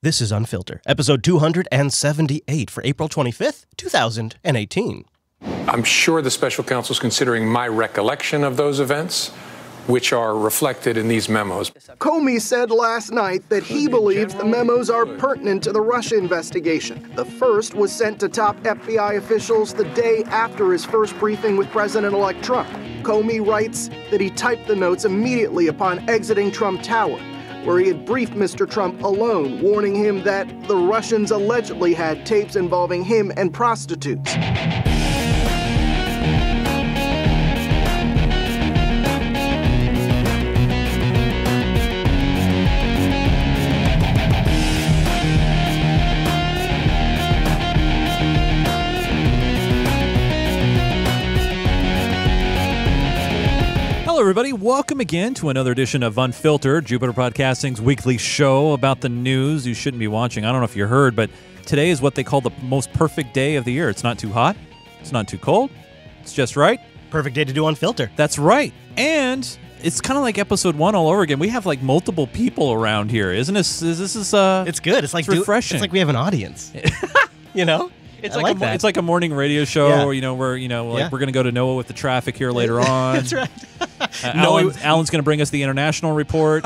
This is Unfilter, episode 278 for April 25th, 2018. I'm sure the special counsel is considering my recollection of those events, which are reflected in these memos. Comey said last night that he believes the memos are pertinent to the Russia investigation. The first was sent to top FBI officials the day after his first briefing with President-elect Trump. Comey writes that he typed the notes immediately upon exiting Trump Tower, where he had briefed Mr. Trump alone, warning him that the Russians allegedly had tapes involving him and prostitutes. Hello, everybody. Welcome again to another edition of Unfiltered, Jupiter Podcasting's weekly show about the news you shouldn't be watching. I don't know if you heard, but today is what they call the most perfect day of the year. It's not too hot. It's not too cold. It's just right. Perfect day to do Unfilter. That's right. And it's kind of like episode 1 all over again. We have like multiple people around here. Isn't this? It's good. It's like refreshing. It's like we have an audience. You know? It's like a morning radio show, Yeah. we're going to go to Noah with the traffic here later on. That's right. Alan's going to bring us the international report.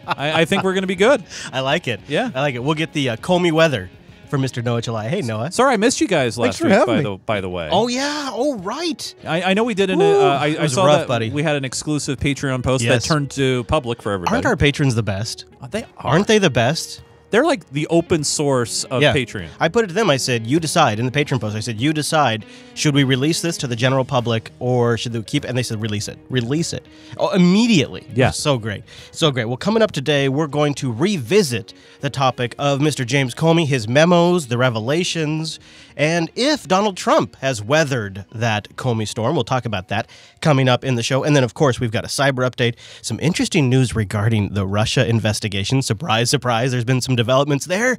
I think we're going to be good. I like it. Yeah. I like it. We'll get the Comey weather from Mr. Noah July. Hey, Noah. Sorry, I missed you guys last week, having by the way. Oh, yeah. Oh, right. I know we did an. I saw rough, that buddy. we had an exclusive Patreon post Yes. that turned to public for everybody. Aren't our patrons the best? They are. Aren't they the best? They're like the open source of Patreon. I put it to them. I said, you decide. In the Patreon post, I said, you decide. Should we release this to the general public or should they keep it? And they said, release it. Release it. Oh, immediately. Yeah. So great. So great. Well, coming up today, we're going to revisit the topic of Mr. James Comey, his memos, the revelations, and if Donald Trump has weathered that Comey storm. We'll talk about that coming up in the show. And then, of course, we've got a cyber update, some interesting news regarding the Russia investigation. Surprise, surprise. There's been some developments there.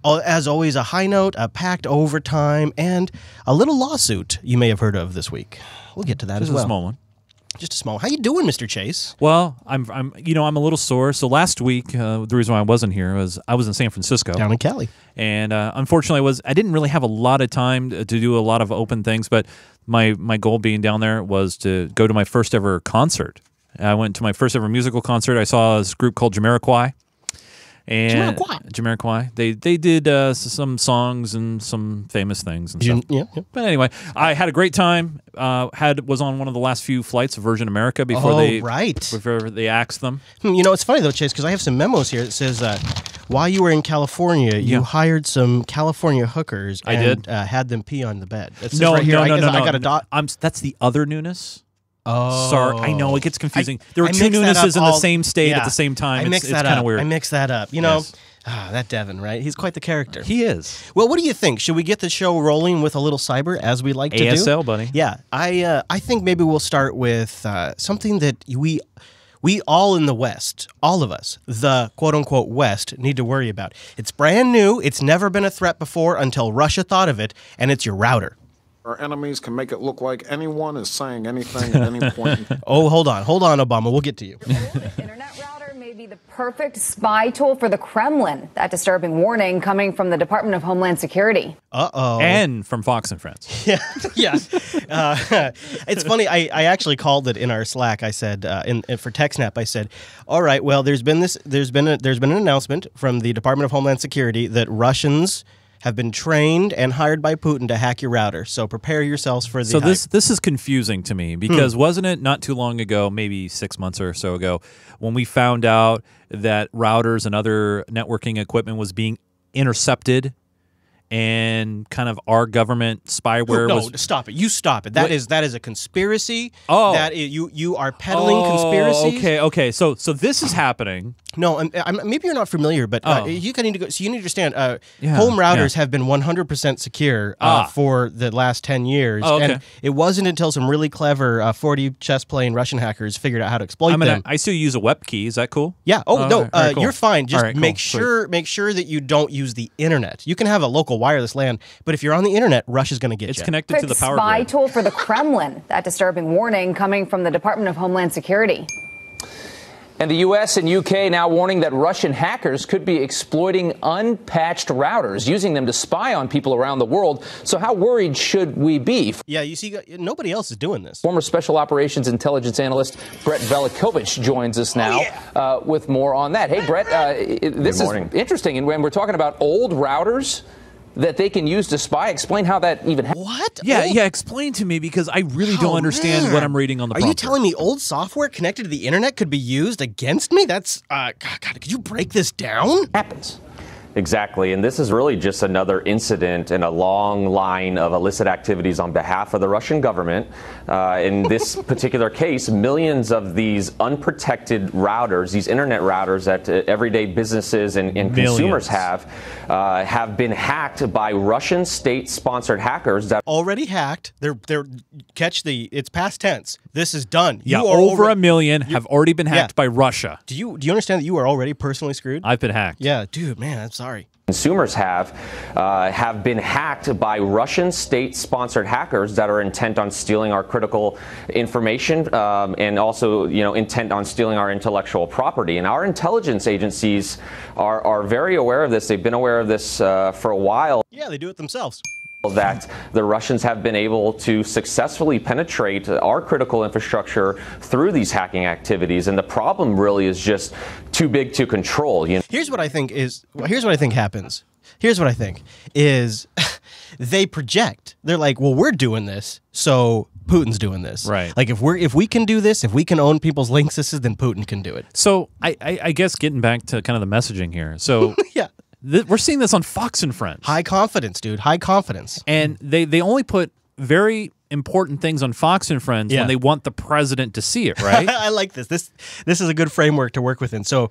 As always, a high note, a packed overtime, and a little lawsuit you may have heard of this week. We'll get to that as well. Just a small one. Just a small one. How you doing, Mr. Chase? Well, I'm a little sore. So last week, the reason why I wasn't here was I was in San Francisco. Down in Cali. And unfortunately, I didn't really have a lot of time to do a lot of open things, but my goal being down there was to go to my first ever concert. I went to my first ever musical concert. I saw this group called Jamiroquai. And Jamiroquai. They did some songs and some famous things and stuff. Yeah. But anyway, I had a great time. Was on one of the last few flights of Virgin America before they axed them. It's funny though, Chase, because I have some memos here that says while you were in California, you hired some California hookers and had them pee on the bed. No. I got a dot. That's the other newness. Oh, sorry. I know it gets confusing. There were two newness's in the same state at the same time. It's kind of weird. I mixed that up. That Devin, right? He's quite the character. He is. Well, what do you think? Should we get the show rolling with a little cyber, as we like to do? ASL, buddy. Yeah, I think maybe we'll start with something that we all in the West, all of us, the quote-unquote West, need to worry about. It's brand new. It's never been a threat before until Russia thought of it, and it's your router. Our enemies can make it look like anyone is saying anything at any point. Oh, hold on, Obama. We'll get to you. Internet router may be the perfect spy tool for the Kremlin. That disturbing warning coming from the Department of Homeland Security. Uh-oh. And from Fox and Friends. Yeah. It's funny. I actually called it in our Slack. I said, for TechSnap, I said, all right, well, there's been an announcement from the Department of Homeland Security that Russians have been trained and hired by Putin to hack your router. So prepare yourselves for the So this is confusing to me because wasn't it not too long ago, maybe 6 months or so ago, when we found out that routers and other networking equipment was being intercepted and kind of our government spyware was... No, stop it. You stop it. That is a conspiracy. Oh. You are peddling conspiracies. Okay. So this is happening. No, maybe you're not familiar, but you need to go. So you need to understand. Home routers have been 100% secure for the last 10 years, and it wasn't until some really clever 4D chess playing Russian hackers figured out how to exploit them. I still use a web key. Is that cool? Yeah. Oh no, right, cool. You're fine. Just right, make cool. sure that you don't use the internet. You can have a local wireless LAN, but if you're on the internet, Russia's going to get you. It's connected to the power spy grid. Tool for the Kremlin. That disturbing warning coming from the Department of Homeland Security. And the U.S. and U.K. now warning that Russian hackers could be exploiting unpatched routers, using them to spy on people around the world. So how worried should we be? Yeah, you see, nobody else is doing this. Former Special Operations Intelligence Analyst Brett Velikovich joins us now with more on that. Hey, Brett, this is interesting. And when we're talking about old routers that they can use to spy, explain how that even happens. What? Yeah, explain to me, because I really don't understand what I'm reading on the prompter. Are you telling me old software connected to the internet could be used against me? That's, God, could you break this down? Happens. Exactly. And this is really just another incident in a long line of illicit activities on behalf of the Russian government. In this particular case, millions of these unprotected routers, these internet routers that everyday businesses and consumers have been hacked by Russian state-sponsored hackers that already hacked. They're it's past tense. This is done. Yeah, over a million have already been hacked by Russia. Do you understand that you are already personally screwed? I've been hacked. Yeah, dude, man, I'm sorry. Consumers have been hacked by Russian state-sponsored hackers that are intent on stealing our critical information and also, intent on stealing our intellectual property. And our intelligence agencies are very aware of this. They've been aware of this for a while. Yeah, they do it themselves. That the Russians have been able to successfully penetrate our critical infrastructure through these hacking activities, and the problem really is just too big to control. Here's what I think happens. Here's what I think is they project. They're like, well, we're doing this, so Putin's doing this. Right. Like if we can do this, if we can own people's link systems, then Putin can do it. So I guess getting back to kind of the messaging here. So yeah. We're seeing this on Fox and Friends. High confidence, dude. High confidence. And they only put very important things on Fox and Friends when they want the president to see it, right? I like this. This is a good framework to work within. So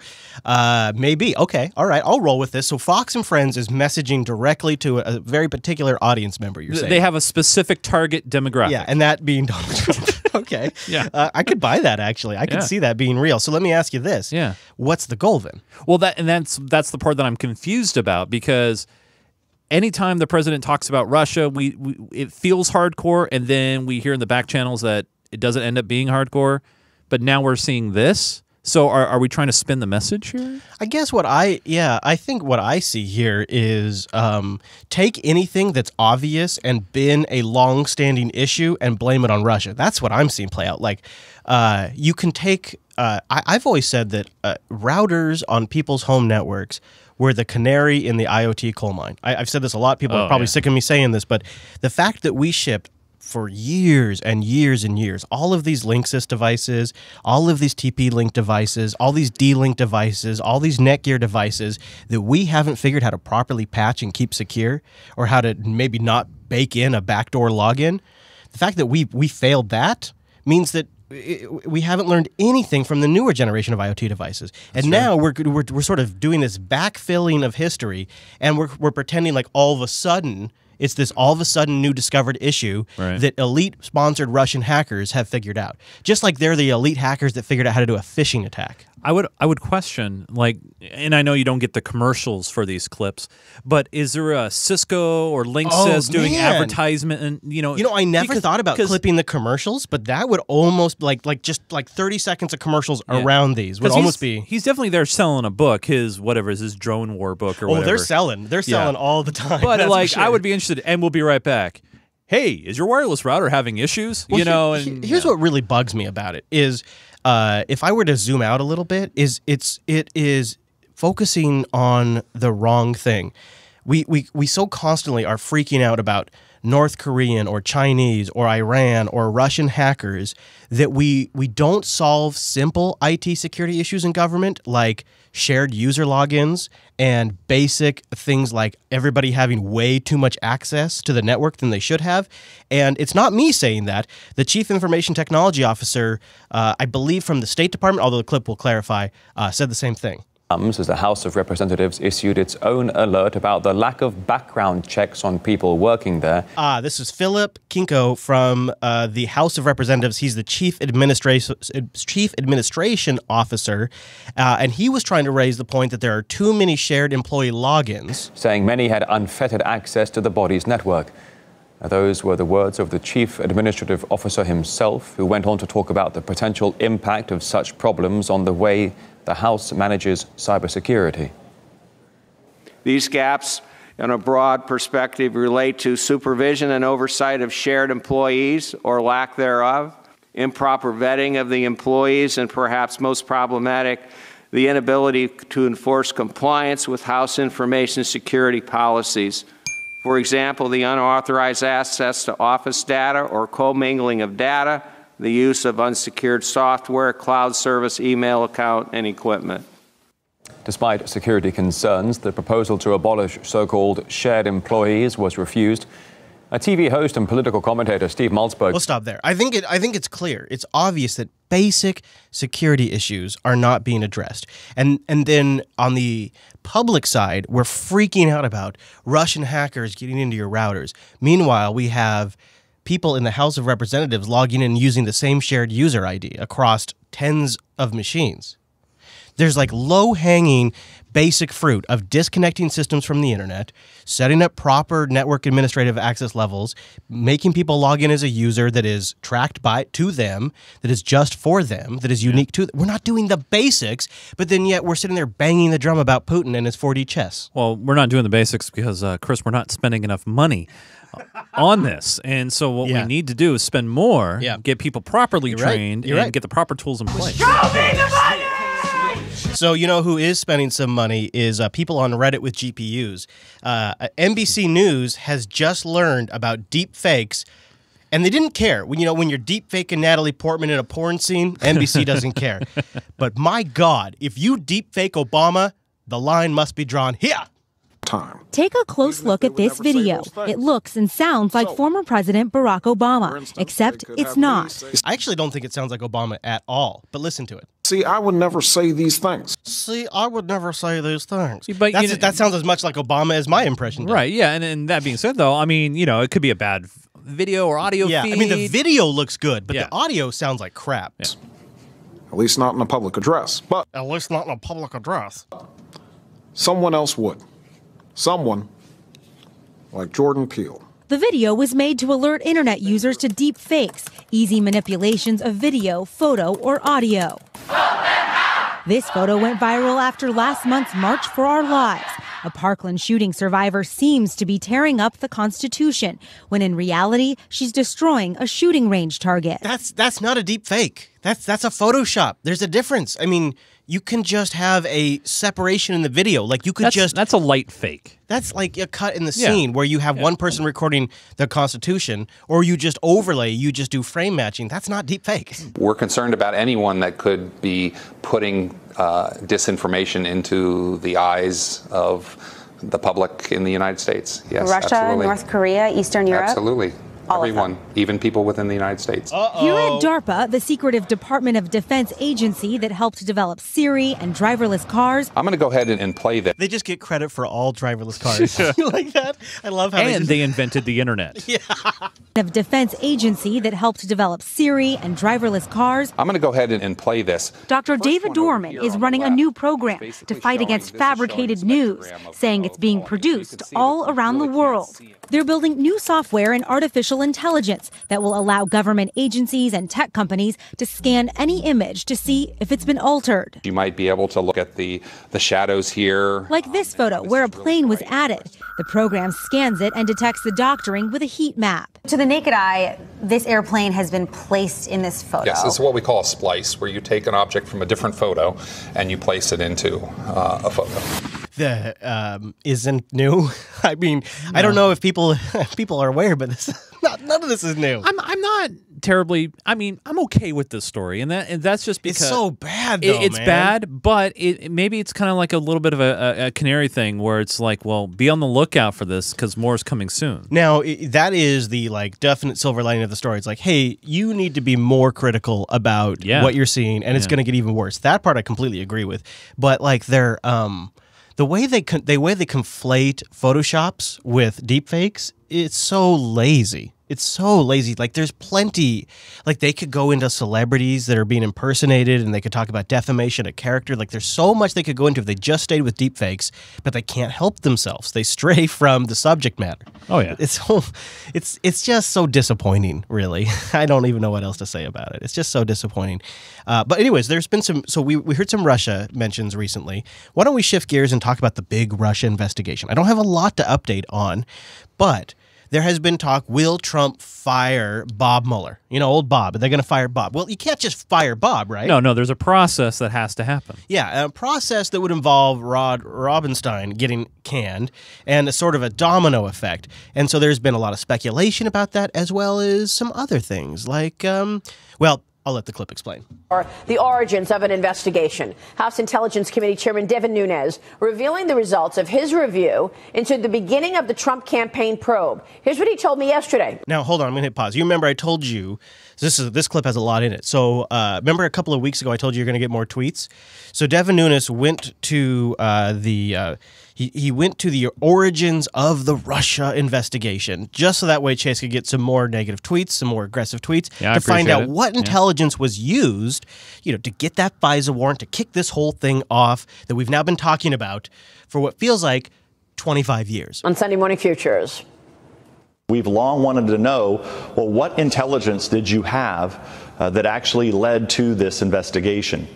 maybe, okay, all right, I'll roll with this. So Fox and Friends is messaging directly to a very particular audience member, you're saying. They have a specific target demographic. Yeah, and that being Donald Trump. Okay. Yeah. I could buy that, actually. I could see that being real. So let me ask you this. Yeah. What's the goal then? Well, that's the part that I'm confused about, because anytime the president talks about Russia, it feels hardcore, and then we hear in the back channels that it doesn't end up being hardcore. But now we're seeing this. So are we trying to spin the message here? I guess I think what I see here is take anything that's obvious and been a long-standing issue and blame it on Russia. That's what I'm seeing play out. Like you can take I've always said that routers on people's home networks were the canary in the IoT coal mine. I've said this a lot. People are probably sick of me saying this, but the fact that we shipped for years and years and years all of these Linksys devices, all of these TP-Link devices, all these D-Link devices, all these Netgear devices that we haven't figured how to properly patch and keep secure, or how to maybe not bake in a backdoor login, the fact that we failed that means that we haven't learned anything from the newer generation of IoT devices. And now we're sort of doing this backfilling of history, and we're pretending like all of a sudden it's this all of a sudden new discovered issue that elite-sponsored Russian hackers have figured out. Just like they're the elite hackers that figured out how to do a phishing attack. I would question, like, and I know you don't get the commercials for these clips, but is there a Cisco or Linksys doing advertisement? And I never thought about clipping the commercials, but that would almost like just 30 seconds of commercials around these would almost be. He's definitely there selling a book, his drone war book or whatever. They're selling all the time. But like, I would be interested, and we'll be right back. Hey, is your wireless router having issues? Well, here's what really bugs me about it is. If I were to zoom out a little bit, it is focusing on the wrong thing. We so constantly are freaking out about North Korean or Chinese or Iran or Russian hackers that we don't solve simple IT security issues in government, like shared user logins and basic things like everybody having way too much access to the network than they should have. And it's not me saying that. The Chief Information Technology Officer, I believe from the State Department, although the clip will clarify, said the same thing. As the House of Representatives issued its own alert about the lack of background checks on people working there. This is Philip Kinko from the House of Representatives. He's the Chief Administration Officer, and he was trying to raise the point that there are too many shared employee logins. Saying many had unfettered access to the body's network. Those were the words of the chief administrative officer himself, who went on to talk about the potential impact of such problems on the way the House manages cybersecurity. These gaps, in a broad perspective, relate to supervision and oversight of shared employees or lack thereof, improper vetting of the employees, and perhaps most problematic, the inability to enforce compliance with House information security policies. For example, the unauthorized access to office data or commingling of data, the use of unsecured software, cloud service, email account, and equipment. Despite security concerns, the proposal to abolish so-called shared employees was refused. A TV host and political commentator, Steve Maltzberg. We'll stop there. I think it's clear. It's obvious that basic security issues are not being addressed. And then on the public side, we're freaking out about Russian hackers getting into your routers. Meanwhile, we have people in the House of Representatives logging in using the same shared user ID across tens of machines. There's like low-hanging basic fruit of disconnecting systems from the internet, setting up proper network administrative access levels, making people log in as a user that is tracked to them, that is just for them, that is unique to them. We're not doing the basics, but then yet we're sitting there banging the drum about Putin and his 4D chess. Well, we're not doing the basics because, Chris, we're not spending enough money on this. And so what we need to do is spend more, get people properly trained, and get the proper tools in place. Show me the money! So you know who is spending some money is people on Reddit with GPUs. NBC News has just learned about deep fakes, and they didn't care. When you're deep faking Natalie Portman in a porn scene, NBC doesn't care. But my God, if you deep fake Obama, the line must be drawn here. Take a close look at this video. It looks and sounds like former President Barack Obama, except it's not. I actually don't think it sounds like Obama at all, but listen to it. See, I would never say these things. But that sounds as much like Obama as my impression does. Right, yeah, and that being said, though, I mean, it could be a bad video or audio feed. I mean, the video looks good, but the audio sounds like crap. At least not in a public address. But at least not in a public address. Someone else would. Someone like Jordan Peele. The video was made to alert internet users to deep fakes, easy manipulations of video, photo, or audio. This photo went viral after last month's March for Our Lives. A Parkland shooting survivor seems to be tearing up the Constitution, when in reality, she's destroying a shooting range target. That's not a deep fake. That's a Photoshop. There's a difference. I mean, you can just have a separation in the video. Like you could that's a light fake. That's like a cut in the scene where you have one person recording the Constitution, or you just overlay, you just do frame matching. That's not deep fake. We're concerned about anyone that could be putting disinformation into the eyes of the public in the United States. Yes, Russia, absolutely. North Korea, Eastern Europe? Absolutely. Everyone, even people within the United States. Here at DARPA, the secretive Department of Defense agency that helped develop Siri and driverless cars. I'm going to go ahead and play this. They just get credit for all driverless cars. You like that? I love how they invented the internet. Of defense agency that helped develop Siri and driverless cars. I'm going to go ahead and play this. Dr. David Dorman is running a new program to fight against fabricated news, saying it's being produced all around the world. They're building new software and artificial intelligence that will allow government agencies and tech companies to scan any image to see if it's been altered. You might be able to look at the shadows here. Like this photo where a plane was added. The program scans it and detects the doctoring with a heat map. To the naked eye, this airplane has been placed in this photo. Yes, this is what we call a splice, where you take an object from a different photo and you place it into a photo. That isn't new. I mean, I don't know if people are aware, but none of this is new. I'm not terribly. I mean, I'm okay with this story, and that's just because it's so bad. Though, it's man. bad, but maybe it's kind of like a little bit of a canary thing, where it's like, well, be on the lookout for this because more is coming soon. Now, that is the definite silver lining of the story. It's like, hey, you need to be more critical about what you're seeing, and it's going to get even worse. That part I completely agree with, but they're the way they conflate Photoshops with deepfakes, it's so lazy. It's so lazy. Like, there's plenty. Like, they could go into celebrities that are being impersonated, and they could talk about defamation of character. Like, there's so much they could go into if they just stayed with deepfakes, but they can't help themselves. They stray from the subject matter. Oh, yeah. It's just so disappointing, really. I don't even know what else to say about it. It's just so disappointing. But anyways, there's been some, so we heard some Russia mentions recently. Why don't we shift gears and talk about the big Russia investigation? I don't have a lot to update on, but there has been talk, will Trump fire Bob Mueller? You know, old Bob. Are they going to fire Bob? Well, you can't just fire Bob, right? No, there's a process that has to happen. Yeah, a process that would involve Rod Robinstein getting canned and a sort of a domino effect. And so there's been a lot of speculation about that, as well as some other things like, well, I'll let the clip explain. The origins of an investigation. House Intelligence Committee Chairman Devin Nunes revealing the results of his review into the beginning of the Trump campaign probe. Here's what he told me yesterday. Now, hold on. I'm going to hit pause. You remember I told you, this clip has a lot in it. So remember a couple of weeks ago I told you you're going to get more tweets? So Devin Nunes went to he went to the origins of the Russia investigation, just so that way Chase could get some more negative tweets, some more aggressive tweets, to find out what intelligence was used, to get that FISA warrant, to kick this whole thing off that we've now been talking about for what feels like 25 years. On Sunday Morning Futures. We've long wanted to know, well, what intelligence did you have that actually led to this investigation?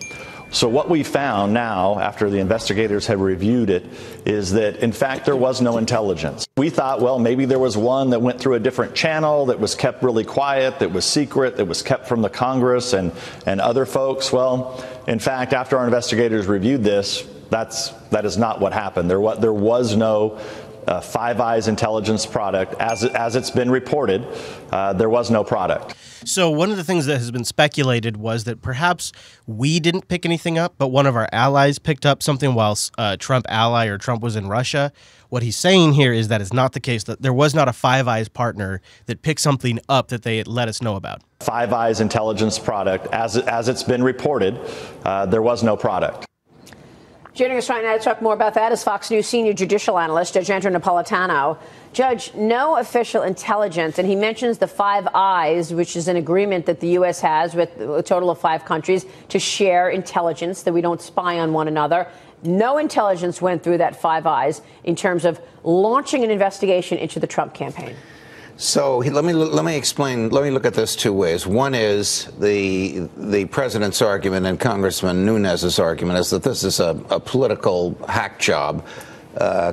So what we found now, after the investigators have reviewed it, is that, in fact, there was no intelligence. We thought, well, maybe there was one that went through a different channel, that was kept really quiet, that was secret, that was kept from the Congress and other folks. Well, in fact, after our investigators reviewed this, that is not what happened. There was no Five Eyes intelligence product. As it's been reported, there was no product. So one of the things that has been speculated was that perhaps we didn't pick anything up, but one of our allies picked up something while Trump was in Russia. What he's saying here is that is not the case, that there was not a Five Eyes partner that picked something up that they had let us know about. Five Eyes intelligence product. As it's been reported, there was no product. Joining us right now to talk more about that is Fox News senior judicial analyst, Judge Andrew Napolitano. Judge, no official intelligence, and he mentions the Five Eyes, which is an agreement that the U.S. has with a total of 5 countries to share intelligence, that we don't spy on one another. No intelligence went through that Five Eyes in terms of launching an investigation into the Trump campaign. So let me explain. Let me look at this 2 ways. One is the president's argument and Congressman Nunes's argument is that this is a political hack job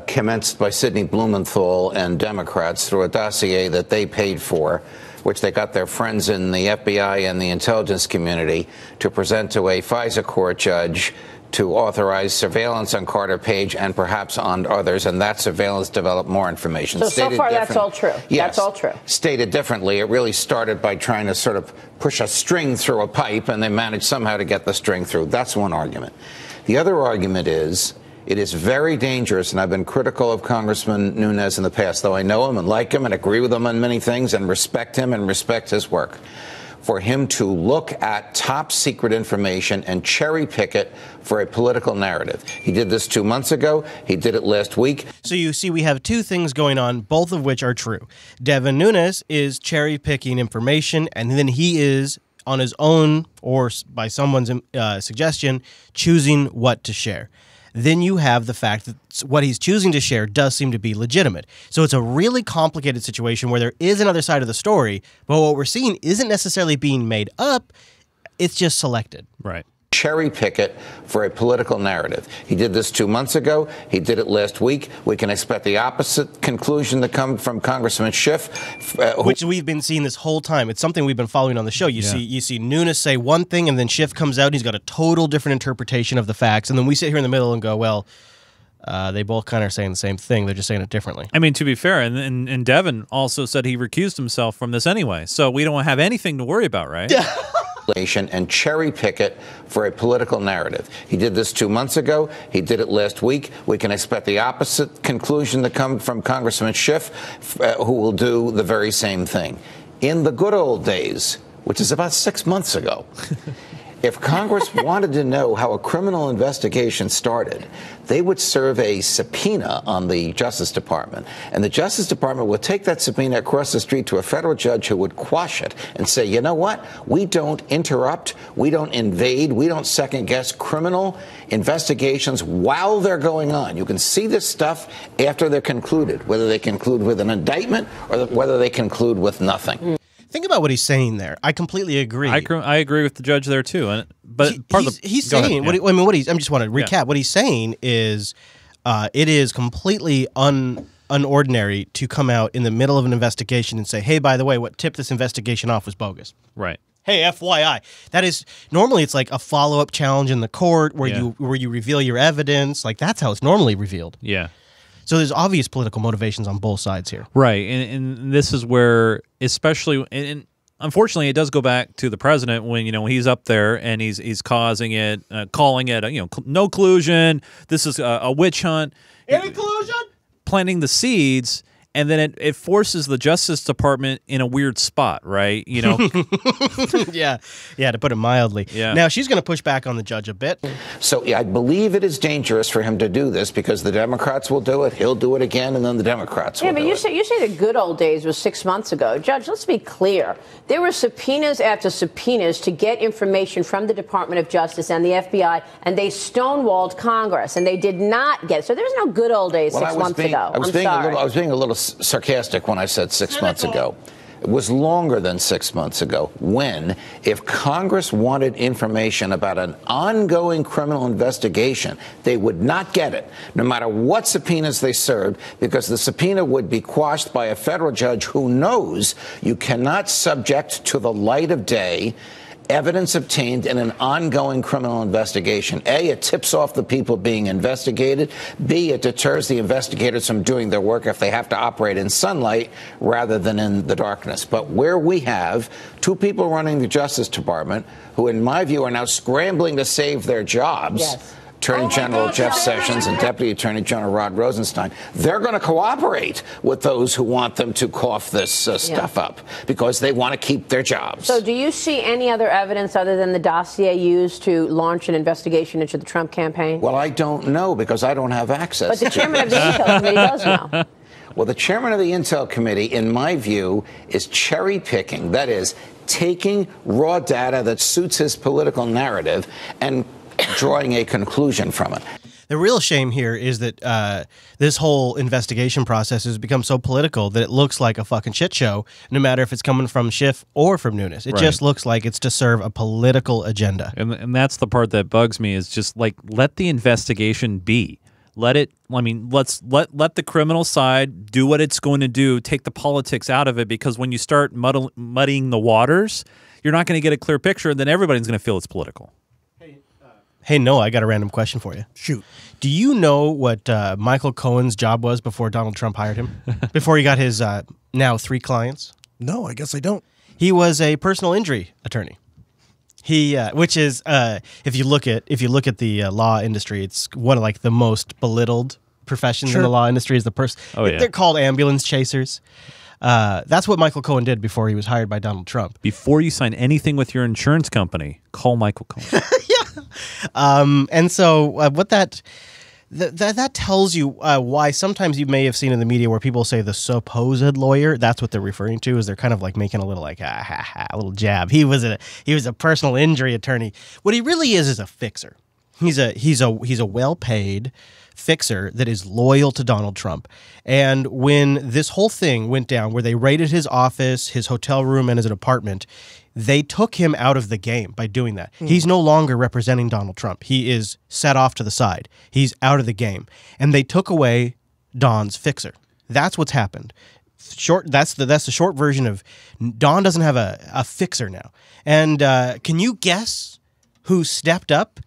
commenced by Sidney Blumenthal and Democrats through a dossier that they paid for, which they got their friends in the FBI and the intelligence community to present to a FISA court judge to authorize surveillance on Carter Page and perhaps on others, and that surveillance developed more information. So far, that's all true. Yes. That's all true. Stated differently, it really started by trying to sort of push a string through a pipe, and they managed somehow to get the string through. That's one argument. The other argument is it is very dangerous, and I've been critical of Congressman Nunes in the past, though I know him and like him and agree with him on many things and respect him and respect his work, for him to look at top secret information and cherry pick it for a political narrative. He did this 2 months ago. He did it last week. So you see, we have 2 things going on, both of which are true. Devin Nunes is cherry picking information, and then he is on his own or by someone's suggestion choosing what to share. Then you have the fact that what he's choosing to share does seem to be legitimate. So it's a really complicated situation where there is another side of the story, but what we're seeing isn't necessarily being made up. It's just selected. Right. Cherry pick it for a political narrative. He did this 2 months ago. He did it last week. We can expect the opposite conclusion to come from Congressman Schiff, which we've been seeing this whole time. It's something we've been following on the show. You see Nunes say one thing, and then Schiff comes out and he's got a total different interpretation of the facts, and then we sit here in the middle and go, well, they both kind of are saying the same thing. They're just saying it differently. I mean, to be fair, and Devin also said he recused himself from this anyway, so we don't have anything to worry about, right? And cherry pick it for a political narrative. He did this 2 months ago. He did it last week. We can expect the opposite conclusion to come from Congressman Schiff, who will do the very same thing. In the good old days, which is about 6 months ago, If Congress wanted to know how a criminal investigation started, they would serve a subpoena on the Justice Department. And the Justice Department would take that subpoena across the street to a federal judge who would quash it and say, you know what? We don't interrupt, we don't invade, we don't second-guess criminal investigations while they're going on. You can see this stuff after they're concluded, whether they conclude with an indictment or whether they conclude with nothing. Think about what he's saying there. I completely agree. I agree with the judge there too. But he's saying what I just want to recap. Yeah. What he's saying is, it is completely unordinary to come out in the middle of an investigation and say, "Hey, by the way, what tipped this investigation off was bogus." Right. Hey, FYI. That is normally it's like a follow-up challenge in the court where you reveal your evidence. Like that's how it's normally revealed. Yeah. So there's obvious political motivations on both sides here. Right. And this is where, especially, and unfortunately, it does go back to the president when, when he's up there and he's causing it, calling it, no collusion. This is a witch hunt. Any collusion? Planting the seeds. And then it forces the Justice Department in a weird spot, right? Yeah, to put it mildly. Yeah. Now, she's going to push back on the judge a bit. So I believe it is dangerous for him to do this because the Democrats will do it, he'll do it again, and then the Democrats will do it. Yeah, but you say the good old days was 6 months ago. Judge, let's be clear. There were subpoenas after subpoenas to get information from the Department of Justice and the FBI, and they stonewalled Congress, and they did not get it. So there's no good old days 6 months ago. I was being a little sarcastic when I said 6 months ago. It was longer than 6 months ago when, if Congress wanted information about an ongoing criminal investigation, they would not get it, no matter what subpoenas they served, because the subpoena would be quashed by a federal judge who knows you cannot subject to the light of day evidence obtained in an ongoing criminal investigation. A, it tips off the people being investigated. B, it deters the investigators from doing their work if they have to operate in sunlight rather than in the darkness. But where we have two people running the Justice Department who, in my view, are now scrambling to save their jobs, yes. Attorney General Jeff Sessions and Deputy Attorney General Rod Rosenstein, they're going to cooperate with those who want them to cough this stuff up because they want to keep their jobs. So do you see any other evidence other than the dossier used to launch an investigation into the Trump campaign? Well, I don't know because I don't have access. But the chairman of the Intel Committee does know. Well, the chairman of the Intel Committee, in my view, is cherry picking. That is, taking raw data that suits his political narrative and drawing a conclusion from it. The real shame here is that this whole investigation process has become so political that it looks like a fucking shit show, no matter if it's coming from Schiff or from Nunes. It just looks like it's to serve a political agenda. And that's the part that bugs me is just like, let the investigation be. Let it, let's let the criminal side do what it's going to do, take the politics out of it, because when you start muddying the waters, you're not going to get a clear picture, and then everybody's going to feel it's political. Hey, Noah, I got a random question for you. Shoot. Do you know what Michael Cohen's job was before Donald Trump hired him? Before he got his now 3 clients? No, I guess I don't. He was a personal injury attorney. He, which is, if you look at the law industry, it's one of like the most belittled professions in the law industry. Is the person? Oh, yeah. They're called ambulance chasers. That's what Michael Cohen did before he was hired by Donald Trump. Before you sign anything with your insurance company, call Michael Cohen. And so what that tells you why sometimes you may have seen in the media where people say the supposed lawyer, that's what they're referring to, is they're kind of like making a little like a little jab. He was a personal injury attorney. What he really is a fixer. He's a well-paid fixer that is loyal to Donald Trump. And when this whole thing went down, where they raided his office, his hotel room, and his apartment, they took him out of the game by doing that. He's no longer representing Donald Trump. He is set off to the side. He's out of the game. And they took away Don's fixer. That's what's happened. That's the short version of Don doesn't have a fixer now. And can you guess who stepped up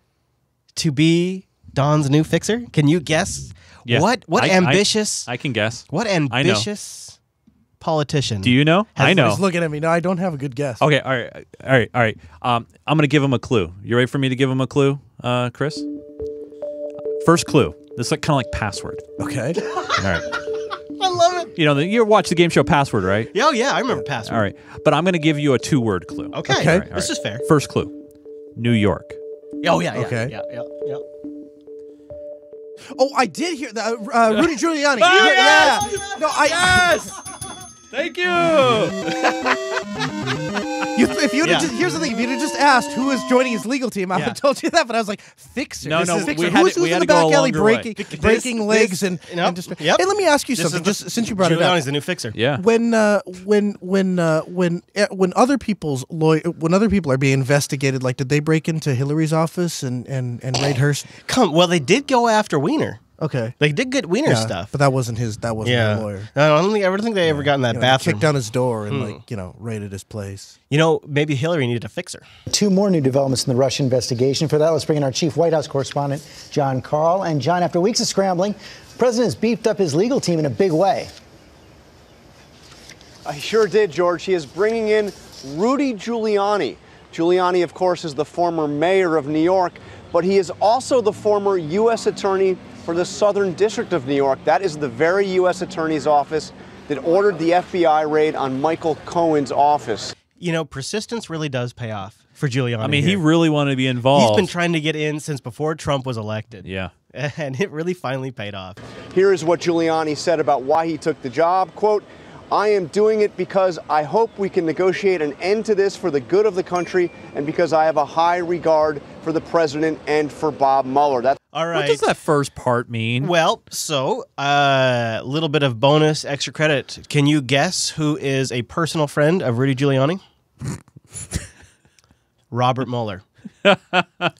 to be Don's new fixer? Can you guess? Yeah. What ambitious? I can guess. What ambitious politician? Do you know? I know. He's looking at me. No, I don't have a good guess. Okay, all right. I'm going to give him a clue. You ready for me to give him a clue, Chris? First clue. This is kind of like password. Okay. All right. I love it. You watch the game show Password, right? Oh, yeah, I remember Password. All right. But I'm going to give you a 2-word clue. Okay. All right. This is fair. First clue. New York. Oh, yeah. Okay. Yeah. Oh, I did hear that. Rudy Giuliani. Oh, yeah. yes! No, Yes! Thank you. Here's the thing. If you'd have just asked who was joining his legal team, I would have told you that. But I was like, fixer. No, This is we Fixer. had Who's to in the go back a alley longer way. breaking legs and just. Hey, let me ask you something. Just since you brought it up, Giuliani's the new fixer. Yeah. When other people's when other people are being investigated, like did they break into Hillary's office and raid her? Well, they did go after Weiner. Okay, they did get Weiner stuff, but that wasn't his. That wasn't their lawyer. I don't think they ever got in that bathroom. Kicked down his door and raided his place. Maybe Hillary needed a fixer. 2 more new developments in the Russia investigation. For that, let's bring in our chief White House correspondent, John Karl. And John, after weeks of scrambling, the president has beefed up his legal team in a big way. I sure did, George. He is bringing in Rudy Giuliani. Giuliani, of course, is the former mayor of New York, but he is also the former U.S. attorney for the Southern District of New York. That is the very U.S. attorney's office that ordered the FBI raid on Michael Cohen's office. Persistence really does pay off for Giuliani. I mean, he really wanted to be involved. He's been trying to get in since before Trump was elected. Yeah. And it really finally paid off. Here is what Giuliani said about why he took the job. Quote, "I am doing it because I hope we can negotiate an end to this for the good of the country and because I have a high regard for the president and for Bob Mueller." All right. What does that first part mean? Well, so a little bit of bonus extra credit. Can you guess who is a personal friend of Rudy Giuliani? Robert Mueller.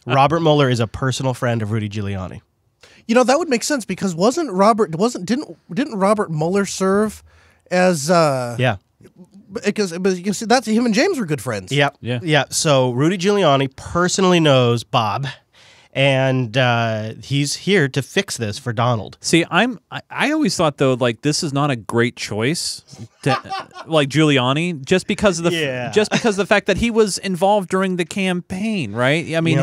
Robert Mueller is a personal friend of Rudy Giuliani. That would make sense because didn't Robert Mueller serve as because you can see that's him and James were good friends. Yeah. So Rudy Giuliani personally knows Bob, and he's here to fix this for Donald. See, I always thought though, like this is not a great choice, like Giuliani, just because of the fact that he was involved during the campaign, right? I mean,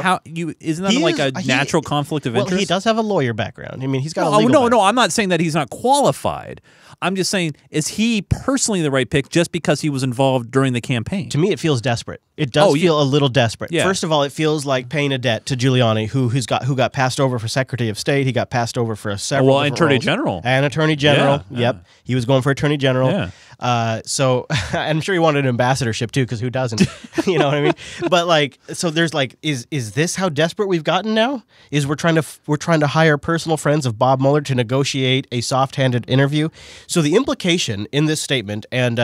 isn't that like a natural conflict of interest? Well, he does have a lawyer background. I mean, he's got a legal no. I'm not saying that he's not qualified. I'm just saying, is he personally the right pick just because he was involved during the campaign? To me, it feels desperate. It does feel a little desperate. Yeah. First of all, it feels like paying a debt to Giuliani, who got passed over for Secretary of State. He got passed over for several Attorney roles. General. And Attorney General. Yeah, Yep. He was going for Attorney General. Yeah. So I'm sure he wanted an ambassadorship too, because who doesn't? You know what I mean? But so there's is this how desperate we've gotten now? Is we're trying to hire personal friends of Bob Mueller to negotiate a soft-handed interview? So the implication in this statement, and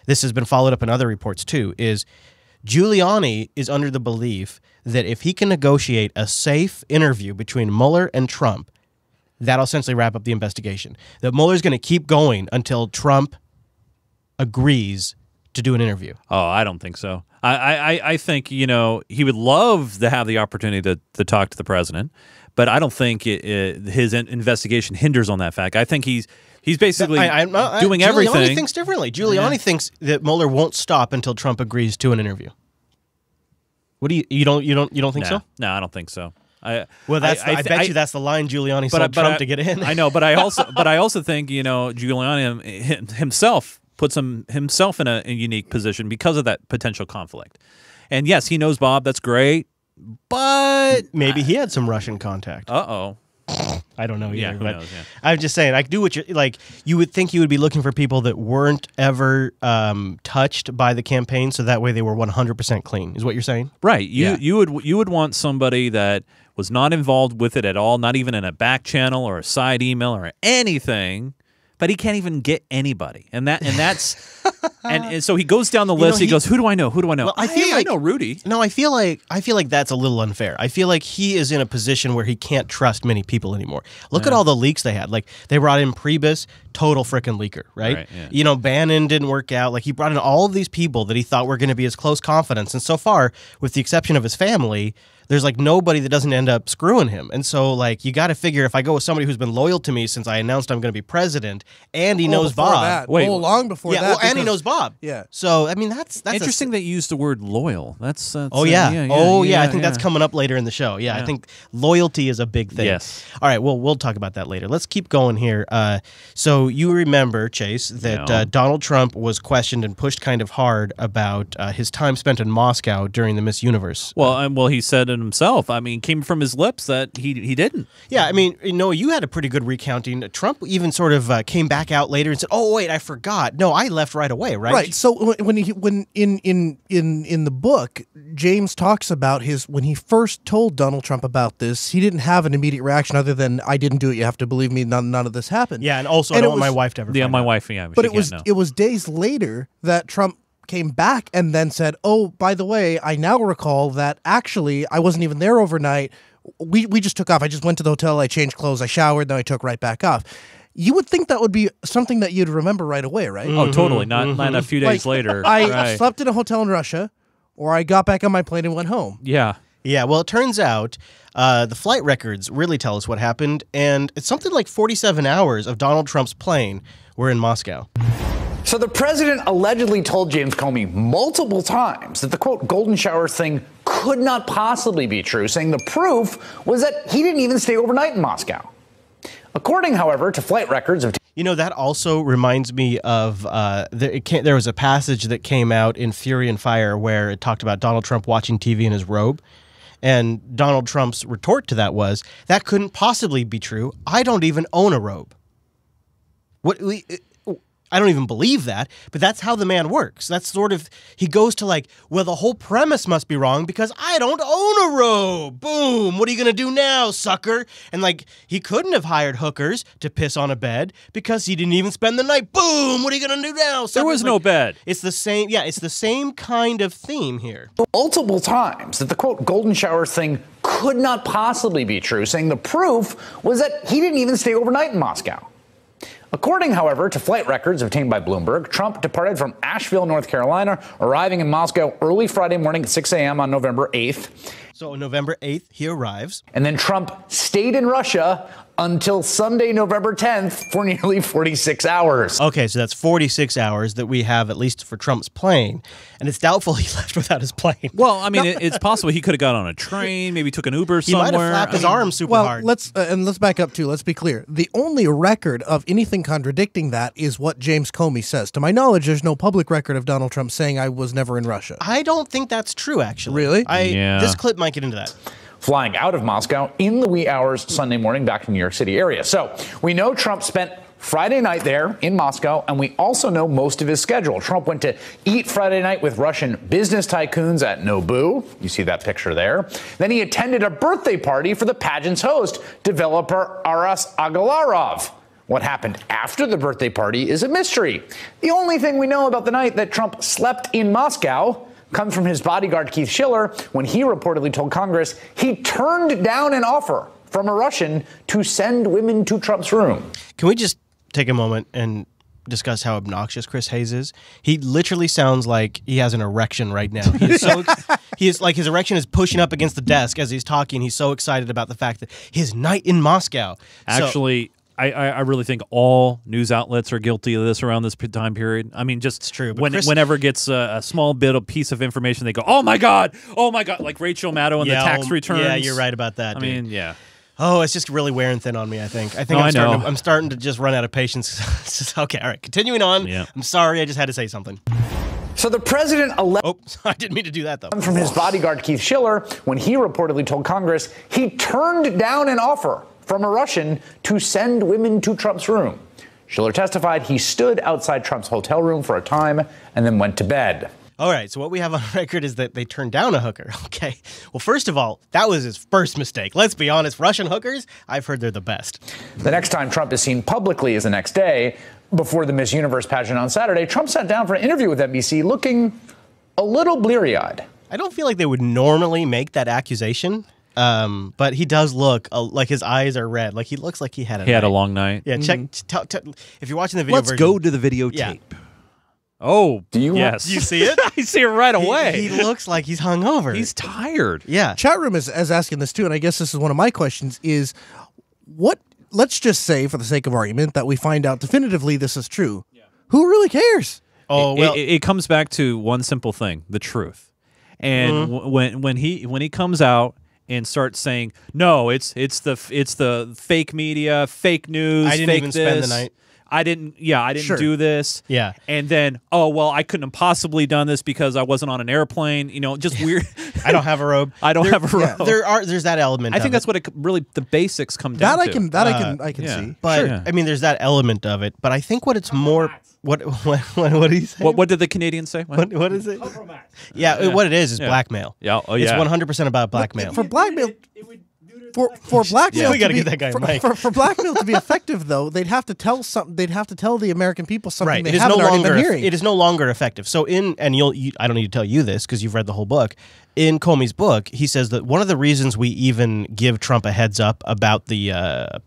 this has been followed up in other reports too, is Giuliani is under the belief that if he can negotiate a safe interview between Mueller and Trump, that'll essentially wrap up the investigation. That Mueller's going to keep going until Trump agrees to do an interview. Oh, I don't think so. I think, he would love to have the opportunity to talk to the president, but I don't think his investigation hinders on that fact. I think he's basically doing everything. Giuliani thinks differently. Giuliani thinks that Mueller won't stop until Trump agrees to an interview. What do you don't think so? No, I don't think so. I bet you that's the line Giuliani told Trump to get in. I know, but I also think Giuliani himself puts himself in a unique position because of that potential conflict. And yes, he knows Bob. That's great, but maybe he had some Russian contact. Uh-oh. I don't know either. Yeah, who knows, yeah. I'm just saying, do what you would think you would be looking for people that weren't ever touched by the campaign, so that way they were 100% clean. Is what you're saying? Right. You would want somebody that was not involved with it at all, not even in a back channel or a side email or anything. But he can't even get anybody, and that's and so he goes down the list. He goes, "Who do I know? Who do I know? Well, I know Rudy." No, I feel like that's a little unfair. I feel like he is in a position where he can't trust many people anymore. Look at all the leaks they had. Like they brought in Priebus, total freaking leaker, right? Bannon didn't work out. Like he brought in all of these people that he thought were going to be his close confidants, and so far, with the exception of his family, there's like nobody that doesn't end up screwing him. And so like you got to figure if I go with somebody who's been loyal to me since I announced I'm going to be president, and he knows Bob. Long before that. Well, and he knows Bob. Yeah. So I mean that's interesting that you used the word loyal. That's I think that's coming up later in the show. Yeah, I think loyalty is a big thing. Yes. All right. Well, we'll talk about that later. Let's keep going here. So you remember, Chase, that Donald Trump was questioned and pushed kind of hard about his time spent in Moscow during the Miss Universe. Well, he said it himself. I mean, it came from his lips that he didn't. Yeah, I mean, you had a pretty good recounting. Trump even sort of came back out later and said, "Oh wait, I forgot. No, I left right away." Right. Right. So when in the book, James talks about when he first told Donald Trump about this, he didn't have an immediate reaction other than "I didn't do it. You have to believe me. None of this happened." Yeah, and also I don't want my wife to ever. Yeah, find my out. wife. Yeah, but it was days later that Trump came back and then said, "Oh, by the way, I now recall that actually I wasn't even there overnight. We just took off. I just went to the hotel. I changed clothes. I showered. Then I took right back off." You would think that would be something that you'd remember right away, right? Oh, totally. Not a few days later. I slept in a hotel in Russia, or I got back on my plane and went home. Yeah. Yeah, well, it turns out the flight records really tell us what happened, and it's something like 47 hours of Donald Trump's plane were in Moscow. So the president allegedly told James Comey multiple times that the, quote, golden shower thing could not possibly be true, saying the proof was that he didn't even stay overnight in Moscow. According, however, to flight records of... that also reminds me of there was a passage that came out in Fury and Fire where it talked about Donald Trump watching TV in his robe. And Donald Trump's retort to that was, that couldn't possibly be true. I don't even own a robe. I don't even believe that, but that's how the man works. That's sort of, he goes to like, well, the whole premise must be wrong because I don't own a robe. Boom. What are you going to do now, sucker? And like, he couldn't have hired hookers to piss on a bed because he didn't even spend the night. Boom. What are you going to do now, sucker? There was no bed. It's the same. Yeah, it's the same kind of theme here. Multiple times that the, quote, golden shower thing could not possibly be true, saying the proof was that he didn't even stay overnight in Moscow. According, however, to flight records obtained by Bloomberg, Trump departed from Asheville, North Carolina, arriving in Moscow early Friday morning at 6 a.m. on November 8th. So on November 8th, he arrives. And then Trump stayed in Russia until Sunday, November 10th for nearly 46 hours. Okay, so that's 46 hours that we have, at least for Trump's plane. And it's doubtful he left without his plane. Well, I mean, it's possible he could have got on a train, maybe took an Uber somewhere. He might have flapped his arms super hard. Let's back up too. Let's be clear. The only record of anything contradicting that is what James Comey says. To my knowledge, there's no public record of Donald Trump saying I was never in Russia. I don't think that's true, actually. Really? This clip might get into that. Flying out of Moscow in the wee hours Sunday morning back to New York City area. So we know Trump spent Friday night there in Moscow, and we also know most of his schedule. Trump went to eat Friday night with Russian business tycoons at Nobu. You see that picture there. Then he attended a birthday party for the pageant's host, developer Aras Agalarov. What happened after the birthday party is a mystery. The only thing we know about the night that Trump slept in Moscow comes from his bodyguard Keith Schiller when he reportedly told Congress he turned down an offer from a Russian to send women to Trump's room. Can we just take a moment and discuss how obnoxious Chris Hayes is? He literally sounds like he has an erection right now. He is like his erection is pushing up against the desk as he's talking. He's so excited about the fact that his night in Moscow. Actually, I really think all news outlets are guilty of this around this time period. I mean, just it's true. Whenever it gets a small bit of piece of information, they go, "Oh my god, like Rachel Maddow and the tax returns." Yeah, you're right about that. I mean, yeah. Oh, it's just really wearing thin on me, I think. I'm starting to just run out of patience. It's just, okay, all right. Continuing on. Yeah. I'm sorry, I just had to say something. So the president I didn't mean to do that, though. From his bodyguard Keith Schiller when he reportedly told Congress he turned down an offer from a Russian to send women to Trump's room. Schiller testified he stood outside Trump's hotel room for a time and then went to bed. All right, so what we have on record is that they turned down a hooker. Okay. Well, first of all, that was his first mistake. Let's be honest, Russian hookers, I've heard they're the best. The next time Trump is seen publicly is the next day. Before the Miss Universe pageant on Saturday, Trump sat down for an interview with NBC looking a little bleary-eyed. I don't feel like they would normally make that accusation. But he does look like his eyes are red. Like he looks like he had a long night. Yeah, check. If you're watching the video Let's go to the videotape. Yeah. Oh, do you? Yes. Do you see it? I see it right away. He looks like he's hungover. He's tired. Yeah. Chat room is asking this too, and I guess this is one of my questions: is what? Let's just say, for the sake of argument, that we find out definitively this is true. Yeah. Who really cares? Oh well, it comes back to one simple thing: the truth. And when he comes out and starts saying, "No, it's the fake media, fake news, I didn't fake even this. spend the night. I didn't do this." Yeah. And then, oh, well, I couldn't have possibly done this because I wasn't on an airplane. Just weird. I don't have a robe. I don't have a robe. There's that element. I think of that's it. what it really the basics come down That to. I can see. But I mean, there's that element of it. But I think what it's more. What did he say? What did the Canadians say? What is it? Yeah, what it is blackmail. Yeah. Oh, yeah. It's 100% about blackmail. For blackmail. For blackmail, we got to be, get that guy a mic. For blackmail to be effective, though, they'd have to tell something. They'd have to tell the American people something Right. they It is haven't no already longer been hearing. it is no longer effective. So I don't need to tell you this because you've read the whole book. In Comey's book, he says that one of the reasons we even give Trump a heads up about the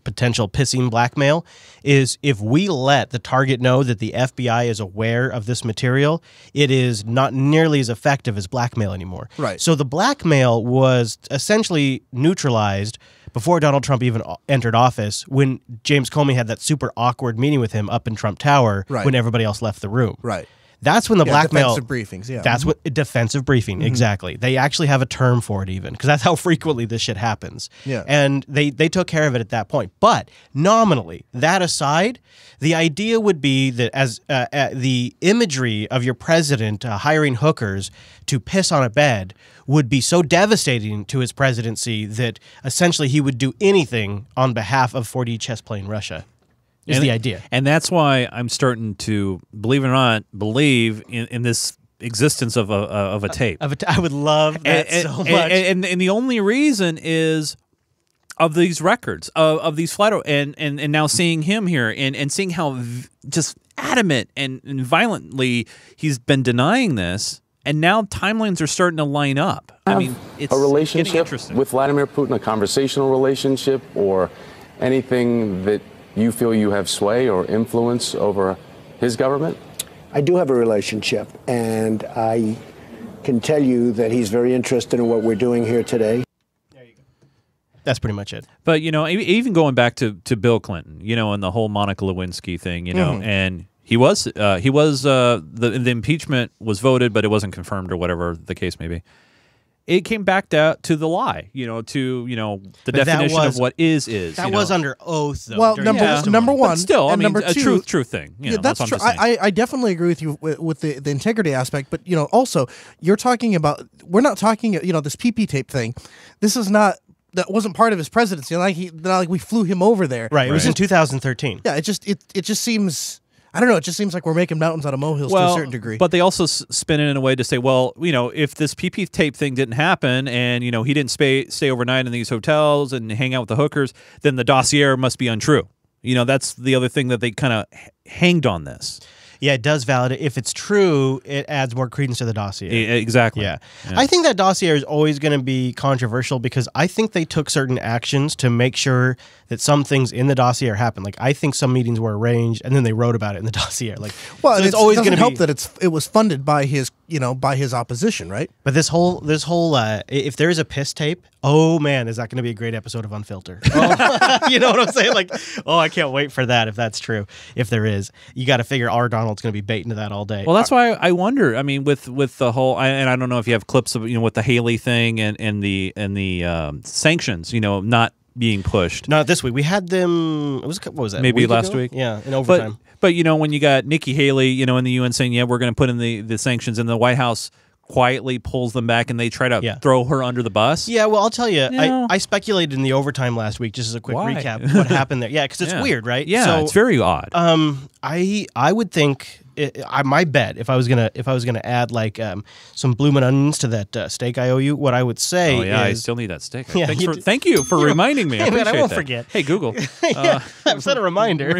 potential pissing blackmail is if we let the target know that the FBI is aware of this material, it is not nearly as effective as blackmail anymore. Right. So the blackmail was essentially neutralized before Donald Trump even entered office when James Comey had that super awkward meeting with him up in Trump Tower when everybody else left the room. Right. That's when the blackmail defensive briefings. Yeah, that's what defensive briefing exactly. They actually have a term for it even because that's how frequently this shit happens. Yeah, and they took care of it at that point. But nominally, that aside, the idea would be that as the imagery of your president hiring hookers to piss on a bed would be so devastating to his presidency that essentially he would do anything on behalf of 4D chess playing Russia. Is the idea. And that's why I'm starting to, believe it or not, believe in this existence of a tape. I would love that so much. And the only reason is of these records, of these flight, and now seeing him here and seeing how just adamant and violently he's been denying this. And now timelines are starting to line up. I mean, it's a relationship with Vladimir Putin, a conversational relationship, or anything that you feel you have sway or influence over his government? I do have a relationship, and I can tell you that he's very interested in what we're doing here today. That's pretty much it. But, even going back to Bill Clinton, and the whole Monica Lewinsky thing, and the impeachment was voted, but it wasn't confirmed or whatever the case may be. It came back to the lie, the definition of what is. That was under oath, though. Well, number one, but still, and number a two, truth thing. That's true. I definitely agree with you with the integrity aspect, but also you're talking about. We're not talking, this PP tape thing. This is not. That wasn't part of his presidency. Not like we flew him over there. Right. It was in 2013. Yeah. It just seems. I don't know. It just seems like we're making mountains out of molehills to a certain degree. But they also spin it in a way to say, well, if this PP tape thing didn't happen and, he didn't stay overnight in these hotels and hang out with the hookers, then the dossier must be untrue. That's the other thing that they kind of hanged on this. Yeah, it does validate. If it's true, it adds more credence to the dossier. Exactly. Yeah. I think that dossier is always going to be controversial because I think they took certain actions to make sure that some things in the dossier happened. Like, I think some meetings were arranged and then they wrote about it in the dossier. Like, well, so it's always going to help that it was funded by his opposition, right? But this whole if there is a piss tape, oh man, is that going to be a great episode of Unfilter? Oh, you know what I'm saying? Like, oh, I can't wait for that if that's true. If there is, you got to figure our Donald's going to be baiting to that all day. Well, that's why I wonder. I mean, with the whole, and I don't know if you have clips of with the Haley thing and the sanctions, not being pushed. Not this week. We had them. What was that? Maybe last week. Yeah, in overtime. But when you got Nikki Haley, in the UN saying, yeah, we're going to put in the sanctions, and the White House quietly pulls them back, and they try to throw her under the bus. Yeah, well, I'll tell you, I speculated in the overtime last week, just as a quick recap, what happened there. Yeah, because it's weird, right? Yeah, so, it's very odd. I would think. My bet, if I was gonna add like some bloomin' onions to that steak I owe you, what I would say is, I still need that steak. Yeah, thank you for reminding me. I appreciate I won't that. forget. Hey Google, set a reminder.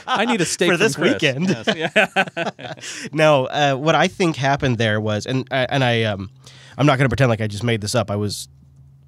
I need a steak for this Chris. weekend. Yes. No, what I think happened there was, I'm not gonna pretend like I just made this up. I was,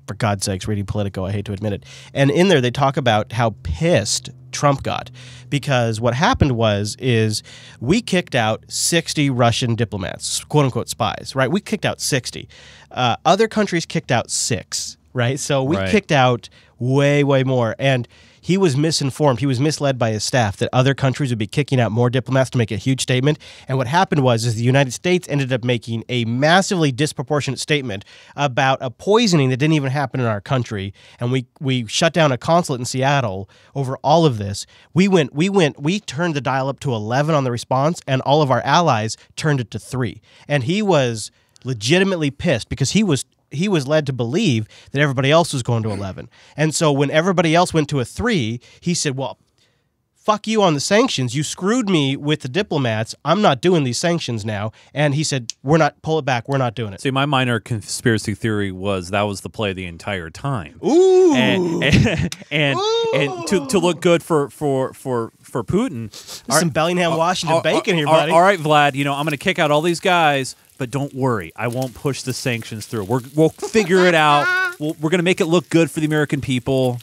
for God's sakes, reading Politico. I hate to admit it. And in there, they talk about how pissed Trump got. Because what happened is we kicked out 60 Russian diplomats, quote-unquote spies, right? We kicked out 60. Other countries kicked out 6, right? So we kicked out way, way more. And he was misinformed. He was misled by his staff that other countries would be kicking out more diplomats to make a huge statement. And what happened is the United States ended up making a massively disproportionate statement about a poisoning that didn't even happen in our country. And we shut down a consulate in Seattle over all of this. We turned the dial up to 11 on the response, and all of our allies turned it to 3. And he was legitimately pissed because he was led to believe that everybody else was going to 11. And so when everybody else went to a 3, he said, well, fuck you on the sanctions. You screwed me with the diplomats. I'm not doing these sanctions now. And he said, pull it back. We're not doing it. See, my minor conspiracy theory was that was the play the entire time. Ooh. And to look good for Putin. Some Bellingham, Washington bacon here, buddy. All right, Vlad, I'm going to kick out all these guys, but don't worry. I won't push the sanctions through. We'll figure it out. We're going to make it look good for the American people.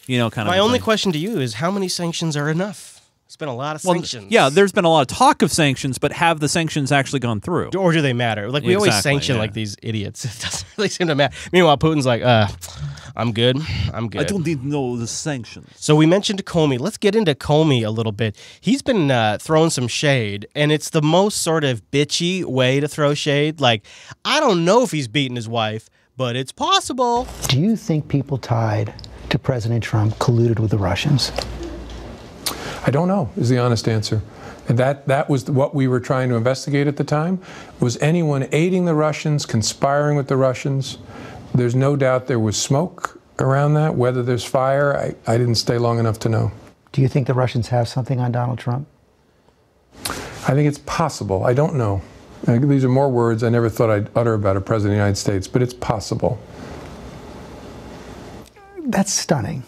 My only question to you is how many sanctions are enough? It's been a lot of sanctions. Yeah, there's been a lot of talk of sanctions, but have the sanctions actually gone through? Or do they matter? Like, we always sanction like these idiots. It doesn't really seem to matter. Meanwhile, Putin's like, I'm good. I don't need to know the sanctions. So we mentioned Comey. Let's get into Comey a little bit. He's been throwing some shade, and it's the most sort of bitchy way to throw shade. Like, I don't know if he's beaten his wife, but it's possible. Do you think people tied to President Trump colluded with the Russians? I don't know, is the honest answer. And that was what we were trying to investigate at the time. Was anyone aiding the Russians, conspiring with the Russians? There's no doubt there was smoke around that. Whether there's fire, I didn't stay long enough to know. Do you think the Russians have something on Donald Trump? I think it's possible. I don't know. These are more words I never thought I'd utter about a president of the United States, but it's possible. That's stunning.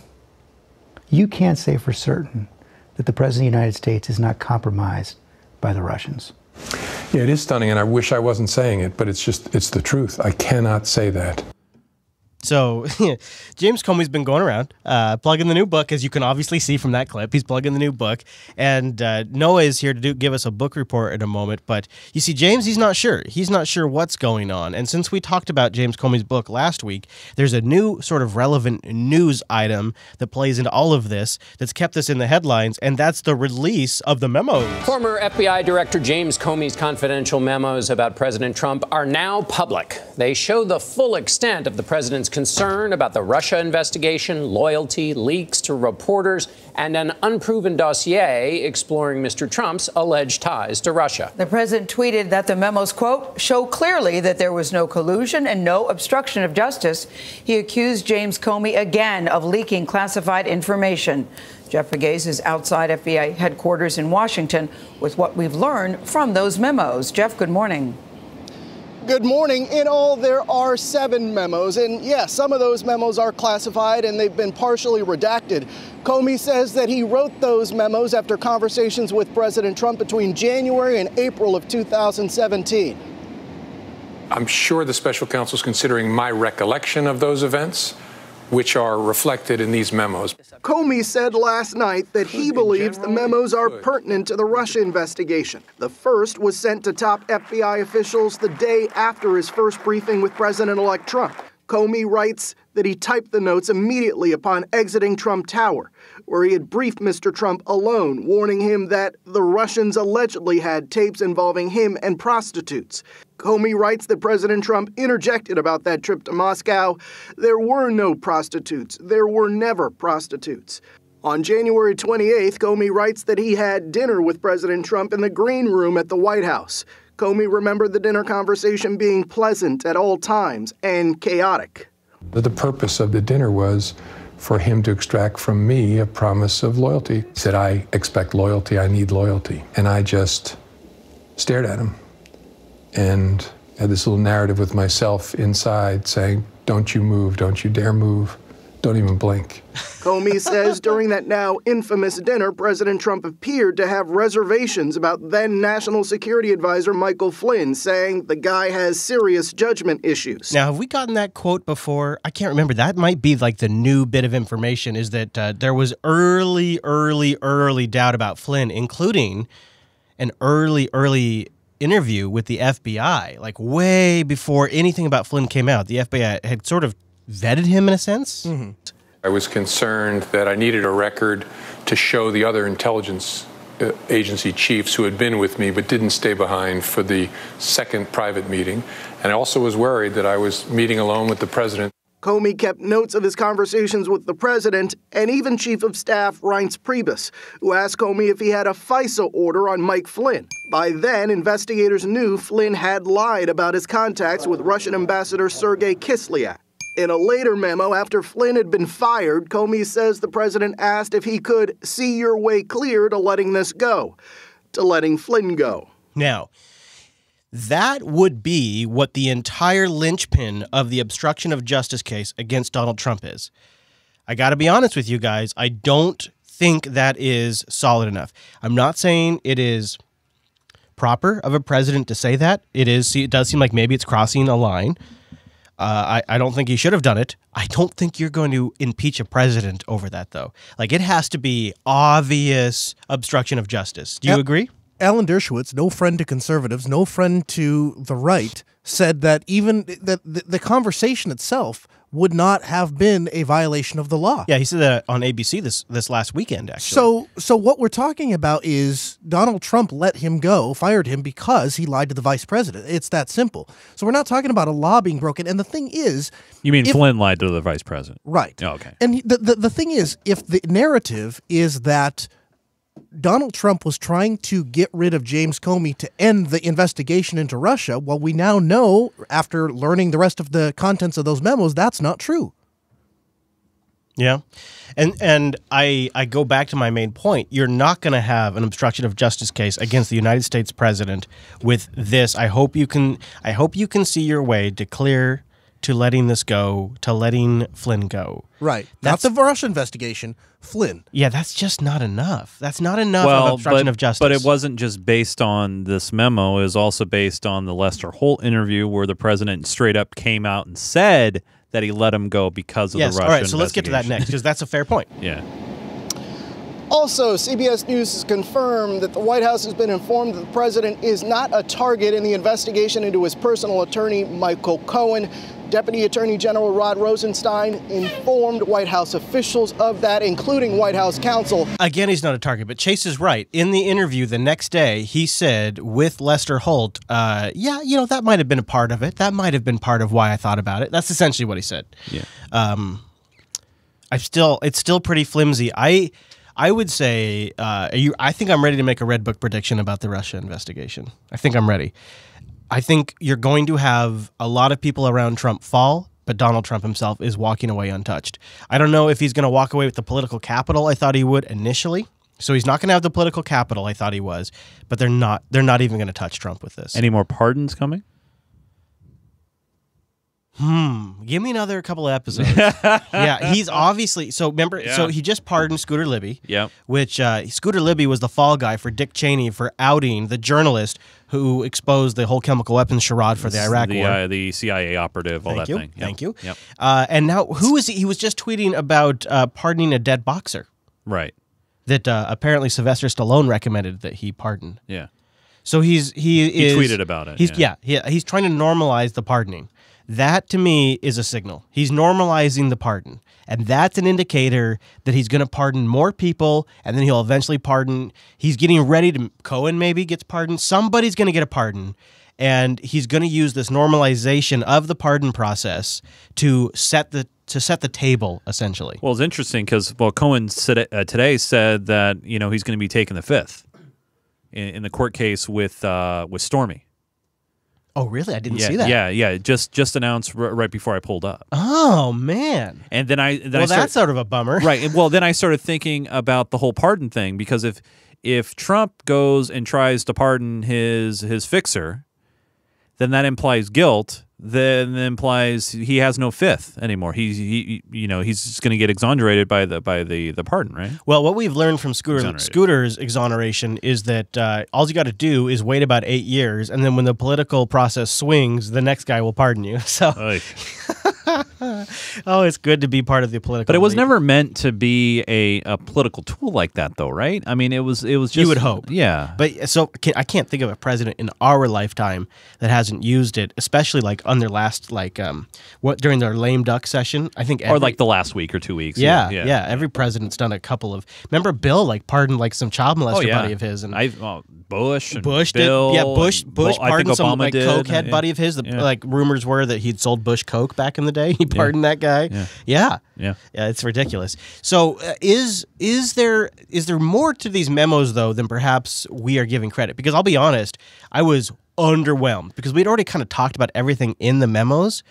You can't say for certain that the President of the United States is not compromised by the Russians. Yeah, it is stunning, and I wish I wasn't saying it, but it's the truth. I cannot say that. So James Comey's been going around plugging the new book, as you can obviously see from that clip. He's plugging the new book, and Noah is here to give us a book report in a moment. But you see, James, he's not sure. He's not sure what's going on. And since we talked about James Comey's book last week, there's a new sort of relevant news item that plays into all of this that's kept us in the headlines, and that's the release of the memos. Former FBI Director James Comey's confidential memos about President Trump are now public. They show the full extent of the president's concern about the Russia investigation, loyalty, leaks to reporters, and an unproven dossier exploring Mr. Trump's alleged ties to Russia. The president tweeted that the memos, quote, show clearly that there was no collusion and no obstruction of justice. He accused James Comey again of leaking classified information. Jeff Pegues is outside FBI headquarters in Washington with what we've learned from those memos. Jeff, good morning. Good morning. In all, there are 7 memos. And yes, some of those memos are classified and they've been partially redacted. Comey says that he wrote those memos after conversations with President Trump between January and April of 2017. I'm sure the special counsel is considering my recollection of those events, which are reflected in these memos. Comey said last night that he believes the memos are pertinent to the Russia investigation. The first was sent to top FBI officials the day after his first briefing with President-elect Trump. Comey writes that he typed the notes immediately upon exiting Trump Tower, where he had briefed Mr. Trump alone, warning him that the Russians allegedly had tapes involving him and prostitutes. Comey writes that President Trump interjected about that trip to Moscow. There were no prostitutes. There were never prostitutes. On January 28th, Comey writes that he had dinner with President Trump in the green room at the White House. Comey remembered the dinner conversation being pleasant at all times and chaotic. The purpose of the dinner was for him to extract from me a promise of loyalty. He said, I expect loyalty, I need loyalty. And I just stared at him and had this little narrative with myself inside saying, don't you move, don't you dare move, don't even blink. Comey says during that now infamous dinner, President Trump appeared to have reservations about then National Security Advisor Michael Flynn, saying the guy has serious judgment issues. Now, have we gotten that quote before? I can't remember. That might be like the new bit of information, is that there was early doubt about Flynn, including an early interview with the FBI, like way before anything about Flynn came out. The FBI had sort of vetted him in a sense. Mm-hmm. I was concerned that I needed a record to show the other intelligence agency chiefs who had been with me but didn't stay behind for the second private meeting. And I also was worried that I was meeting alone with the president. Comey kept notes of his conversations with the president and even Chief of Staff Reince Priebus, who asked Comey if he had a FISA order on Mike Flynn. By then, investigators knew Flynn had lied about his contacts with Russian Ambassador Sergei Kislyak. In a later memo, after Flynn had been fired, Comey says the president asked if he could see your way clear to letting this go, to letting Flynn go. Now, that would be what the entire linchpin of the obstruction of justice case against Donald Trump is. I got to be honest with you guys. I don't think that is solid enough. I'm not saying it is proper of a president to say that. It does seem like maybe it's crossing a line. I don't think he should have done it. I don't think you're going to impeach a president over that, though. Like, it has to be obvious obstruction of justice. Do you agree? Alan Dershowitz, no friend to conservatives, no friend to the right, said that even the conversation itself would not have been a violation of the law. Yeah, he said that on ABC this last weekend, actually. So what we're talking about is Donald Trump let him go, fired him because he lied to the vice president. It's that simple. So we're not talking about a law being broken. And the thing is... You mean Flynn lied to the vice president? Right. Oh, okay. And the thing is, if the narrative is that Donald Trump was trying to get rid of James Comey to end the investigation into Russia, well, we now know, after learning the rest of the contents of those memos, that's not true. Yeah. And I go back to my main point. You're not going to have an obstruction of justice case against the United States president with this. I hope you can see your way to clear to letting this go, to letting Flynn go. Right. Not the Russia investigation, Flynn. Yeah, that's just not enough. That's not enough of obstruction of justice. But it wasn't just based on this memo. It was also based on the Lester Holt interview where the president straight up came out and said that he let him go because of the Russia investigation. All right, so let's get to that next, because that's a fair point. Yeah. Also, CBS News has confirmed that the White House has been informed that the president is not a target in the investigation into his personal attorney, Michael Cohen. Deputy Attorney General Rod Rosenstein informed White House officials of that, including White House counsel. Again, he's not a target, but Chase is right. In the interview the next day, he said with Lester Holt, that might have been a part of it. That might have been part of why I thought about it. That's essentially what he said. Yeah. It's still pretty flimsy. I would say, I think I'm ready to make a Red Book prediction about the Russia investigation. I think I'm ready. I think you're going to have a lot of people around Trump fall, but Donald Trump himself is walking away untouched. I don't know if he's going to walk away with the political capital I thought he would initially. So he's not going to have the political capital I thought he was, but they're not even going to touch Trump with this. Any more pardons coming? Give me another couple of episodes. Yeah, he's obviously... So remember, So he just pardoned Scooter Libby, which Scooter Libby was the fall guy for Dick Cheney for outing the journalist who exposed the whole chemical weapons charade for the Iraq War. The CIA operative, all that thing. Thank you. Yep. And now, who is he? He was just tweeting about pardoning a dead boxer. Right. That apparently Sylvester Stallone recommended that he pardon. Yeah. So he tweeted about it. He's trying to normalize the pardoning. That, to me, is a signal. He's normalizing the pardon. And that's an indicator that he's going to pardon more people, and then he'll eventually pardon. He's getting ready to... Cohen maybe gets pardoned. Somebody's going to get a pardon, and he's going to use this normalization of the pardon process to set the table, essentially. Well, it's interesting because Cohen today said that he's going to be taking the fifth in the court case with Stormy. Oh, really? I didn't see that. Yeah. Just announced right before I pulled up. Oh, man. And then that's sort of a bummer. Right. Well, then I started thinking about the whole pardon thing, because if Trump goes and tries to pardon his fixer, then that implies guilt, then implies he has no fifth anymore. He's just going to get exonerated by the pardon, right? Well, what we've learned from Scooter's exoneration is that all you got to do is wait about 8 years, and then when the political process swings, the next guy will pardon you. So, oh, it's good to be part of the political. But it was elite. never meant to be a political tool like that, though, right? I mean, it was just, you would hope, yeah. But so I can't think of a president in our lifetime that hasn't used it, especially like on their last during their lame duck session. I think or like the last week or 2 weeks. Yeah. Every president's done a couple of. Remember, Bill pardoned like some child molester buddy of his, and Bush did. Bush pardoned some Obama did. cokehead buddy of his. Like rumors were that he'd sold Bush coke back in the day. He pardoned that guy. Yeah, it's ridiculous. So is there more to these memos though than perhaps we are giving credit? Because I'll be honest, I was underwhelmed because we'd already kind of talked about everything in the memos.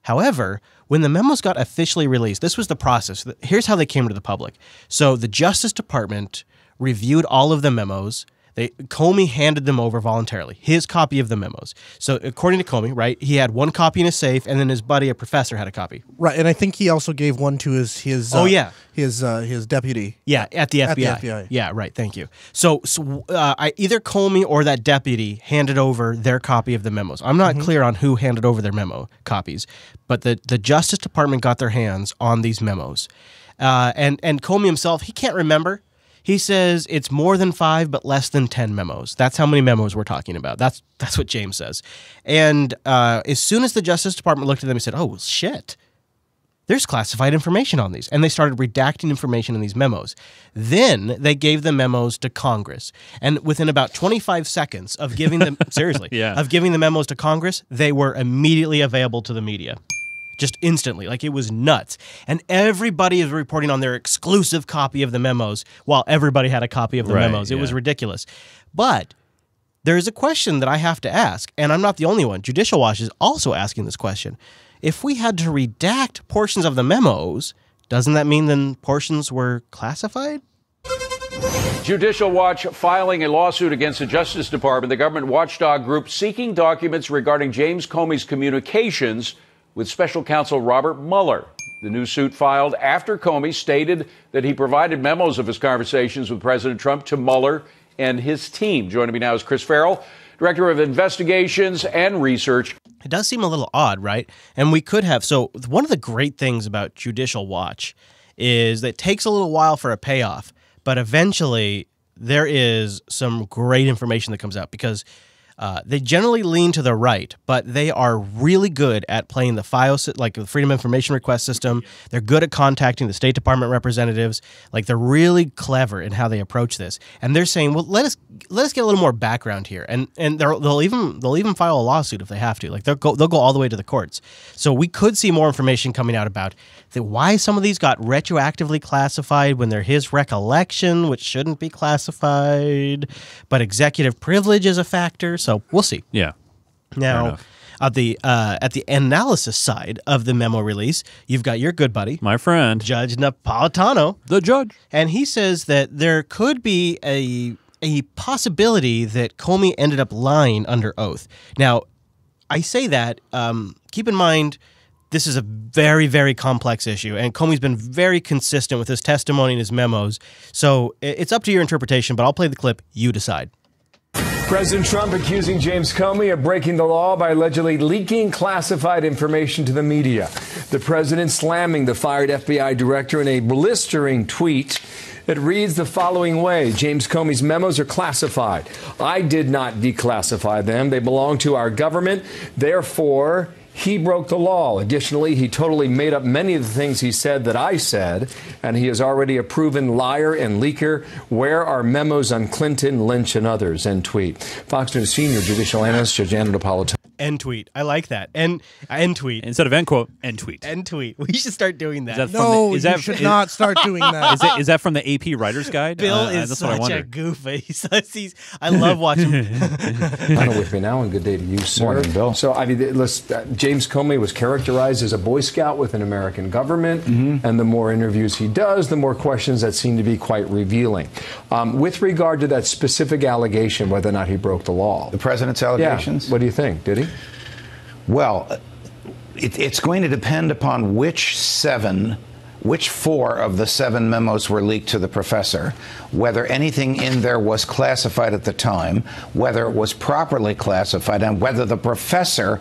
However, when the memos got officially released, this was the process. Here's how they came to the public. So the Justice Department reviewed all of the memos. Comey handed them over voluntarily, his copy of the memos. So according to Comey, right, he had one copy in his safe, and then his buddy, a professor, had a copy. Right, and I think he also gave one to his deputy. Yeah, at the FBI. At the FBI. Yeah, right. Thank you. So either Comey or that deputy handed over their copy of the memos. I'm not clear on who handed over their memo copies, but the Justice Department got their hands on these memos, and Comey himself, he can't remember. He says it's more than 5, but less than 10 memos. That's how many memos we're talking about. That's what James says. And as soon as the Justice Department looked at them, he said, "Oh, shit. There's classified information on these." And they started redacting information in these memos. Then they gave the memos to Congress. And within about 25 seconds of giving them, of giving the memos to Congress, they were immediately available to the media. Just instantly, like it was nuts. And everybody is reporting on their exclusive copy of the memos while everybody had a copy of the memos. It was ridiculous. But there is a question that I have to ask, and I'm not the only one. Judicial Watch is also asking this question. If we had to redact portions of the memos, doesn't that mean then portions were classified? Judicial Watch filing a lawsuit against the Justice Department, the government watchdog group seeking documents regarding James Comey's communications with special counsel Robert Mueller. The new suit filed after Comey stated that he provided memos of his conversations with President Trump to Mueller and his team. Joining me now is Chris Farrell, Director of Investigations and Research. It does seem a little odd, right? And we could have. So one of the great things about Judicial Watch is that it takes a little while for a payoff, but eventually there is some great information that comes out because they generally lean to the right, but they are really good at playing the like the Freedom of Information Request system. They're good at contacting the State Department representatives. Like they're really clever in how they approach this. And they're saying, well, let us get a little more background here. And they'll even file a lawsuit if they have to. Like they'll go all the way to the courts. So we could see more information coming out about why some of these got retroactively classified when they're his recollection, which shouldn't be classified, but executive privilege is a factor. So we'll see. Yeah. Now, at the analysis side of the memo release, you've got your good buddy, my friend, Judge Napolitano, the judge, and he says that there could be a possibility that Comey ended up lying under oath. Now, I say that keep in mind. This is a very, very complex issue, and Comey's been very consistent with his testimony and his memos. So it's up to your interpretation, but I'll play the clip. You decide. President Trump accusing James Comey of breaking the law by allegedly leaking classified information to the media. The president slamming the fired FBI director in a blistering tweet. It reads the following way. James Comey's memos are classified. I did not declassify them. They belong to our government. Therefore, he broke the law. Additionally, he totally made up many of the things he said that I said, and he is already a proven liar and leaker. Where are memos on Clinton, Lynch, and others? End tweet. Fox News senior judicial analyst Judge Napolitano. End tweet. I like that. End tweet. Instead of end quote, end tweet. End tweet. We should start doing that. You should not start doing that. Is that from the AP Writer's Guide? Bill is such a goofy. I love watching Panel with me now, and good day to you, sir. Morning, Bill. So, I mean, James Comey was characterized as a Boy Scout with an American government, and the more interviews he does, the more questions that seem to be quite revealing. With regard to that specific allegation, whether or not he broke the law. The president's allegations? Yeah. What do you think? Did he? Well, It's going to depend upon which four of the 7 memos were leaked to the professor, whether anything in there was classified at the time, whether it was properly classified, and whether the professor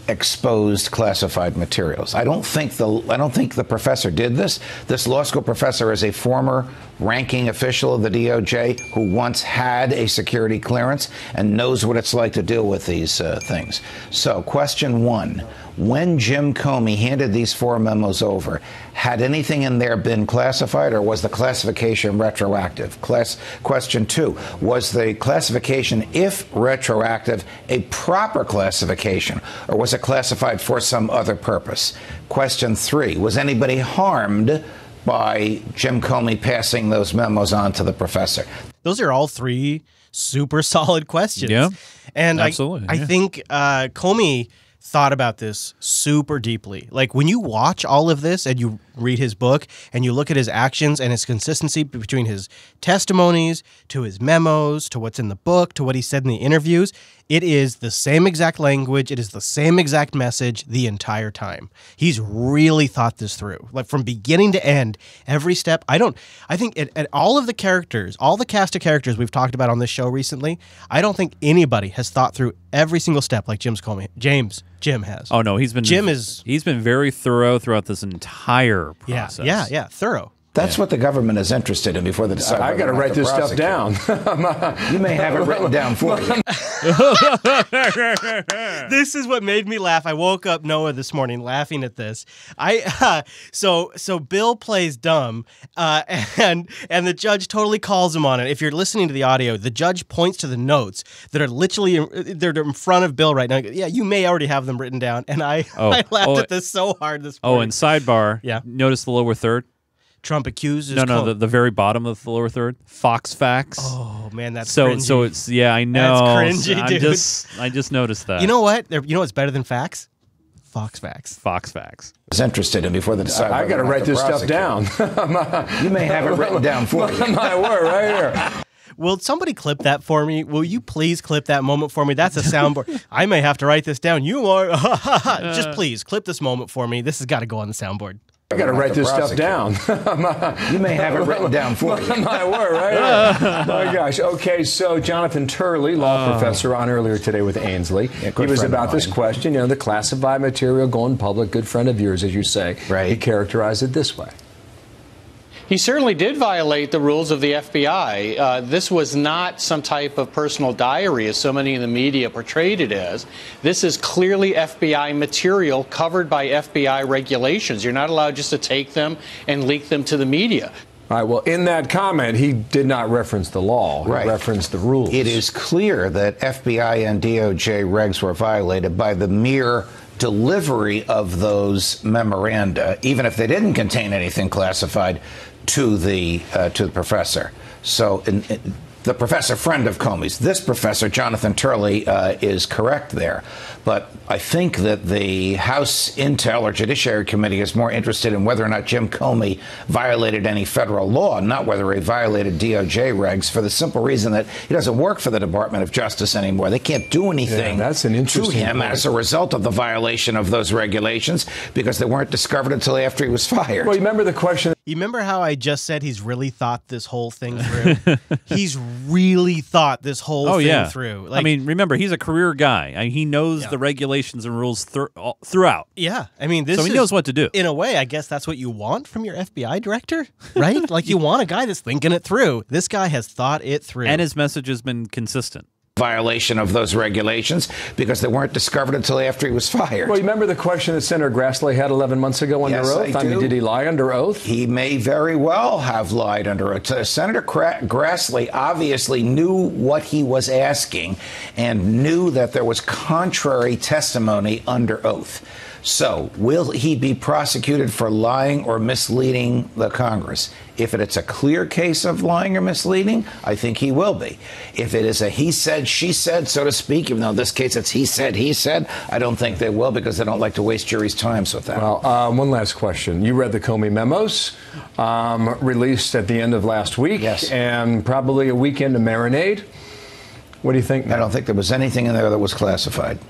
exposed classified materials. I don't think the professor did this. This law school professor is a former ranking official of the DOJ who once had a security clearance and knows what it's like to deal with these things. So, question 1. When Jim Comey handed these 4 memos over, had anything in there been classified, or was the classification retroactive? Question 2, was the classification, if retroactive, a proper classification, or was it classified for some other purpose? Question 3, was anybody harmed by Jim Comey passing those memos on to the professor? Those are all 3 super solid questions. Yeah, and absolutely. I think Comey thought about this super deeply. Like, when you watch all of this and you read his book and you look at his actions and his consistency between his testimonies to his memos to what's in the book to what he said in the interviews, it is the same exact language. It is the same exact message the entire time. He's really thought this through, like from beginning to end, every step. I think at all of the characters, all the cast of characters we've talked about on this show recently, I don't think anybody has thought through every single step like Jim has. Oh no, he's been very thorough throughout this entire process. Yeah, thorough. That's what the government is interested in before they decide. I got to write this stuff down. You may have it written down for you. This is what made me laugh. I woke up Noah this morning laughing at this. So Bill plays dumb, and the judge totally calls him on it. If you're listening to the audio, the judge points to the notes that are literally they're in front of Bill right now. Yeah, you may already have them written down, and I laughed at this so hard this morning. Oh, and sidebar. Yeah. Notice the lower third. Trump accuses. The very bottom of the lower third. Fox facts. Oh man, that's cringy. So it's I know. That's cringy, dude. I just noticed that. You know what? You know what's better than facts? Fox facts. Fox facts. Was interested in before they decide. I got to write this stuff down. You may have it written down for you. My word, right here. Will somebody clip that for me? Will you please clip that moment for me? That's a soundboard. I may have to write this down. You are just please clip this moment for me. This has got to go on the soundboard. I got to write this stuff down. You may have it written down for you. My word, right here. My gosh. Okay, so Jonathan Turley, law professor, on earlier today with Ainsley. Yeah, he was about this question, the classified material going public, good friend of yours, as you say. Right. He characterized it this way. He certainly did violate the rules of the FBI. This was not some type of personal diary, as so many in the media portrayed it as. This is clearly FBI material covered by FBI regulations. You're not allowed just to take them and leak them to the media. All right, well, in that comment, he did not reference the law. He referenced the rules. It is clear that FBI and DOJ regs were violated by the mere delivery of those memoranda, even if they didn't contain anything classified, to the professor. So the professor friend of Comey's, this professor, Jonathan Turley, is correct there. But I think that the House Intel or Judiciary Committee is more interested in whether or not Jim Comey violated any federal law, not whether he violated DOJ regs, for the simple reason that he doesn't work for the Department of Justice anymore. They can't do anything to him as a result of the violation of those regulations because they weren't discovered until after he was fired. Well, you remember the question? You remember how I just said he's really thought this whole thing through? He's really thought this whole thing through. Like, I mean, remember, he's a career guy. He knows the regulations and rules throughout. Yeah. I mean, so he knows what to do. In a way, I guess that's what you want from your FBI director, right? Like, you want a guy that's thinking it through. This guy has thought it through. And his message has been consistent. Violation of those regulations because they weren't discovered until after he was fired. Well, you remember the question that Senator Grassley had 11 months ago under oath? I do. mean, did he lie under oath? He may very well have lied under oath. Senator Grassley obviously knew what he was asking and knew that there was contrary testimony under oath. So, will he be prosecuted for lying or misleading the Congress? If it's a clear case of lying or misleading, I think he will be. If it is a he said, she said, so to speak, even though in this case it's he said, I don't think they will because they don't like to waste juries' times with that. Well, one last question. You read the Comey memos released at the end of last week. Yes. And probably a weekend to marinade. What do you think? I don't think there was anything in there that was classified.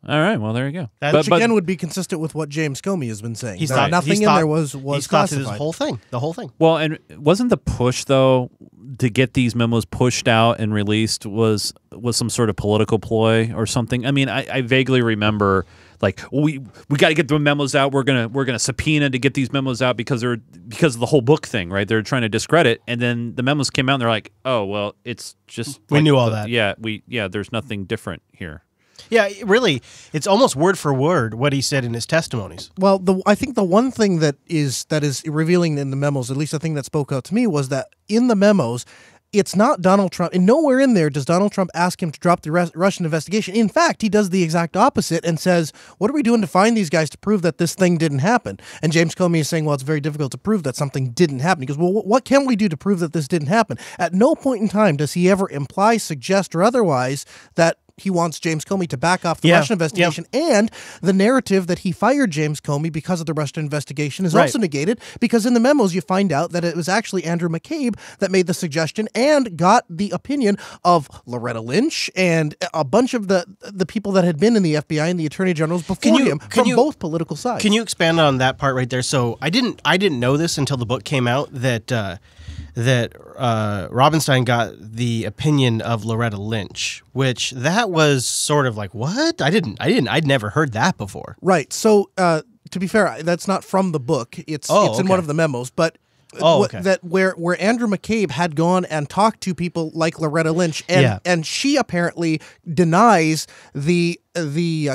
All right. Well, there you go. Which again would be consistent with what James Comey has been saying. He's That thought- nothing he's in thought- there was he's thought through classified. the whole thing. Well, and wasn't the push though to get these memos pushed out and released was some sort of political ploy or something? I mean, I vaguely remember like we got to get the memos out. We're gonna subpoena to get these memos out because of the whole book thing, right? They're trying to discredit, and then the memos came out and they're like, oh well, it's just We knew all that. Yeah, there's nothing different here. Yeah, really, it's almost word for word what he said in his testimonies. Well, I think the one thing that is revealing in the memos, at least the thing that spoke out to me, was that in the memos, it's not Donald Trump, and nowhere in there does Donald Trump ask him to drop the Russian investigation. In fact, he does the exact opposite and says, what are we doing to find these guys to prove that this thing didn't happen? And James Comey is saying, well, it's very difficult to prove that something didn't happen. He goes, well, what can we do to prove that this didn't happen? At no point in time does he ever imply, suggest, or otherwise that he wants James Comey to back off the Russian investigation, and the narrative that he fired James Comey because of the Russian investigation is also negated, because in the memos you find out that it was actually Andrew McCabe that made the suggestion and got the opinion of Loretta Lynch and a bunch of the people that had been in the FBI and the Attorney Generals before him from both political sides. Can you expand on that part right there? So I didn't know this until the book came out that Robinstein got the opinion of Loretta Lynch, which that was sort of like, what? I'd never heard that before. Right. So to be fair, that's not from the book. It's in one of the memos, but that where Andrew McCabe had gone and talked to people like Loretta Lynch, and she apparently denies the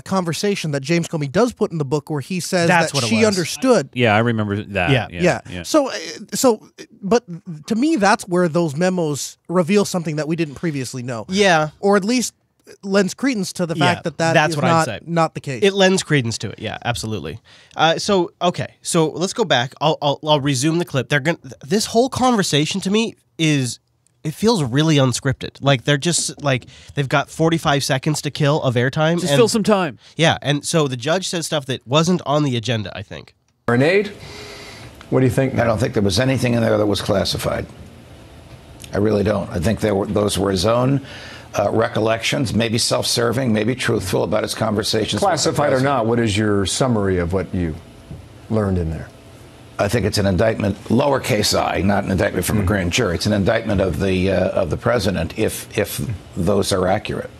conversation that James Comey does put in the book, where he says that she understood. Yeah, I remember that. Yeah. So, but to me, that's where those memos reveal something that we didn't previously know. Yeah, or at least lends credence to the fact that's what I'd say. Not the case. It lends credence to it. Yeah, absolutely. So let's go back. I'll resume the clip. This whole conversation to me it feels really unscripted. Like they're just like they've got 45 seconds to kill of airtime. Just fill some time. Yeah, and so the judge says stuff that wasn't on the agenda, I think. Grenade? What do you think? I don't think there was anything in there that was classified. I really don't. I think those were his own recollections, maybe self-serving, maybe truthful about his conversations. Classified or not, what is your summary of what you learned in there? I think it's an indictment, lowercase I, not an indictment from a grand jury. It's an indictment of the president, if those are accurate.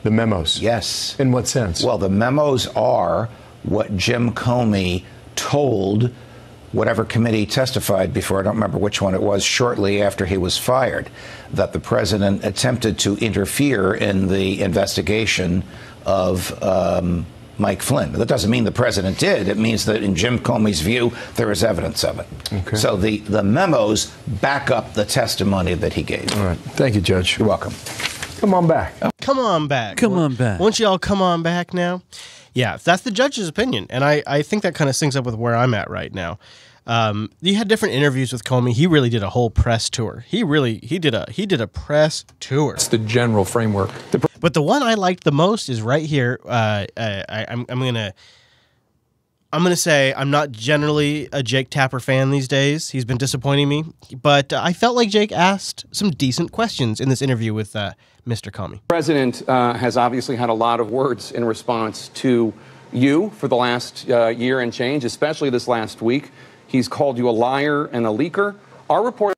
The memos? Yes. In what sense? Well, the memos are what Jim Comey told whatever committee testified before, I don't remember which one it was, shortly after he was fired, that the president attempted to interfere in the investigation of Mike Flynn. That doesn't mean the president did. It means that in Jim Comey's view, there is evidence of it. Okay. So the memos back up the testimony that he gave. All right. Thank you, Judge. You're welcome. Come on back. Come on back. Come on back. Won't you all come on back now? Yeah, that's the judge's opinion, and I think that kind of syncs up with where I'm at right now. You had different interviews with Comey. He really did a whole press tour. He did a press tour. It's the general framework. But the one I liked the most is right here. I'm gonna say I'm not generally a Jake Tapper fan these days. He's been disappointing me, but I felt like Jake asked some decent questions in this interview with Mr. Comey. The president has obviously had a lot of words in response to you for the last year and change, especially this last week. He's called you a liar and a leaker. Our report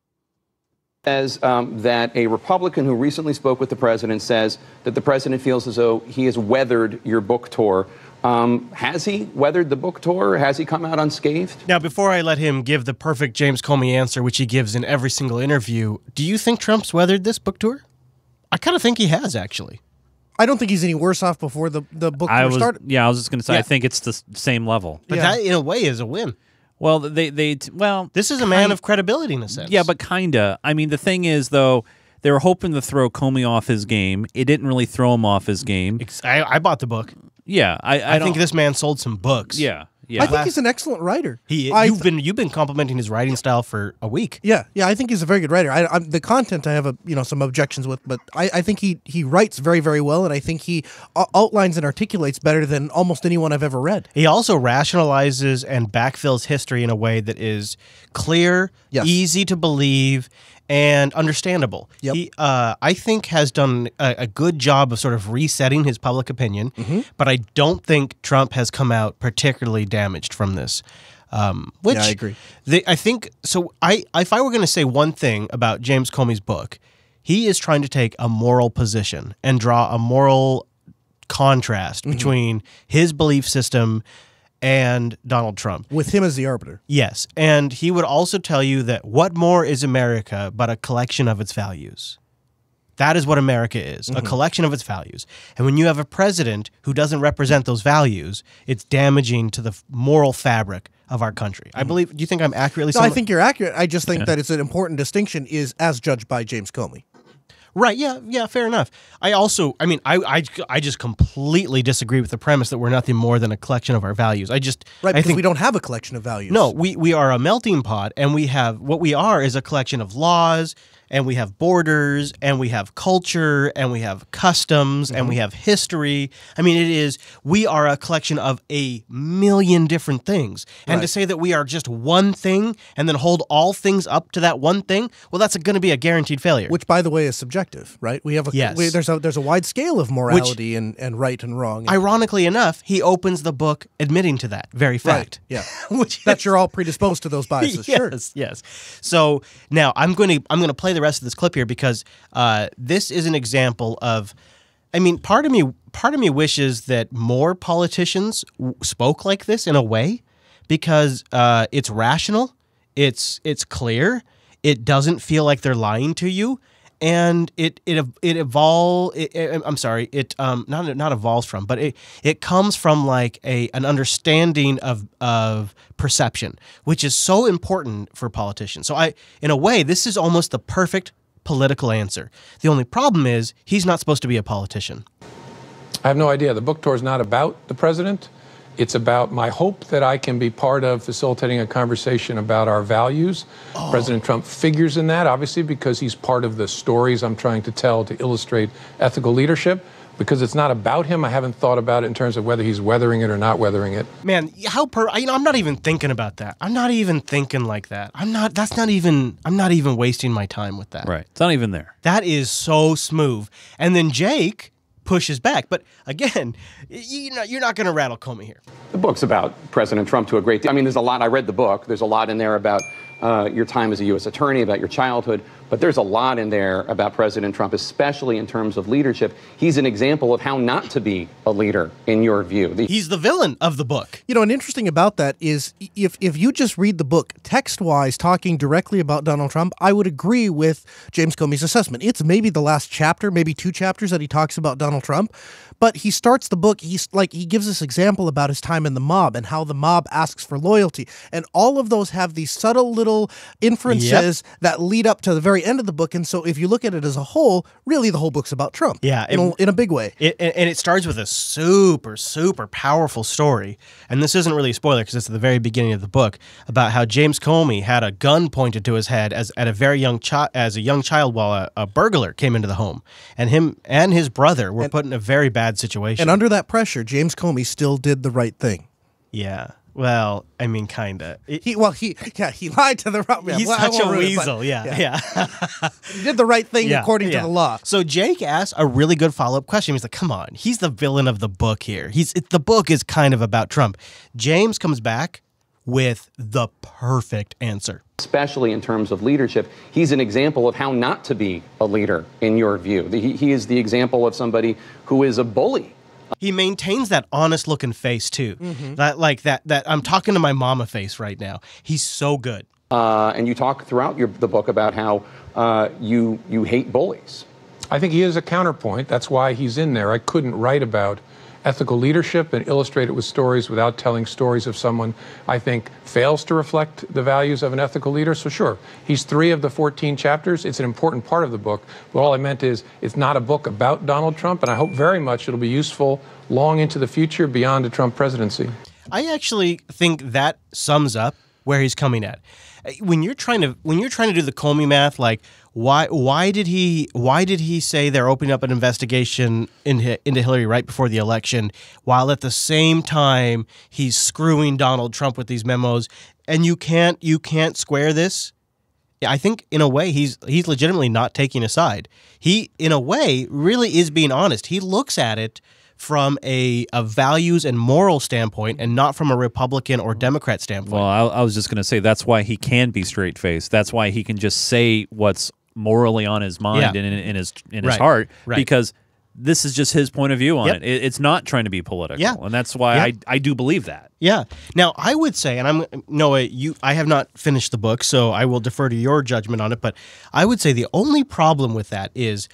says that a Republican who recently spoke with the president says that the president feels as though he has weathered your book tour. Has he weathered the book tour? Has he come out unscathed? Now, before I let him give the perfect James Comey answer, which he gives in every single interview, do you think Trump's weathered this book tour? I kind of think he has, actually. I don't think he's any worse off before the book tour started. Yeah, I was just going to say, I think it's the same level. But that, in a way, is a win. Well, this is a man of credibility in a sense. Yeah, but kinda. I mean, the thing is, though, they were hoping to throw Comey off his game. It didn't really throw him off his game. I bought the book. Yeah, I think this man sold some books. Yeah. I think he's an excellent writer. You've been complimenting his writing style for a week. Yeah, I think he's a very good writer. The content I have some objections with, but I think he writes very, very well, and I think he outlines and articulates better than almost anyone I've ever read. He also rationalizes and backfills history in a way that is clear, easy to believe, and understandable. Yep. He, I think, has done a good job of sort of resetting his public opinion, but I don't think Trump has come out particularly damaged from this. Which I agree. I think so. If I were going to say one thing about James Comey's book, he is trying to take a moral position and draw a moral contrast between his belief system and Donald Trump. With him as the arbiter. Yes. And he would also tell you that what more is America but a collection of its values? That is what America is, a collection of its values. And when you have a president who doesn't represent those values, it's damaging to the moral fabric of our country. I believe, do you think I'm accurately No, I think you're accurate. I just think that it's an important distinction is as judged by James Comey. Right, yeah, fair enough. I just completely disagree with the premise that we're nothing more than a collection of our values. Right, because we don't have a collection of values. No, we are a melting pot, and what we are is a collection of laws, and we have borders, and we have culture, and we have customs, and we have history. I mean, we are a collection of a million different things. And to say that we are just one thing and then hold all things up to that one thing, well, that's going to be a guaranteed failure. Which, by the way, is subjective, right? We have there's a wide scale of morality and right and wrong. Ironically enough, he opens the book admitting to that very fact. Right, yeah. That you're all predisposed to those biases. Sure. Yes. So now I'm going to play the rest of this clip here because this is an example of, I mean, part of me wishes that more politicians spoke like this in a way, because it's rational, it's clear, it doesn't feel like they're lying to you, and it comes from like an understanding of perception, which is so important for politicians. So in a way, this is almost the perfect political answer. The only problem is he's not supposed to be a politician. I have no idea. The book tour is not about the president. It's about my hope that I can be part of facilitating a conversation about our values. President Trump figures in that, obviously, because he's part of the stories I'm trying to tell to illustrate ethical leadership. Because it's not about him, I haven't thought about it in terms of whether he's weathering it or not weathering it. Man, I'm not even thinking about that. I'm not even thinking like that. I'm not even wasting my time with that. Right. It's not even there. That is so smooth. And then Jake pushes back. But again, you're not going to rattle Comey here. The book's about President Trump to a great deal. I mean, there's a lot. I read the book. There's a lot in there about your time as a U.S. attorney, about your childhood. But there's a lot in there about President Trump, especially in terms of leadership. He's an example of how not to be a leader, in your view. He's the villain of the book. You know, and interesting about that is if you just read the book text-wise, talking directly about Donald Trump, I would agree with James Comey's assessment. It's maybe the last chapter, maybe 2 chapters that he talks about Donald Trump. But he starts the book, he gives this example about his time in the mob and how the mob asks for loyalty. And all of those have these subtle little inferences that lead up to the very end of the book. And so if you look at it as a whole, really the whole book's about Trump. Yeah. In a big way. And it starts with a super, super powerful story. And this isn't really a spoiler because it's at the very beginning of the book about how James Comey had a gun pointed to his head as a young child while a burglar came into the home. And him and his brother were put in a very bad situation. And under that pressure, James Comey still did the right thing. Yeah. Well, I mean, kinda. He lied to the right. He's such a weasel. Yeah. He did the right thing according to the law. So Jake asked a really good follow-up question. He's like, "Come on, he's the villain of the book here. The book is kind of about Trump." James comes back with the perfect answer. Especially in terms of leadership, he's an example of how not to be a leader, in your view. He is the example of somebody who is a bully. He maintains that honest-looking face, too. That I'm talking to my mama face right now. He's so good. And you talk throughout the book about how you hate bullies. I think he is a counterpoint. That's why he's in there. I couldn't write about ethical leadership and illustrate it with stories without telling stories of someone I think fails to reflect the values of an ethical leader. So sure, he's 3 of the 14 chapters. It's an important part of the book. But all I meant is it's not a book about Donald Trump, and I hope very much it'll be useful long into the future beyond the Trump presidency. I actually think that sums up where he's coming at. When you're trying to do the Comey math, like why did he say they're opening up an investigation into Hillary right before the election, while at the same time he's screwing Donald Trump with these memos, and you can't square this? I think in a way he's legitimately not taking a side. He, in a way, really is being honest. He looks at it from a values and moral standpoint and not from a Republican or Democrat standpoint. Well, I was just going to say that's why he can be straight-faced. That's why he can just say what's morally on his mind and in his heart, because this is just his point of view on it. It's not trying to be political, and that's why I do believe that. Yeah. Now, I would say, and Noah, I have not finished the book, so I will defer to your judgment on it, but I would say the only problem with that is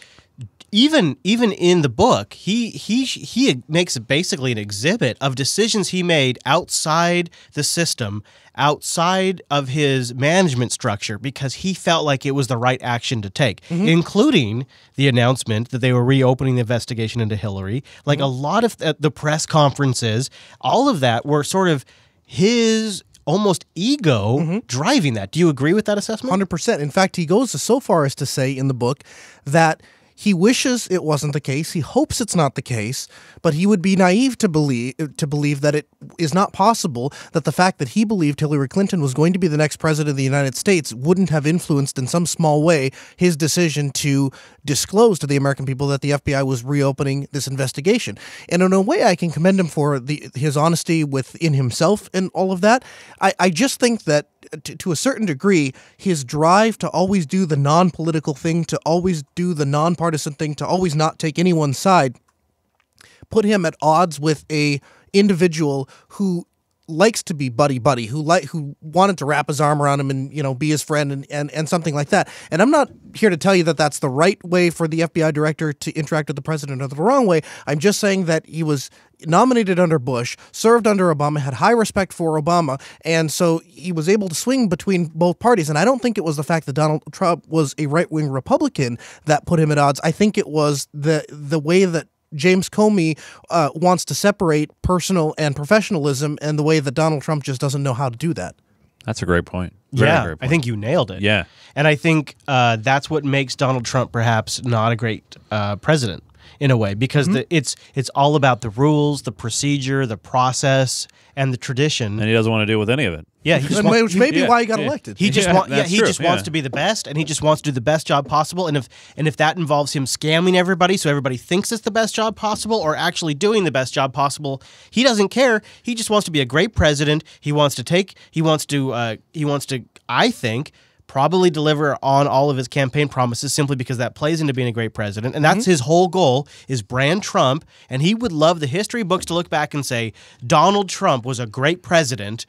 even in the book, he makes basically an exhibit of decisions he made outside the system, outside of his management structure, because he felt like it was the right action to take, including the announcement that they were reopening the investigation into Hillary. Like a lot of the press conferences, all of that were sort of his almost ego driving that. Do you agree with that assessment? 100%. In fact, he goes so far as to say in the book that he wishes it wasn't the case. He hopes it's not the case, but he would be naive to believe that it is not possible that the fact that he believed Hillary Clinton was going to be the next president of the United States wouldn't have influenced in some small way his decision to disclose to the American people that the FBI was reopening this investigation. And in a way, I can commend him for his honesty within himself and all of that. I just think that to a certain degree, his drive to always do the non-political thing, to always do the non-partisan thing, to always not take anyone's side, put him at odds with a individual who likes to be buddy-buddy, who wanted to wrap his arm around him and, be his friend and something like that. And I'm not here to tell you that that's the right way for the FBI director to interact with the president or the wrong way. I'm just saying that he was nominated under Bush, served under Obama, had high respect for Obama, and so he was able to swing between both parties. And I don't think it was the fact that Donald Trump was a right-wing Republican that put him at odds. I think it was the way that James Comey wants to separate personal and professionalism, and the way that Donald Trump just doesn't know how to do that. That's a great point. Great point. I think you nailed it. Yeah. And I think that's what makes Donald Trump perhaps not a great president in a way, because it's all about the rules, the procedure, the process, and the tradition. And he doesn't want to deal with any of it. Yeah, which may be why he got elected. He just wants to be the best, and he just wants to do the best job possible. And if that involves him scamming everybody, so everybody thinks it's the best job possible, or actually doing the best job possible, he doesn't care. He just wants to be a great president. He wants to, I think, probably deliver on all of his campaign promises, simply because that plays into being a great president. And that's his whole goal, is brand Trump. And he would love the history books to look back and say, Donald Trump was a great president.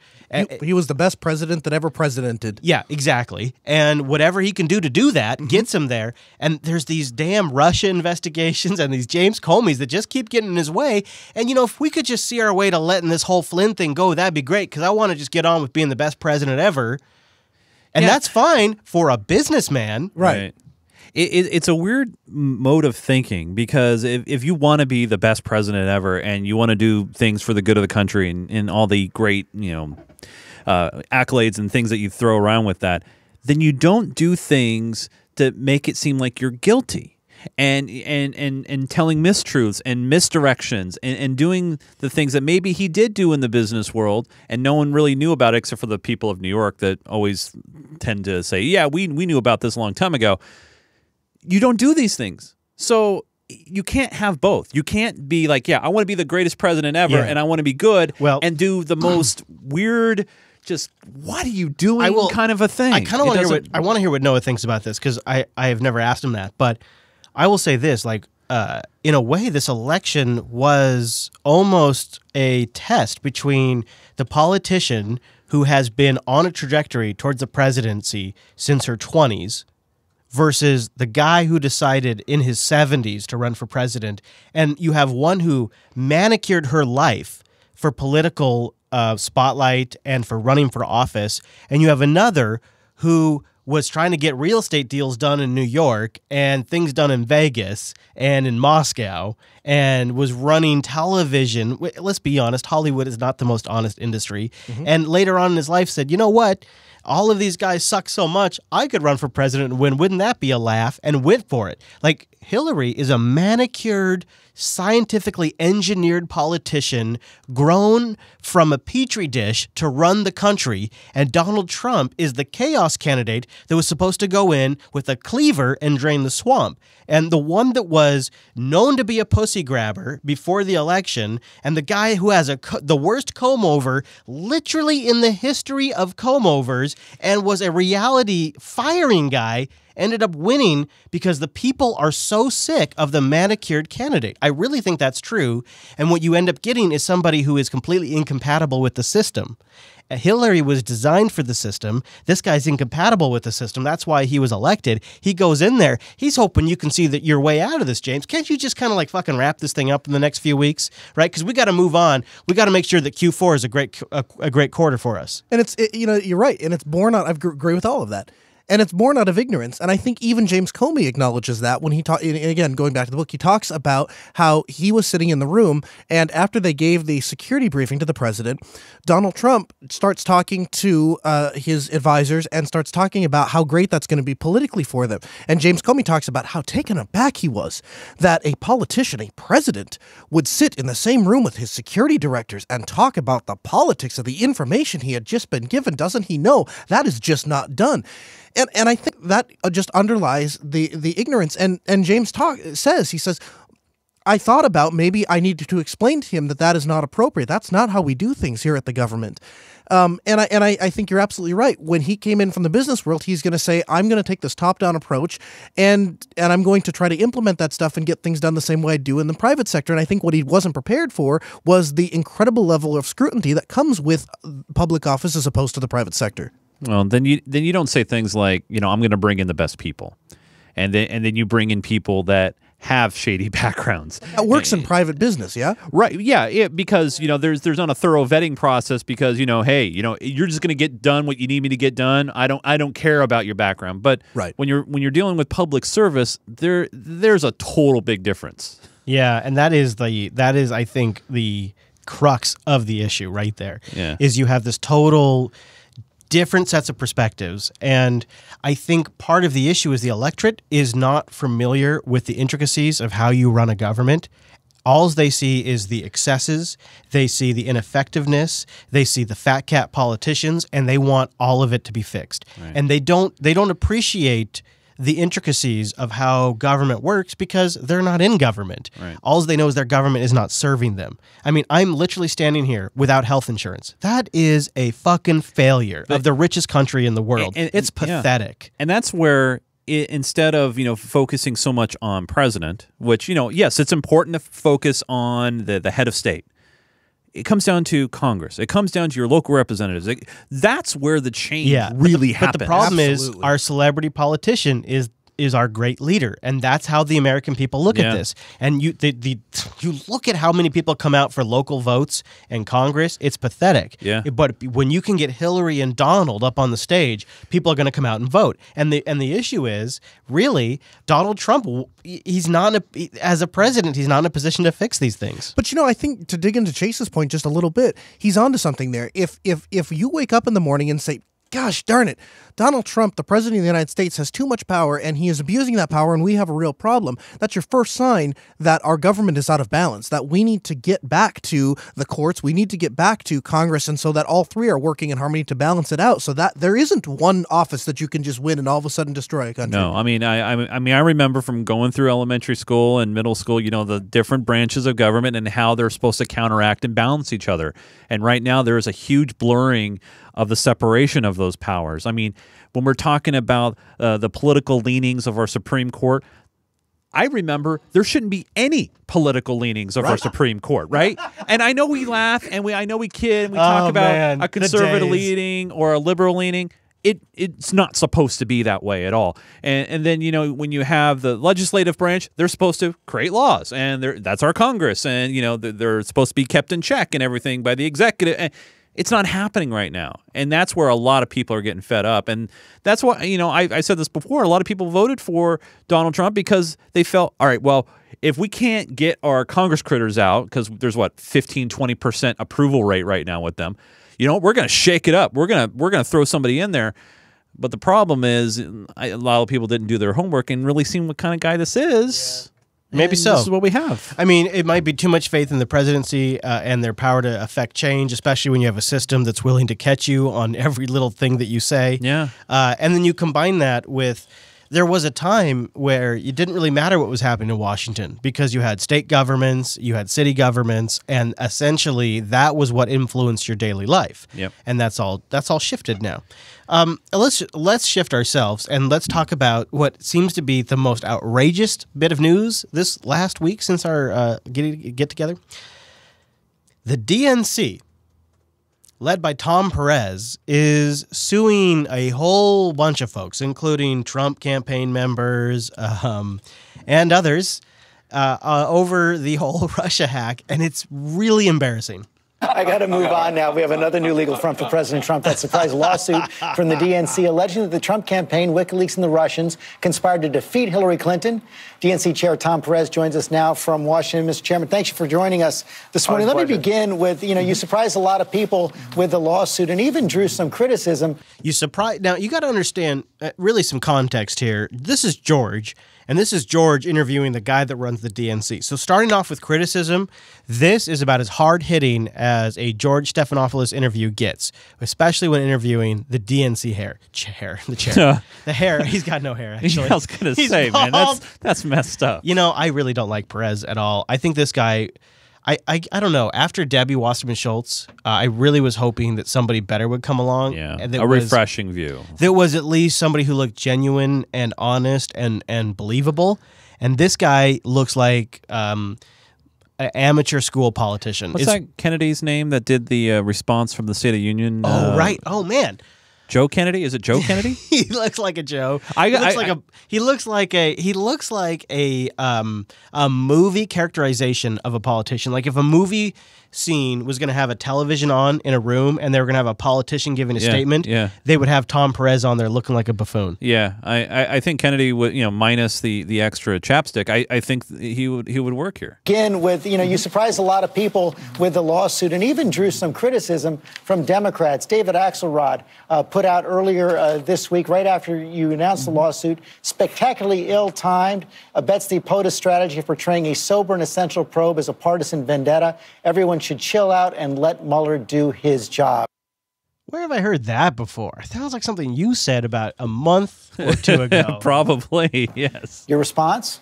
He was the best president that ever presidented. Yeah, exactly. And whatever he can do to do that gets him there. And there's these damn Russia investigations and these James Comeys that just keep getting in his way. And, if we could just see our way to letting this whole Flynn thing go, that'd be great, because I want to just get on with being the best president ever. And that's fine for a businessman. Right. It's a weird mode of thinking, because if you want to be the best president ever and you want to do things for the good of the country and all the great, accolades and things that you throw around with that, then you don't do things to make it seem like you're guilty. And telling mistruths and misdirections and doing the things that maybe he did do in the business world and no one really knew about, except for the people of New York that always tend to say, yeah, we knew about this a long time ago. You don't do these things. So you can't have both. You can't be like, yeah, I want to be the greatest president ever and I want to be good and do the most weird, just what are you doing kind of a thing. I kind of want to hear what Noah thinks about this, because I have never asked him that. But I will say this, in a way, this election was almost a test between the politician who has been on a trajectory towards the presidency since her 20s versus the guy who decided in his 70s to run for president. And you have one who manicured her life for political spotlight and for running for office, and you have another who was trying to get real estate deals done in New York and things done in Vegas and in Moscow, and was running television. Let's be honest, Hollywood is not the most honest industry. And later on in his life said, you know what? all of these guys suck so much, I could run for president and win. Wouldn't that be a laugh? And went for it. Like, Hillary is a manicured, scientifically engineered politician grown from a petri dish to run the country, and Donald Trump is the chaos candidate that was supposed to go in with a cleaver and drain the swamp. And the one that was known to be a pussy grabber before the election, and the guy who has the worst comb-over literally in the history of comb-overs and was a reality firing guy, ended up winning because the people are so sick of the manicured candidate. I really think that's true. And what you end up getting is somebody who is completely incompatible with the system. Hillary was designed for the system. This guy's incompatible with the system. That's why he was elected. He goes in there. He's hoping you can see that your way out of this, James. Can't you just kind of like fucking wrap this thing up in the next few weeks, right? Because we got to move on. We got to make sure that Q4 is a great quarter for us. And you're right. And it's born out. I agree with all of that. And it's born out of ignorance. And I think even James Comey acknowledges that when he talks, again, going back to the book, he talks about how he was sitting in the room, and after they gave the security briefing to the president, Donald Trump starts talking to his advisors and starts talking about how great that's going to be politically for them. And James Comey talks about how taken aback he was that a politician, a president, would sit in the same room with his security directors and talk about the politics of the information he had just been given. Doesn't he know that is just not done? And I think that just underlies the ignorance. And James says, I thought about maybe I needed to explain to him that is not appropriate. That's not how we do things here at the government. And I think you're absolutely right. When he came in from the business world, he's going to say, I'm going to take this top-down approach, and I'm going to try to implement that stuff and get things done the same way I do in the private sector. And I think what he wasn't prepared for was the incredible level of scrutiny that comes with public office as opposed to the private sector. Well, then you don't say things like, I'm going to bring in the best people, and then you bring in people that have shady backgrounds. That works in private business, yeah? Right, yeah, because there's not a thorough vetting process because hey, you're just going to get done what you need me to get done. I don't care about your background. But right. when you're dealing with public service, there's a total big difference. Yeah, and that is I think the crux of the issue right there. Yeah. Is you have this total different sets of perspectives. And I think part of the issue is the electorate is not familiar with the intricacies of how you run a government. All they see is the excesses, they see the ineffectiveness, they see the fat cat politicians, and they want all of it to be fixed. Right. And they don't appreciate the intricacies of how government works because they're not in government. Right. All they know is their government is not serving them. I mean, I'm literally standing here without health insurance. That is a fucking failure of the richest country in the world. It's pathetic. Yeah. And that's where instead of focusing so much on president, which yes, it's important to focus on the head of state. It comes down to Congress. It comes down to your local representatives. That's where the change really happens. But the problem is our celebrity politician is our great leader, and that's how the American people look at this. And you look at how many people come out for local votes and Congress, it's pathetic. Yeah. But when you can get Hillary and Donald up on the stage, people are going to come out and vote. And the issue is, really, Donald Trump, as a president, he's not in a position to fix these things. But I think to dig into Chase's point just a little bit, he's onto something there. If you wake up in the morning and say, gosh darn it, Donald Trump, the president of the United States, has too much power and he is abusing that power and we have a real problem, that's your first sign that our government is out of balance, that we need to get back to the courts, we need to get back to Congress, and so that all three are working in harmony to balance it out so that there isn't one office that you can just win and all of a sudden destroy a country. No, I mean, I remember from going through elementary school and middle school, the different branches of government and how they're supposed to counteract and balance each other. And right now there is a huge blurring of the separation of those powers. I mean, when we're talking about the political leanings of our Supreme Court, I remember there shouldn't be any political leanings of our Supreme Court, right? And I know we laugh and I know we kid and we talk about a conservative leaning or a liberal leaning. It's not supposed to be that way at all. And then, when you have the legislative branch, they're supposed to create laws, and that's our Congress, and, they're supposed to be kept in check and everything by the executive. And it's not happening right now. And that's where a lot of people are getting fed up. And that's why, I said this before, a lot of people voted for Donald Trump because they felt, all right, well, if we can't get our Congress critters out, because there's 15, 20% approval rate right now with them, we're going to shake it up. We're going to throw somebody in there. But the problem is a lot of people didn't do their homework and really seen what kind of guy this is. Yeah. Maybe so. This is what we have. I mean, it might be too much faith in the presidency and their power to affect change, especially when you have a system that's willing to catch you on every little thing that you say. Yeah. And then you combine that with, there was a time where it didn't really matter what was happening in Washington because you had state governments, you had city governments, and essentially that was what influenced your daily life. Yep. And that's all shifted now. Let's shift ourselves and let's talk about what seems to be the most outrageous bit of news this last week since our get together. The DNC, led by Tom Perez, is suing a whole bunch of folks, including Trump campaign members and others, over the whole Russia hack, and it's really embarrassing. I got to move on now. We have another new legal front for President Trump. That surprise lawsuit from the DNC alleging that the Trump campaign, WikiLeaks, and the Russians conspired to defeat Hillary Clinton. DNC Chair Tom Perez joins us now from Washington. Mr. Chairman, thanks for joining us this morning. Let me begin with, you surprised a lot of people with the lawsuit and even drew some criticism. Now, you got to understand really some context here. This is George. And this is George interviewing the guy that runs the DNC. So starting off with criticism, this is about as hard-hitting as a George Stephanopoulos interview gets, especially when interviewing the DNC chair. The hair. He's got no hair, actually. I was going to say, bald. man, that's messed up. I really don't like Perez at all. I think this guy... I don't know. After Debbie Wasserman Schultz, I really was hoping that somebody better would come along. Yeah, a refreshing view. There was at least somebody who looked genuine and honest and believable. And this guy looks like an amateur school politician. What's that Kennedy's name that did the response from the State of the Union? Oh, right. Oh, man. Joe Kennedy? Is it Joe Kennedy? He looks like a Joe. He looks like a movie characterization of a politician. Like if a movie scene was going to have a television on in a room and they were going to have a politician giving a statement, they would have Tom Perez on there looking like a buffoon. Yeah, I think Kennedy would, minus the extra chapstick, I think he would work here. Again, with you surprised a lot of people with the lawsuit and even drew some criticism from Democrats. David Axelrod put out earlier this week, right after you announced the lawsuit, spectacularly ill-timed, abets the POTUS strategy of portraying a sober and essential probe as a partisan vendetta. Everyone should chill out and let Mueller do his job. Where have I heard that before? Sounds like something you said about a month or two ago. Probably, yes. Your response?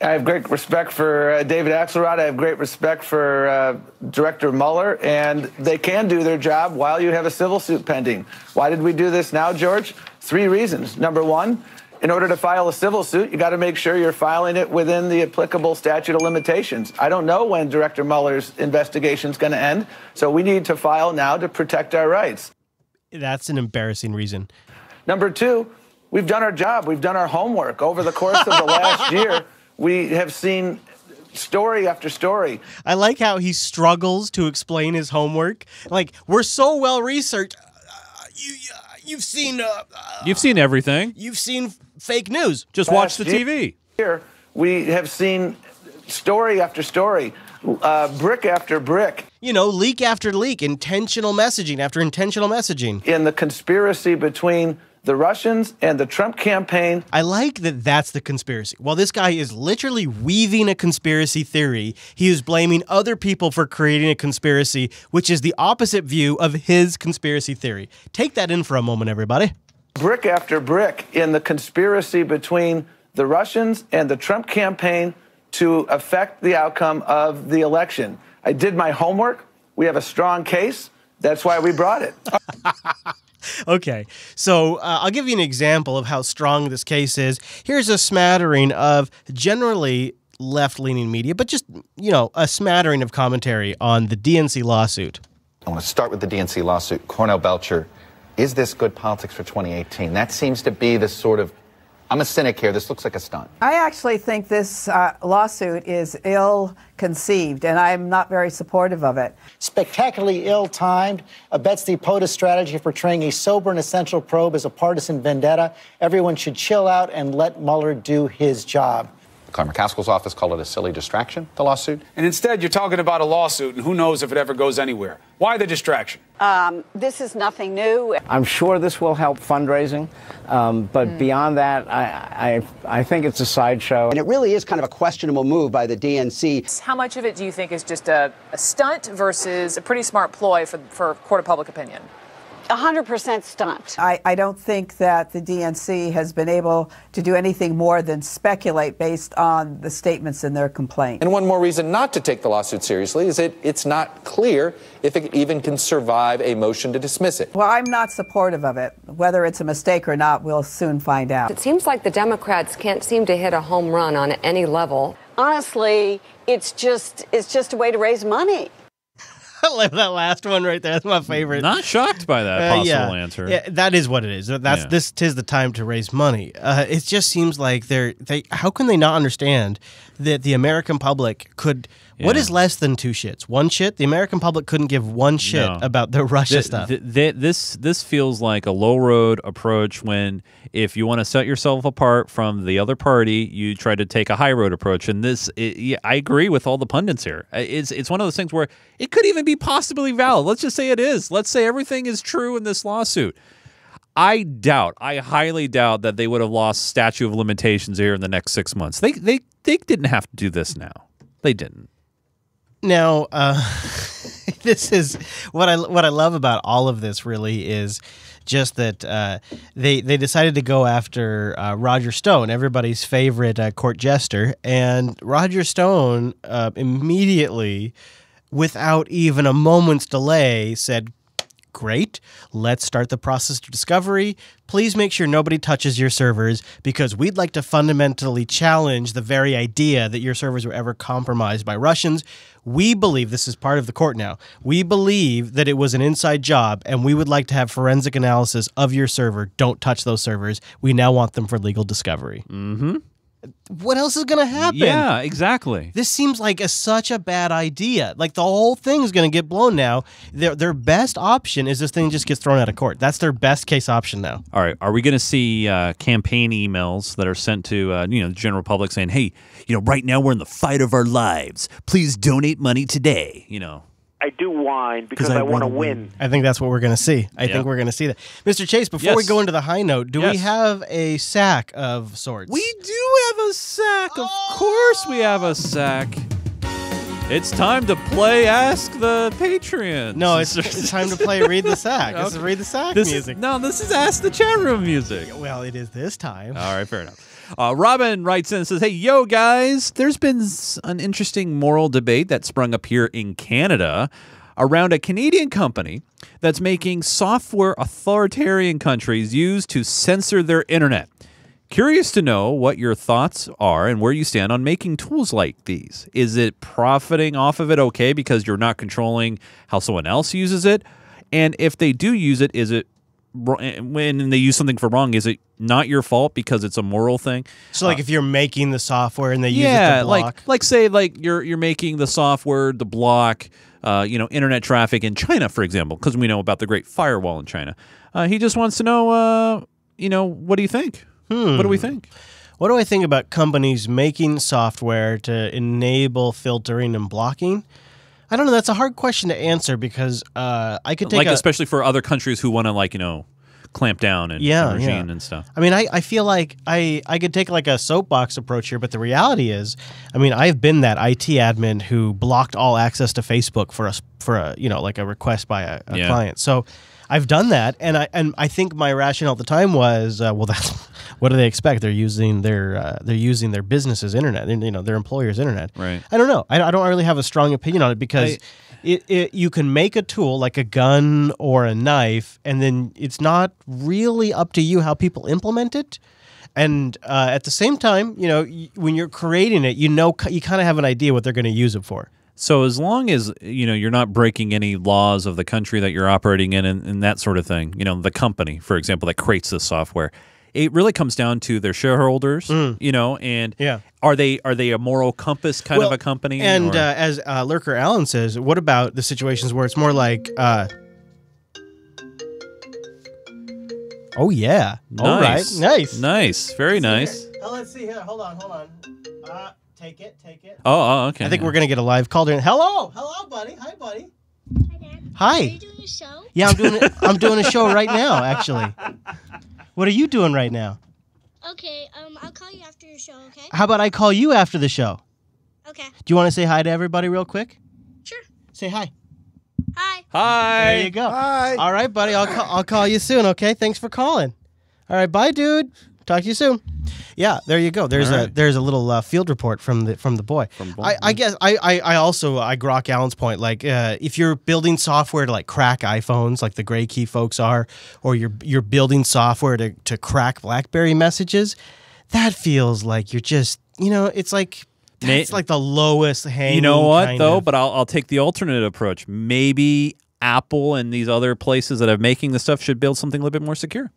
I have great respect for David Axelrod. I have great respect for Director Mueller, and they can do their job while you have a civil suit pending. Why did we do this now, George? 3 reasons. Number one, in order to file a civil suit, you got to make sure you're filing it within the applicable statute of limitations. I don't know when Director Mueller's investigation is going to end, so we need to file now to protect our rights. That's an embarrassing reason. Number two, we've done our job. We've done our homework. Over the course of the last year, we have seen story after story. I like how he struggles to explain his homework. Like, we're so well researched. You've seen everything. You've seen fake news. Just watch the TV. Here, we have seen story after story, brick after brick. Leak after leak, intentional messaging after intentional messaging. In the conspiracy between the Russians and the Trump campaign. I like that that's the conspiracy. While this guy is literally weaving a conspiracy theory, he is blaming other people for creating a conspiracy, which is the opposite view of his conspiracy theory. Take that in for a moment, everybody. Brick after brick in the conspiracy between the Russians and the Trump campaign to affect the outcome of the election. I did my homework. We have a strong case. That's why we brought it. Okay, so I'll give you an example of how strong this case is. Here's a smattering of generally left-leaning media, but just, a smattering of commentary on the DNC lawsuit. I want to start with the DNC lawsuit. Cornell Belcher, is this good politics for 2018? That seems to be the sort of, I'm a cynic here, this looks like a stunt. I actually think this lawsuit is ill-conceived, and I'm not very supportive of it. Spectacularly ill-timed, abets the POTUS strategy of portraying a sober and essential probe as a partisan vendetta. Everyone should chill out and let Mueller do his job. Claire McCaskill's office called it a silly distraction, the lawsuit. And instead, you're talking about a lawsuit, and who knows if it ever goes anywhere. Why the distraction? This is nothing new. I'm sure this will help fundraising, but beyond that, I think it's a sideshow. And it really is kind of a questionable move by the DNC. How much of it do you think is just a stunt versus a pretty smart ploy for court of public opinion? 100% stunt. I don't think that the DNC has been able to do anything more than speculate based on the statements in their complaint. And one more reason not to take the lawsuit seriously is that it's not clear if it even can survive a motion to dismiss it. Well, I'm not supportive of it. Whether it's a mistake or not, we'll soon find out. It seems like the Democrats can't seem to hit a home run on any level. Honestly, it's just a way to raise money. I love that last one right there. That's my favorite. Not shocked by that possible answer. Yeah, that is what it is. This tis the time to raise money. It just seems like how can they not understand that the American public could. What is less than two shits? One shit? The American public couldn't give one shit about the Russia stuff. This feels like a low road approach when if you want to set yourself apart from the other party, you try to take a high road approach. And I agree with all the pundits here. It's one of those things where it could even be possibly valid. Let's just say it is. Let's say everything is true in this lawsuit. I highly doubt that they would have lost statute of limitations here in the next 6 months. They didn't have to do this now. They didn't. Now, this is what I love about all of this. Really, is just that they decided to go after Roger Stone, everybody's favorite court jester, and Roger Stone immediately, without even a moment's delay, said, "Great, let's start the process of discovery. Please make sure nobody touches your servers because we'd like to fundamentally challenge the very idea that your servers were ever compromised by Russians. We believe," this is part of the court now, "we believe that it was an inside job and we would like to have forensic analysis of your server. Don't touch those servers. We now want them for legal discovery." Mm-hmm. What else is going to happen? Yeah, exactly. This seems like such a bad idea. Like the whole thing is going to get blown now. Their best option is this thing just gets thrown out of court. That's their best case option now. All right. Are we going to see campaign emails that are sent to the general public saying, "Hey, right now we're in the fight of our lives. Please donate money today." I do whine because I want to win. I think that's what we're going to see. I think we're going to see that. Mr. Chase, before we go into the high note, do we have a sack of sorts? We do have a sack. Of course we have a sack. It's time to play Ask the Patreon. No, it's time to play Read the Sack. This is Read the Sack music. This is Ask the Chat Room music. Well, it is this time. All right, fair enough. Robin writes in and says, "Hey, yo, guys, there's been an interesting moral debate that sprung up here in Canada around a Canadian company that's making software authoritarian countries use to censor their internet. Curious to know what your thoughts are and where you stand on making tools like these. Is it profiting off of it okay because you're not controlling how someone else uses it? And if they do use it, is it when they use something for wrong, is it not your fault because it's a moral thing?" So, if you're making the software and they use it to block, say you're making the software to block, internet traffic in China, for example, because we know about the Great Firewall in China. He just wants to know, what do you think? What do we think? What do I think about companies making software to enable filtering and blocking? I don't know. That's a hard question to answer because I could take especially for other countries who want to clamp down and regime and stuff. I mean, I feel like I could take a soapbox approach here, but the reality is, I've been that IT admin who blocked all access to Facebook for a request by a client. So I've done that, and I think my rationale at the time was, that's what do they expect? They're using their business's internet, their employer's internet. Right. I don't know. I don't really have a strong opinion on it because you can make a tool like a gun or a knife, and then it's not really up to you how people implement it. And at the same time, when you're creating it, you kind of have an idea what they're going to use it for. So as long as you're not breaking any laws of the country that you're operating in and that sort of thing, the company, for example, that creates this software, it really comes down to their shareholders, and are they a moral compass kind of a company? And as Lurker Allen says, what about the situations where it's more like, oh yeah, nice. all right, nice, very nice. let's see here. Hold on. Take it. Oh, okay. I think we're gonna get a live call during. Hello, buddy. Hi, buddy. Hi, Dad. Hi. Are you doing a show? Yeah, I'm doing a show right now, actually. What are you doing right now? Okay, I'll call you after your show, okay? How about I call you after the show? Okay. Do you want to say hi to everybody real quick? Sure. Say hi. Hi. Hi. There you go. Hi. All right, buddy. I'll call you soon. Okay. Thanks for calling. All right. Bye, dude. Talk to you soon. Yeah. There you go. There's a little field report from the boy. I guess I also grok Alan's point. Like if you're building software to like crack iPhones, like the Gray Key folks are, or you're building software to crack BlackBerry messages, that feels like you're just it's like. It's like the lowest hanging. You know what, kind though? of. But I'll take the alternate approach. Maybe Apple and these other places that are making the stuff should build something a little bit more secure.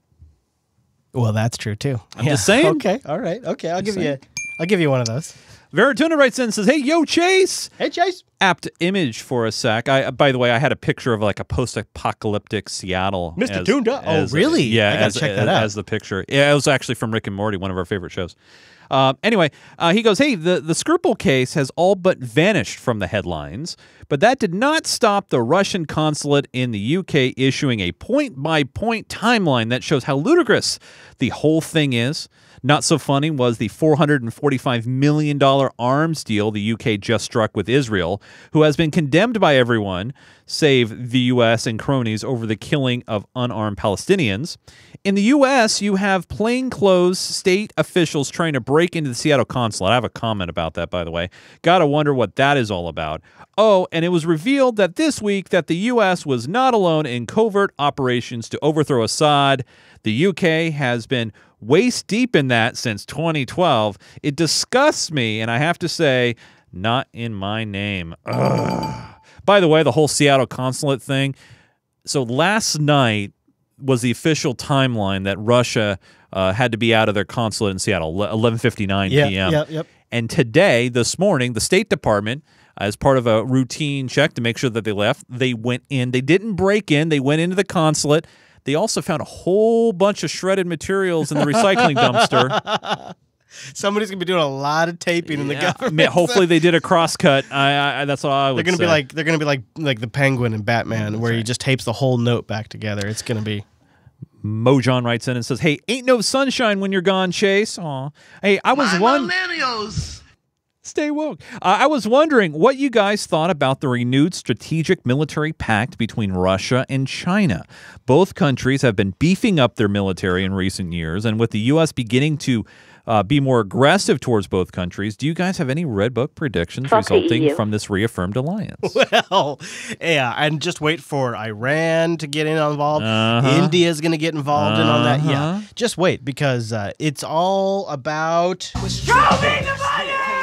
Well, that's true too. I'm just saying. Okay, all right. Okay, I'll give you one of those. Verituna writes in and says, "Hey, yo, Chase." Hey, Chase. Apt image for a sec. By the way, I had a picture of like a post-apocalyptic Seattle. Mr. Tunda. Oh, really? Yeah, I gotta check that out. As the picture. Yeah, it was actually from Rick and Morty, one of our favorite shows. Anyway, he goes, hey, the Skripal case has all but vanished from the headlines, but that did not stop the Russian consulate in the UK issuing a point-by-point timeline that shows how ludicrous the whole thing is. Not so funny was the $445 million arms deal the UK just struck with Israel, who has been condemned by everyone, save the U.S. and cronies, over the killing of unarmed Palestinians. In the U.S., you have plainclothes state officials trying to break into the Seattle consulate. I have a comment about that, by the way. Gotta wonder what that is all about. Oh, and it was revealed that this week that the U.S. was not alone in covert operations to overthrow Assad. The U.K. has been waist-deep in that since 2012. It disgusts me, and I have to say, not in my name. Ugh. By the way, the whole Seattle consulate thing. So last night was the official timeline that Russia had to be out of their consulate in Seattle, 11:59 p.m. Yep. And today, this morning, the State Department, as part of a routine check to make sure that they left, they went in. They didn't break in. They went into the consulate. They also found a whole bunch of shredded materials in the recycling dumpster. Somebody's gonna be doing a lot of taping in the government. Hopefully, they did a crosscut. That's all I would say. They're gonna be like the Penguin in Batman, where he just tapes the whole note back together. It's gonna be. Mojon writes in and says, "Hey, ain't no sunshine when you're gone, Chase." Aw. Hey, I was wondering. Stay woke. I was wondering what you guys thought about the renewed strategic military pact between Russia and China. Both countries have been beefing up their military in recent years, and with the U.S. beginning to be more aggressive towards both countries, do you guys have any Red Book predictions resulting from this reaffirmed alliance? Well, yeah, and just wait for Iran to get involved. India's going to get involved in on that. Yeah, just wait, because it's all about...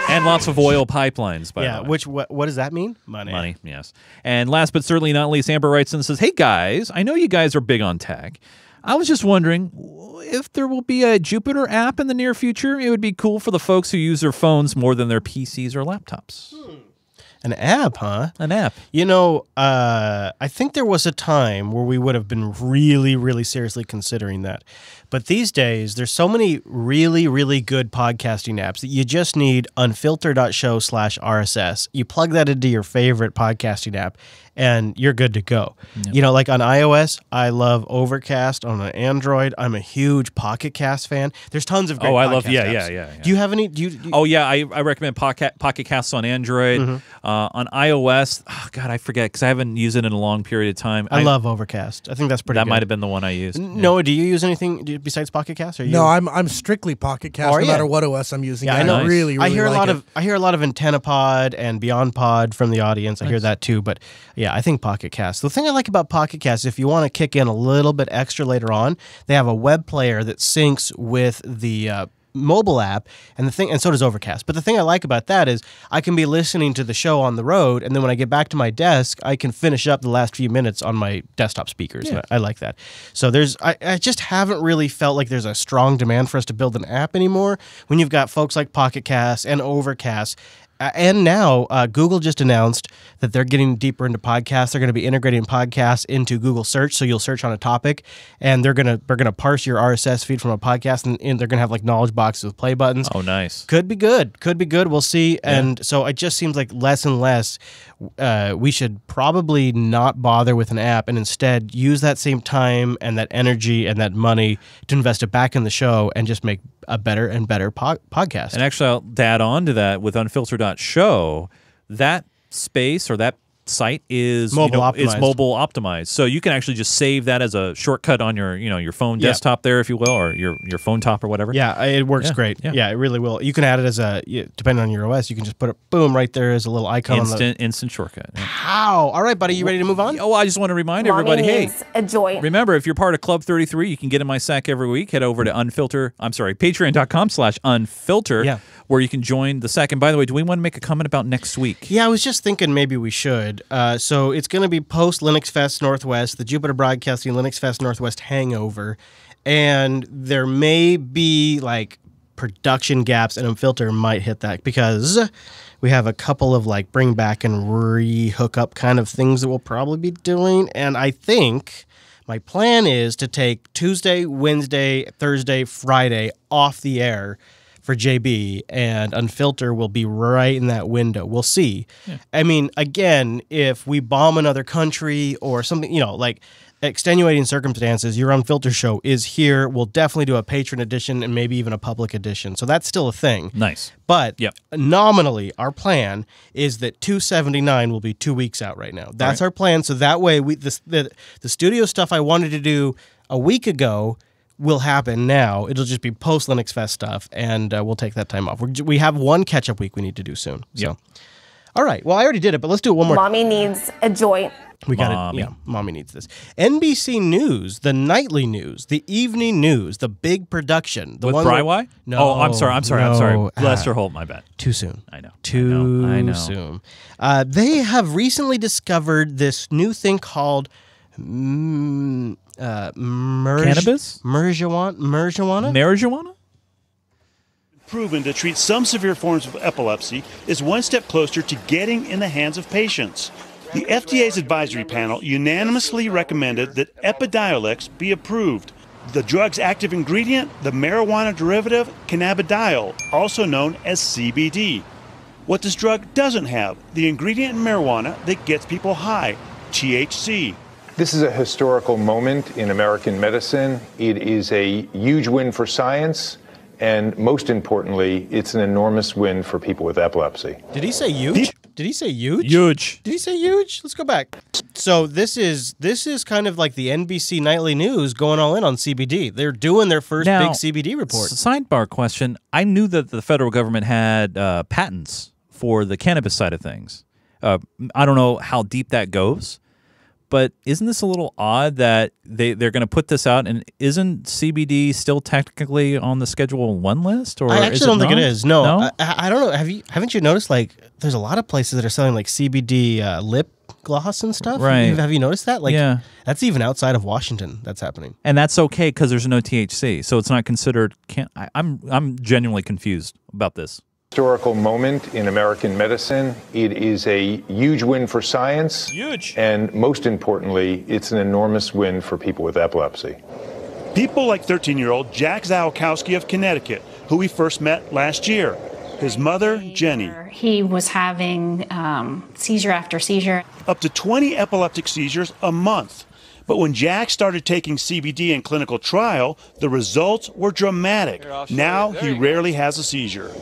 And lots of oil pipelines, by the way. Which, what does that mean? Money, yes. And last but certainly not least, Amber writes in and says, hey guys, I know you guys are big on tech. I was just wondering if there will be a Jupiter app in the near future. It would be cool for the folks who use their phones more than their PCs or laptops. An app, huh? An app. You know, I think there was a time where we would have been really, really seriously considering that. But these days, there's so many really, really good podcasting apps that you just need unfilter.show/RSS. You plug that into your favorite podcasting app, and you're good to go. Yep. You know, like on iOS, I love Overcast. On an Android, I'm a huge Pocket Cast fan. There's tons of great podcast apps. Yeah. Do you have any? Oh, yeah, I recommend Pocket Casts on Android. On iOS, oh, God, I forget, because I haven't used it in a long period of time. I love Overcast. I think that's pretty good. That might have been the one I used. Noah, do you use anything besides Pocket Cast? No, I'm strictly Pocket Cast, no matter what OS I'm using. Yeah, I know. Really I hear like I hear a lot of AntennaPod and BeyondPod from the audience. I hear that too, but yeah, I think Pocket Cast. The thing I like about Pocket Cast, if you want to kick in a little bit extra later on, they have a web player that syncs with the mobile app, and so does Overcast. But the thing I like about that is I can be listening to the show on the road, and then when I get back to my desk, I can finish up the last few minutes on my desktop speakers. Yeah. I like that. So I just haven't really felt like there's a strong demand for us to build an app anymore when you've got folks like Pocket Cast and Overcast. And now Google just announced that they're getting deeper into podcasts. They're going to be integrating podcasts into Google search. So you'll search on a topic and they're going to parse your RSS feed from a podcast and they're going to have like knowledge boxes with play buttons. Oh, nice. Could be good. Could be good. We'll see. Yeah. And so it just seems like less and less we should probably not bother with an app and instead use that same time and that energy and that money to invest it back in the show and just make a better and better podcast. And actually, I'll add on to that with Unfilter.show, that space or that site is mobile optimized. So you can actually just save that as a shortcut on your phone desktop there, if you will, or your phone top or whatever. Yeah, it works great. Yeah, it really will. You can add it as depending on your OS, you can just put it boom right there as a little icon. Instant shortcut. Yeah. How? All right, buddy, you ready to move on? Oh, I just want to remind everybody, hey, remember, if you're part of Club 33, you can get in my sack every week. Head over to patreon.com/unfilter, where you can join the sack. And by the way, do we want to make a comment about next week? Yeah, I was just thinking maybe we should. So it's going to be post Linux Fest Northwest, the Jupiter Broadcasting Linux Fest Northwest hangover, and there may be like production gaps, and Unfilter might hit that because we have a couple of like bring back and re-hook up kind of things that we'll probably be doing, and I think my plan is to take Tuesday, Wednesday, Thursday, Friday off the air for JB, and Unfilter will be right in that window. We'll see. Yeah. I mean, again, if we bomb another country or something, like extenuating circumstances, your Unfilter show is here. We'll definitely do a patron edition and maybe even a public edition. So that's still a thing. Nice. But nominally, our plan is that 279 will be 2 weeks out right now. That's our plan. So that way, the studio stuff I wanted to do a week ago will happen now. It'll just be post Linux Fest stuff, and we'll take that time off. We have one catch-up week we need to do soon. So, all right. Well, I already did it, but let's do it one more. Mommy needs a joint. We got it. Yeah, Mommy needs this. NBC News, the nightly news, the evening news, the big production. The with one Bri-Y? No. Oh, I'm sorry. Lester Holt, my bad. Too soon. I know. Too soon. They have recently discovered this new thing called cannabis? Marijuana? Proven to treat some severe forms of epilepsy is one step closer to getting in the hands of patients. The FDA's advisory panel unanimously recommended that Epidiolex be approved. The drug's active ingredient, the marijuana derivative cannabidiol, also known as CBD. What this drug doesn't have, the ingredient in marijuana that gets people high, THC. This is a historical moment in American medicine. It is a huge win for science, and most importantly, it's an enormous win for people with epilepsy. Did he say huge? Did he say huge? Huge. Did he say huge? Let's go back. So this is kind of like the NBC Nightly News going all in on CBD. They're doing their first big CBD report. Sidebar question. I knew that the federal government had patents for the cannabis side of things. I don't know how deep that goes. But isn't this a little odd that they're going to put this out, and isn't CBD still technically on the Schedule 1 list? Or I actually don't think it is. No, No? I don't know. Haven't you noticed like there's a lot of places that are selling like CBD lip gloss and stuff? Right. Have you noticed that? Like, yeah. That's even outside of Washington. That's happening. And that's okay because there's no THC, so it's not considered. I'm genuinely confused about this. Historical moment in American medicine. It is a huge win for science. Huge. And most importantly, it's an enormous win for people with epilepsy. People like 13-year-old Jack Zawakowski of Connecticut, who we first met last year. His mother, Jenny. He was having seizure after seizure. Up to 20 epileptic seizures a month. But when Jack started taking CBD in clinical trial, the results were dramatic. Now he rarely has a seizure.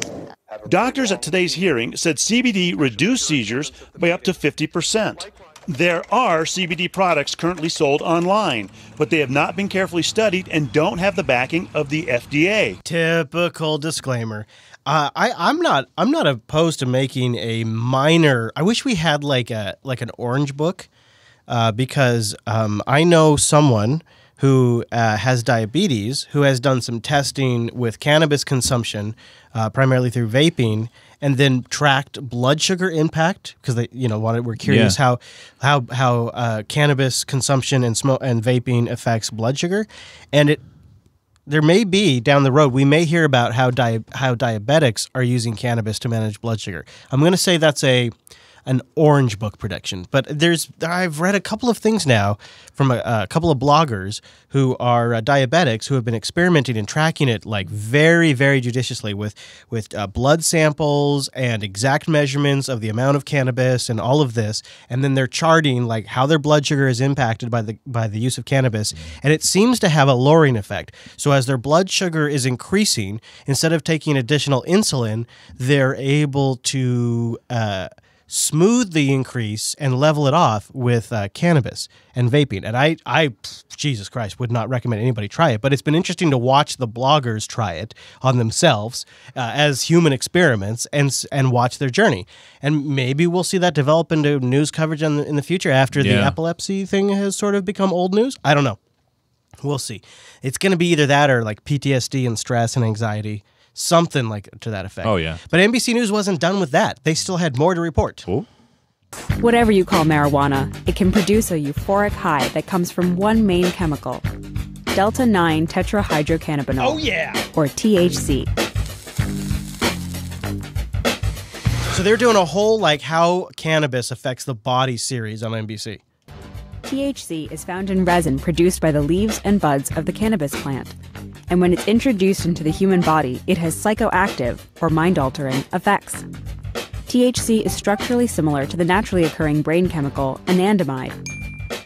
Doctors at today's hearing said CBD reduced seizures by up to 50%. There are CBD products currently sold online, but they have not been carefully studied and don't have the backing of the FDA. Typical disclaimer. I'm not opposed to making a minor. I wish we had like an orange book, because I know someone who has diabetes who has done some testing with cannabis consumption, primarily through vaping, and then tracked blood sugar impact because they were curious how cannabis consumption and vaping affects blood sugar, and there may be down the road, we may hear about how diabetics are using cannabis to manage blood sugar. I'm going to say that's an orange book prediction, but I've read a couple of things now from a couple of bloggers who are diabetics who have been experimenting and tracking it like very, very judiciously with blood samples and exact measurements of the amount of cannabis and all of this, and then they're charting like how their blood sugar is impacted by the use of cannabis, and it seems to have a lowering effect. So as their blood sugar is increasing, instead of taking additional insulin, they're able to smooth the increase and level it off with cannabis and vaping. And I, Jesus Christ, would not recommend anybody try it. But it's been interesting to watch the bloggers try it on themselves as human experiments and watch their journey. And maybe we'll see that develop into news coverage in the future after the epilepsy thing has sort of become old news. I don't know. We'll see. It's going to be either that or like PTSD and stress and anxiety. Something like to that effect. Oh, yeah. But NBC News wasn't done with that. They still had more to report. Ooh. Whatever you call marijuana, it can produce a euphoric high that comes from one main chemical, delta-9 tetrahydrocannabinol. Oh, yeah. Or THC. So they're doing a whole like how cannabis affects the body series on NBC. THC is found in resin produced by the leaves and buds of the cannabis plant. And when it's introduced into the human body, it has psychoactive, or mind-altering, effects. THC is structurally similar to the naturally occurring brain chemical anandamide.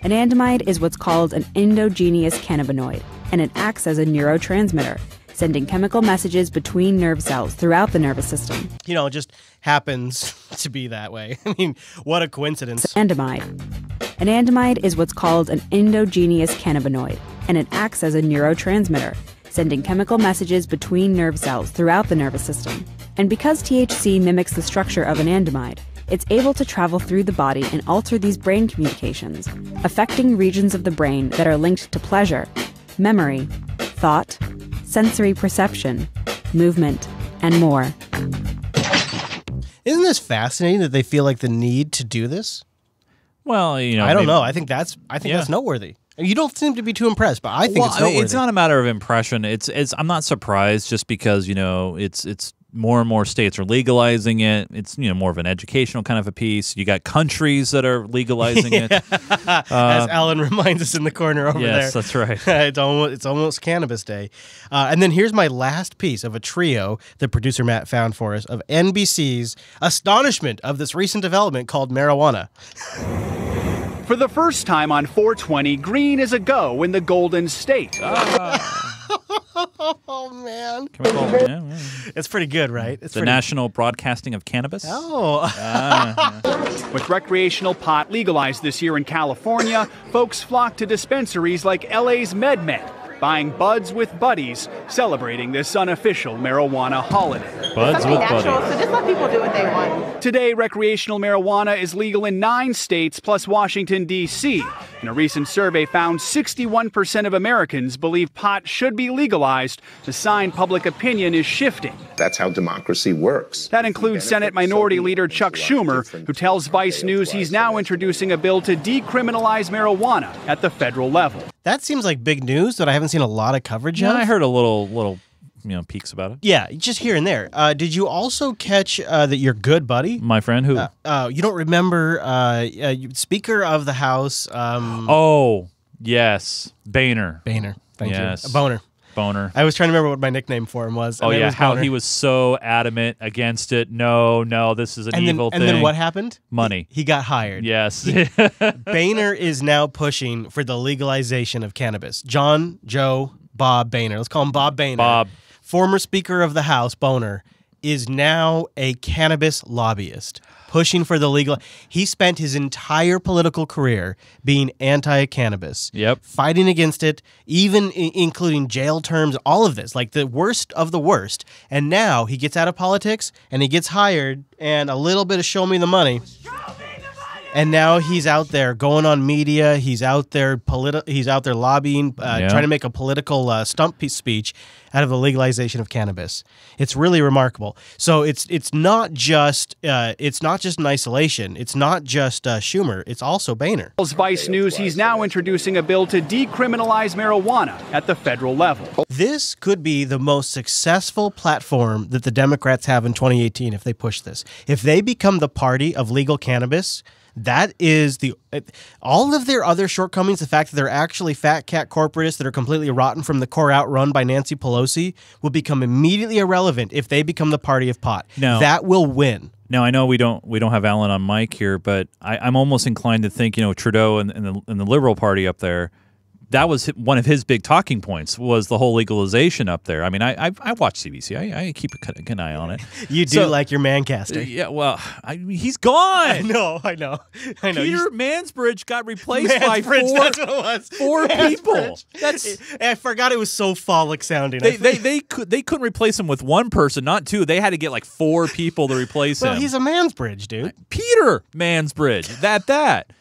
Anandamide is what's called an endogenous cannabinoid, and it acts as a neurotransmitter, sending chemical messages between nerve cells throughout the nervous system. You know, it just happens to be that way. I mean, what a coincidence. Anandamide is what's called an endogenous cannabinoid, and it acts as a neurotransmitter, sending chemical messages between nerve cells throughout the nervous system. And because THC mimics the structure of anandamide, it's able to travel through the body and alter these brain communications, affecting regions of the brain that are linked to pleasure, memory, thought, sensory perception, movement, and more. Isn't this fascinating that they feel like the need to do this? Well, you know, I don't know. I think that's noteworthy. You don't seem to be too impressed, but I think it's noteworthy. It's not a matter of impression. It's I'm not surprised just because, you know, it's more and more states are legalizing it. It's, you know, more of an educational kind of a piece. You got countries that are legalizing it. As Alan reminds us in the corner over there. Yes, that's right. It's almost Cannabis Day. And then here's my last piece of a trio that producer Matt found for us of NBC's astonishment of this recent development called marijuana. For the first time on 420, green is a go in the Golden State. Oh, man. Yeah. It's pretty good, right? It's the national broadcasting of cannabis. With recreational pot legalized this year in California, folks flock to dispensaries like LA's MedMed, buying buds with buddies, celebrating this unofficial marijuana holiday. Buds with buddies. So just let people do what they want. Today, recreational marijuana is legal in 9 states plus Washington, D.C. And a recent survey found 61% of Americans believe pot should be legalized, a sign public opinion is shifting. That's how democracy works. That includes Senate Minority Leader Chuck Schumer, who tells Vice News he's now introducing a bill to decriminalize marijuana at the federal level. That seems like big news that I haven't seen a lot of coverage of. I heard a little peeks about it. Yeah, just here and there. Did you also catch that your good buddy? My friend who? You don't remember Speaker of the House? Oh, yes. Boehner. Thank you. Boner. I was trying to remember what my nickname for him was. Oh, yeah, how he was so adamant against it. No, this is an evil thing. And then what happened? Money. He got hired. Yes. Boehner is now pushing for the legalization of cannabis. Bob Boehner. Let's call him Bob Boehner. Bob. Former Speaker of the House, Boehner, is now a cannabis lobbyist, pushing for the legal. He spent his entire political career being anti-cannabis, fighting against it, even including jail terms, all of this, like the worst of the worst. And now he gets out of politics and he gets hired and a little bit of show me the money. And now he's out there going on media. He's out there lobbying, trying to make a political stump speech out of the legalization of cannabis. It's really remarkable. So it's not just in isolation. It's not just Schumer. It's also Boehner. Vice News, he's now introducing a bill to decriminalize marijuana at the federal level. This could be the most successful platform that the Democrats have in 2018 if they push this. If they become the party of legal cannabis, that is all of their other shortcomings, the fact that they're actually fat cat corporatists that are completely rotten from the core out run by Nancy Pelosi, will become immediately irrelevant if they become the party of pot. No. That will win. Now, I know we don't have Alan on mic here, but I'm almost inclined to think, Trudeau and the Liberal Party up there, that was one of his big talking points, was the whole legalization up there. I mean, I watch CBC. I keep an eye on it. You do like your Mancaster. Yeah, well, he's gone. I know. Peter Mansbridge got replaced by that's what it was. four people. I forgot it was so phallic sounding. They couldn't replace him with one person, not two. They had to get like four people to replace him. Well, he's a Mansbridge, dude. Peter Mansbridge. That.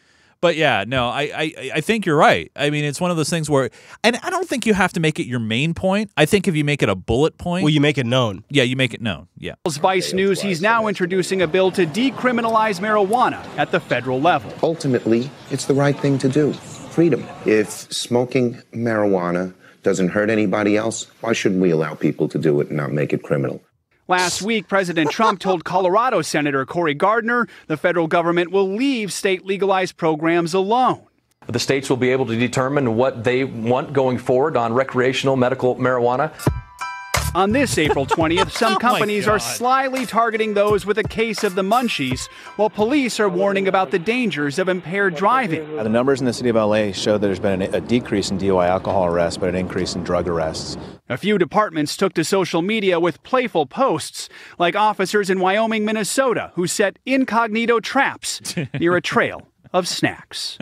But yeah, no, I think you're right. I mean, it's one of those things where, and I don't think you have to make it your main point. I think if you make it a bullet point. Well, you make it known. Yeah, you make it known. Yeah. Vice News, he's now introducing a bill to decriminalize marijuana at the federal level. Ultimately, it's the right thing to do. Freedom. If smoking marijuana doesn't hurt anybody else, why shouldn't we allow people to do it and not make it criminal? Last week, President Trump told Colorado Senator Cory Gardner the federal government will leave state legalized programs alone. The states will be able to determine what they want going forward on recreational medical marijuana. On this April 20th, some companies are slyly targeting those with a case of the munchies, while police are warning about the dangers of impaired driving. The numbers in the city of LA show that there's been a decrease in DUI alcohol arrests, but an increase in drug arrests. A few departments took to social media with playful posts, like officers in Wyoming, Minnesota, who set incognito traps near a trail of snacks.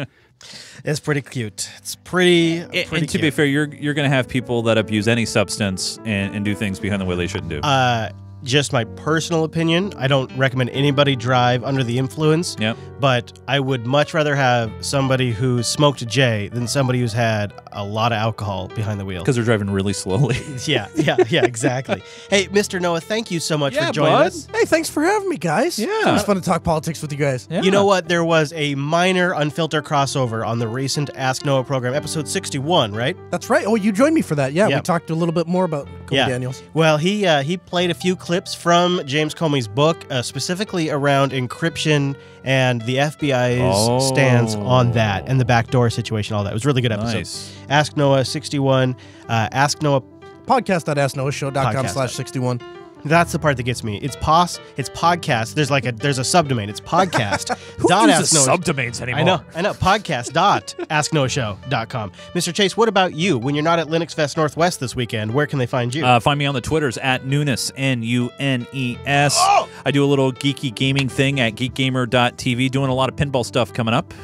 It's pretty cute. It's pretty and to cute. be fair, you're going to have people that abuse any substance and do things behind the way they shouldn't do. Just my personal opinion, I don't recommend anybody drive under the influence. Yep. But I would much rather have somebody who smoked a J than somebody who's had a lot of alcohol behind the wheel. Because they're driving really slowly. Yeah, exactly. Hey, Mr. Noah, thank you so much for joining us. Hey, thanks for having me, guys. Yeah. It was fun to talk politics with you guys. Yeah. You know what? There was a minor Unfilter crossover on the recent Ask Noah program, episode 61, right? That's right. Oh, you joined me for that. Yeah, we talked a little bit more about Comey Daniels. Well, he played a few clips from James Comey's book, specifically around encryption and the FBI's stance on that and the backdoor situation, all that. It was a really good episode. Nice. Ask Noah 61. Ask Noah podcast.asknoahshow.com/61. That's the part that gets me. It's podcast. There's a subdomain. It's podcast. Who uses subdomains anymore? I know. Podcast.asknoahshow.com. Mr. Chase, what about you? When you're not at Linux Fest Northwest this weekend, where can they find you? Find me on the Twitters at Nunes, Nunes. Oh! I do a little geeky gaming thing at geekgamer.tv, doing a lot of pinball stuff coming up.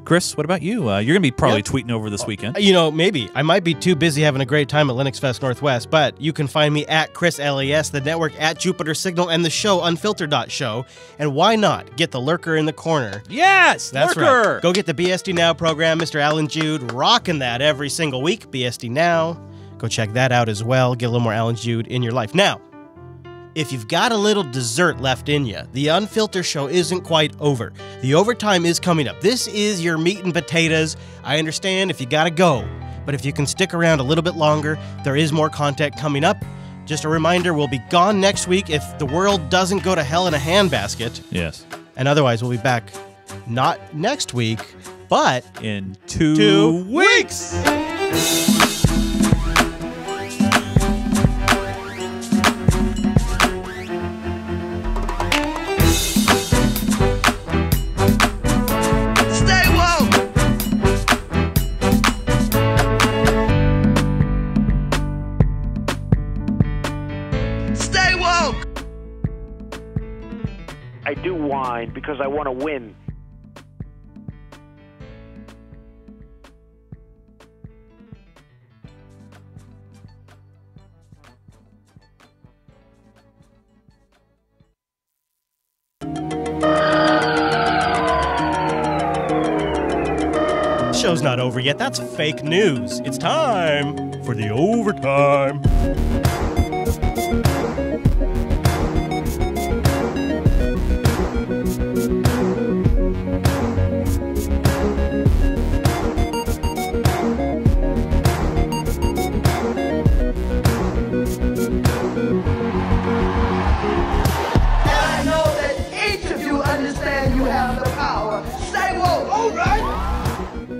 Chris, what about you? You're going to be probably tweeting over this weekend. Maybe. I might be too busy having a great time at Linux Fest Northwest, but you can find me at Chris LES, the network at Jupiter Signal, and the show Unfilter.show. And why not get the lurker in the corner? Yes, that's lurker. Right. Go get the BSD Now program. Mr. Alan Jude rocking that every single week. BSD Now. Go check that out as well. Get a little more Alan Jude in your life. Now, if you've got a little dessert left in you, the Unfilter show isn't quite over. The overtime is coming up. This is your meat and potatoes. I understand if you gotta go, but if you can stick around a little bit longer, there is more content coming up. Just a reminder, we'll be gone next week if the world doesn't go to hell in a handbasket. Yes. And otherwise, we'll be back not next week, but in 2 weeks. I do whine because I want to win. show's not over yet. That's fake news. It's time for the overtime.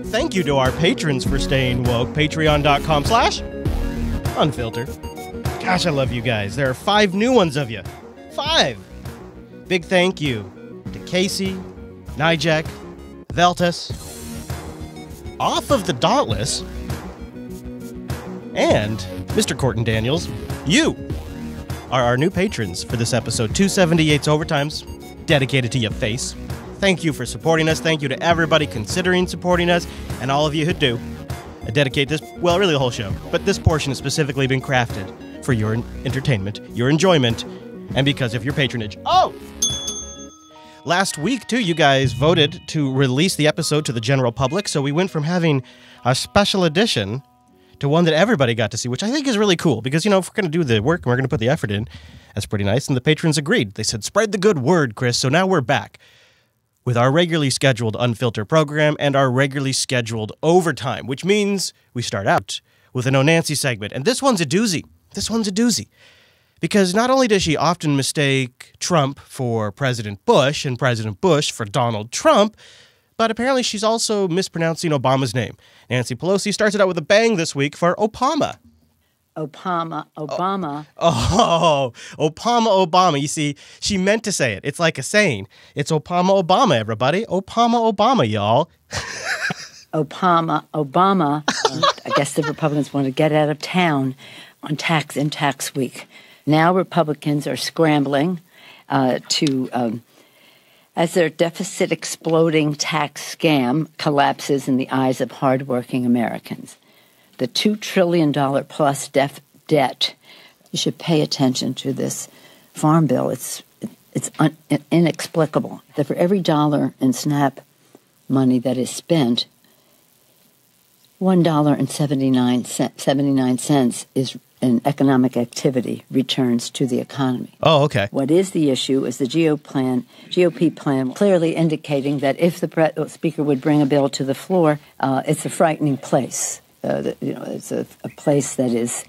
Thank you to our patrons for staying woke. Patreon.com/Unfilter. Gosh, I love you guys. There are 5 new ones of you. 5! Big thank you to Casey, Nijek, Veltus, Off of the Dauntless, and Mr. Corton Daniels. You are our new patrons for this episode. 278's Overtime's dedicated to your face. Thank you for supporting us. Thank you to everybody considering supporting us and all of you who do. I dedicate this, well, really the whole show, but this portion has specifically been crafted for your entertainment, your enjoyment, and because of your patronage. Oh! Last week, too, you guys voted to release the episode to the general public, so we went from having a special edition to one that everybody got to see, which I think is really cool, because, you know, if we're going to do the work and we're going to put the effort in, that's pretty nice, and the patrons agreed. They said, spread the good word, Chris, so now we're back with our regularly scheduled Unfilter program and our regularly scheduled overtime, which means we start out with an Oh Nancy segment. And this one's a doozy. This one's a doozy. Because not only does she often mistake Trump for President Bush and President Bush for Donald Trump, but apparently she's also mispronouncing Obama's name. Nancy Pelosi starts it out with a bang this week for Opama. Obama. Oh, Obama. You see, she meant to say it. It's like a saying. It's Obama, everybody. Obama, y'all. Obama. I guess the Republicans want to get out of town on tax week. Now Republicans are scrambling to as their deficit exploding tax scam collapses in the eyes of hardworking Americans. The $2 trillion plus debt. You should pay attention to this farm bill. It's inexplicable that for every dollar in SNAP money that is spent, $1.79 is in economic activity returns to the economy. Oh, okay. What is the issue is the GOP plan clearly indicating that if the Speaker would bring a bill to the floor, it's a frightening place. It's a place that is,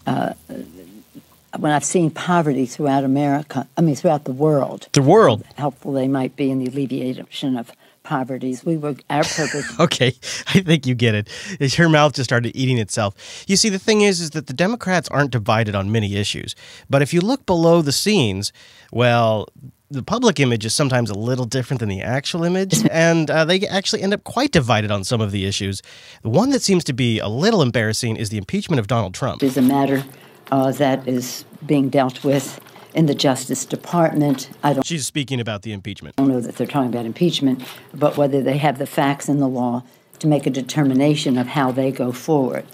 when I've seen poverty throughout throughout the world. The world. How helpful they might be in the alleviation of poverty. Our purpose. Okay, I think you get it. Her mouth just started eating itself. You see, the thing is that the Democrats aren't divided on many issues. But if you look below the scenes, well, the public image is sometimes a little different than the actual image, and they actually end up quite divided on some of the issues. The one that seems to be a little embarrassing is the impeachment of Donald Trump. It's a matter that is being dealt with in the Justice Department. She's speaking about the impeachment. I don't know that they're talking about impeachment, but whether they have the facts and the law to make a determination of how they go forward.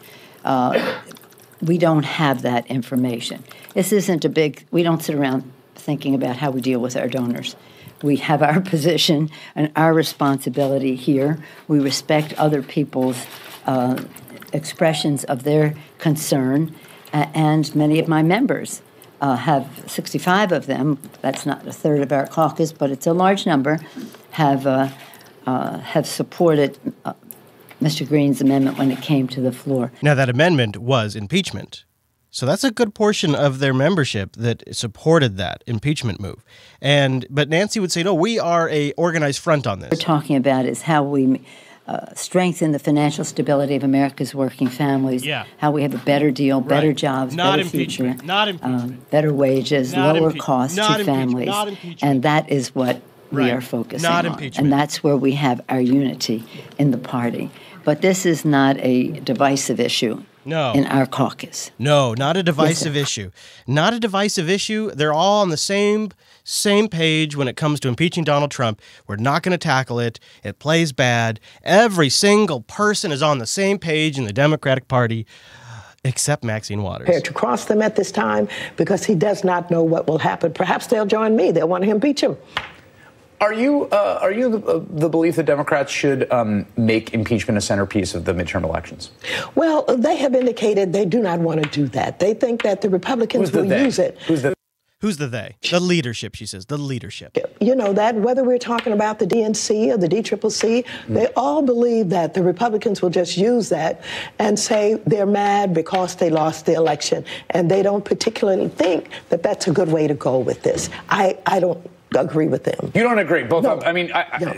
We don't have that information. This isn't we don't sit around thinking about how we deal with our donors. We have our position and our responsibility here. We respect other people's expressions of their concern, and many of my members have 65 of them. That's not a third of our caucus, but it's a large number. Have supported Mr. Green's amendment when it came to the floor. Now, that amendment was impeachment. So that's a good portion of their membership that supported that impeachment move. But Nancy would say, no, we are a organized front on this. What we're talking about is how we strengthen the financial stability of America's working families, how we have a better deal, better jobs, better future, better wages, lower costs to families. And that is what we are focusing on. And that's where we have our unity in the party. But this is not a divisive issue. No. In our caucus. No, not a divisive issue. Not a divisive issue. They're all on the same page when it comes to impeaching Donald Trump. We're not going to tackle it. It plays bad. Every single person is on the same page in the Democratic Party, except Maxine Waters. Prepared to cross them at this time because he does not know what will happen. Perhaps they'll join me. They'll want to impeach him. Are you the belief that Democrats should make impeachment a centerpiece of the midterm elections? Well, they have indicated they do not want to do that. They think that the Republicans will use it. Who's the they? The leadership, she says. The leadership. You know, that whether we're talking about the DNC or the DCCC, they all believe that the Republicans will just use that and say they're mad because they lost the election. And they don't particularly think that that's a good way to go with this. I don't agree with them. You don't agree? Both? No. I mean,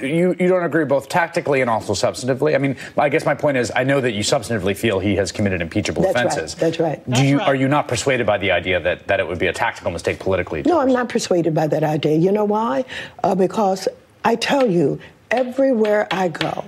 you don't agree both tactically and also substantively? I mean, I guess my point is, I know that you substantively feel he has committed impeachable offenses. That's right. Are you not persuaded by the idea that it would be a tactical mistake politically? No, I'm not persuaded by that idea. You know why? Because I tell you, everywhere I go,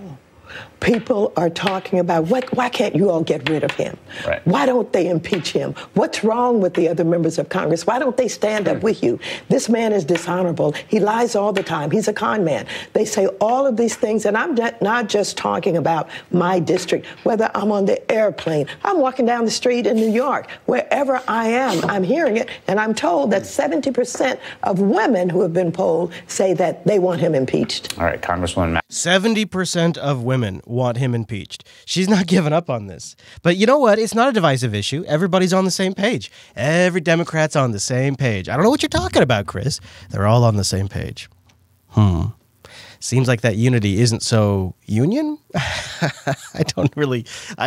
people are talking about why can't you all get rid of him? Right. Why don't they impeach him? What's wrong with the other members of Congress? Why don't they stand up with you? This man is dishonorable. He lies all the time. He's a con man. They say all of these things, and I'm not just talking about my district, whether I'm on the airplane, I'm walking down the street in New York, wherever I am, I'm hearing it, and I'm told that 70% of women who have been polled say that they want him impeached. All right, Congresswoman. 70% of women want him impeached. She's not giving up on this. But you know what? It's not a divisive issue. Everybody's on the same page. Every Democrat's on the same page. I don't know what you're talking about, Chris. They're all on the same page. Seems like that unity isn't so union? I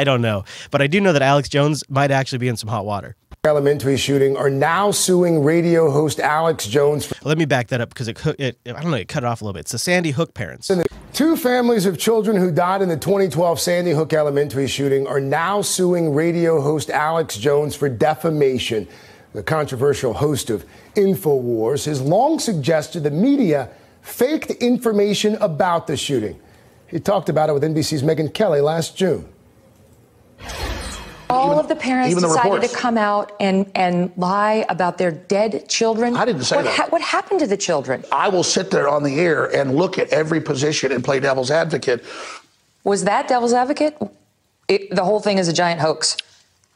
don't know. But I do know that Alex Jones might actually be in some hot water. Elementary shooting are now suing radio host Alex Jones. Let me back that up because it cut it off a little bit. It's the Sandy Hook parents. Two families of children who died in the 2012 Sandy Hook Elementary shooting are now suing radio host Alex Jones for defamation. The controversial host of InfoWars has long suggested the media faked information about the shooting. He talked about it with NBC's Megyn Kelly last June. All of the parents decided to come out and lie about their dead children. I didn't say that. What happened to the children? I will sit there on the air and look at every position and play devil's advocate. Was that devil's advocate? The whole thing is a giant hoax.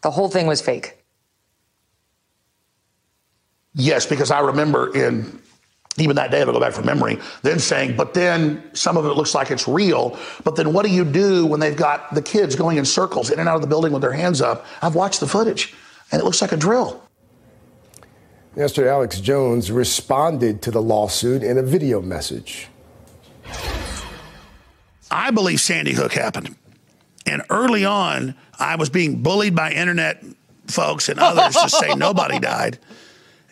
The whole thing was fake. Yes, because I remember even that day, if I go back from memory, then saying, but then some of it looks like it's real. But then what do you do when they've got the kids going in circles in and out of the building with their hands up? I've watched the footage, and it looks like a drill. Yesterday, Alex Jones responded to the lawsuit in a video message. I believe Sandy Hook happened. And early on, I was being bullied by internet folks and others to say nobody died.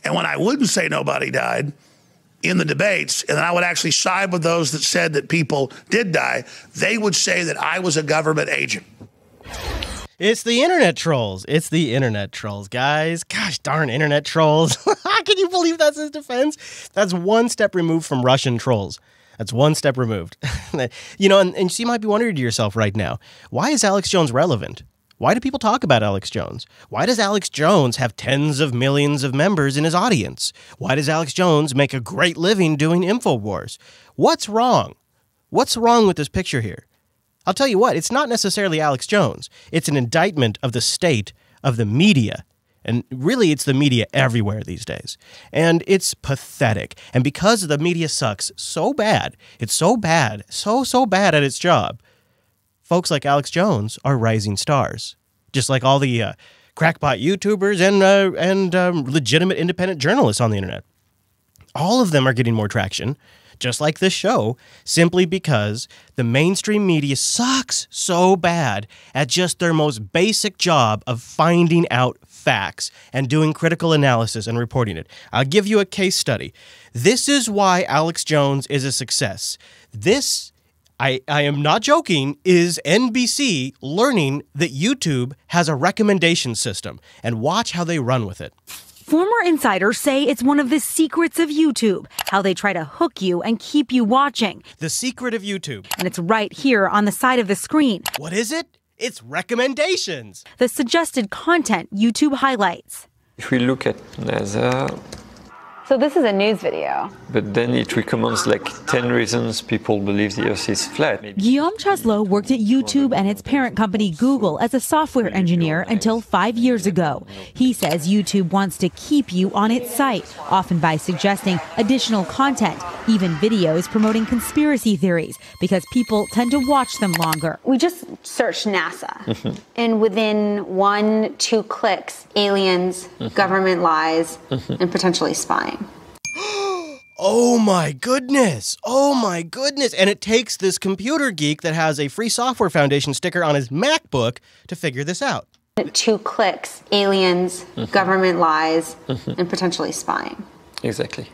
And when I wouldn't say nobody died, in the debates, and then I would actually side with those that said that people did die, they would say that I was a government agent. It's the internet trolls. It's the internet trolls, guys. Gosh darn internet trolls. Can you believe that's his defense? That's one step removed from Russian trolls. That's one step removed. You know, and you might be wondering to yourself right now, why is Alex Jones relevant? Why do people talk about Alex Jones? Why does Alex Jones have tens of millions of members in his audience? Why does Alex Jones make a great living doing InfoWars? What's wrong? What's wrong with this picture here? I'll tell you what, it's not necessarily Alex Jones. It's an indictment of the state of the media. And really, it's the media everywhere these days. And it's pathetic. And because the media sucks so bad, it's so bad, so bad at its job, folks like Alex Jones are rising stars, just like all the crackpot YouTubers and legitimate independent journalists on the internet. All of them are getting more traction, just like this show, simply because the mainstream media sucks so bad at just their most basic job of finding out facts and doing critical analysis and reporting it. I'll give you a case study. This is why Alex Jones is a success. This I am not joking, is NBC learning that YouTube has a recommendation system, and watch how they run with it. Former insiders say it's one of the secrets of YouTube, how they try to hook you and keep you watching. The secret of YouTube. And it's right here on the side of the screen. What is it? It's recommendations. The suggested content YouTube highlights. If we look at the So this is a news video. But then it recommends like 10 reasons people believe the Earth is flat. Guillaume Chasleau worked at YouTube and its parent company Google as a software engineer until 5 years ago. He says YouTube wants to keep you on its site, often by suggesting additional content, even videos promoting conspiracy theories, because people tend to watch them longer. We just searched NASA, and within 1-2 clicks, aliens, government lies, and potentially spying. Oh my goodness. Oh my goodness. And it takes this computer geek that has a Free Software Foundation sticker on his MacBook to figure this out. 2 clicks, aliens, government lies, and potentially spying. Exactly.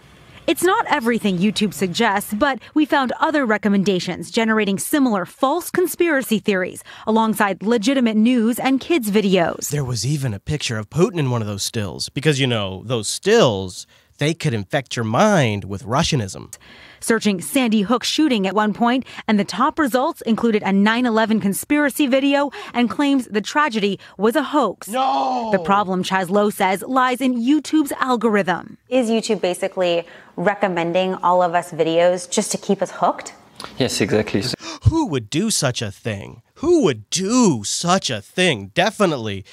It's not everything YouTube suggests, but we found other recommendations generating similar false conspiracy theories alongside legitimate news and kids' videos. There was even a picture of Putin in one of those stills because, you know, those stills, they could infect your mind with Russianism. Searching Sandy Hook shooting at one point, and the top results included a 9/11 conspiracy video and claims the tragedy was a hoax. No! The problem, Chasleau says, lies in YouTube's algorithm. Is YouTube basically recommending all of us videos just to keep us hooked? Yes, exactly. Who would do such a thing? Who would do such a thing? Definitely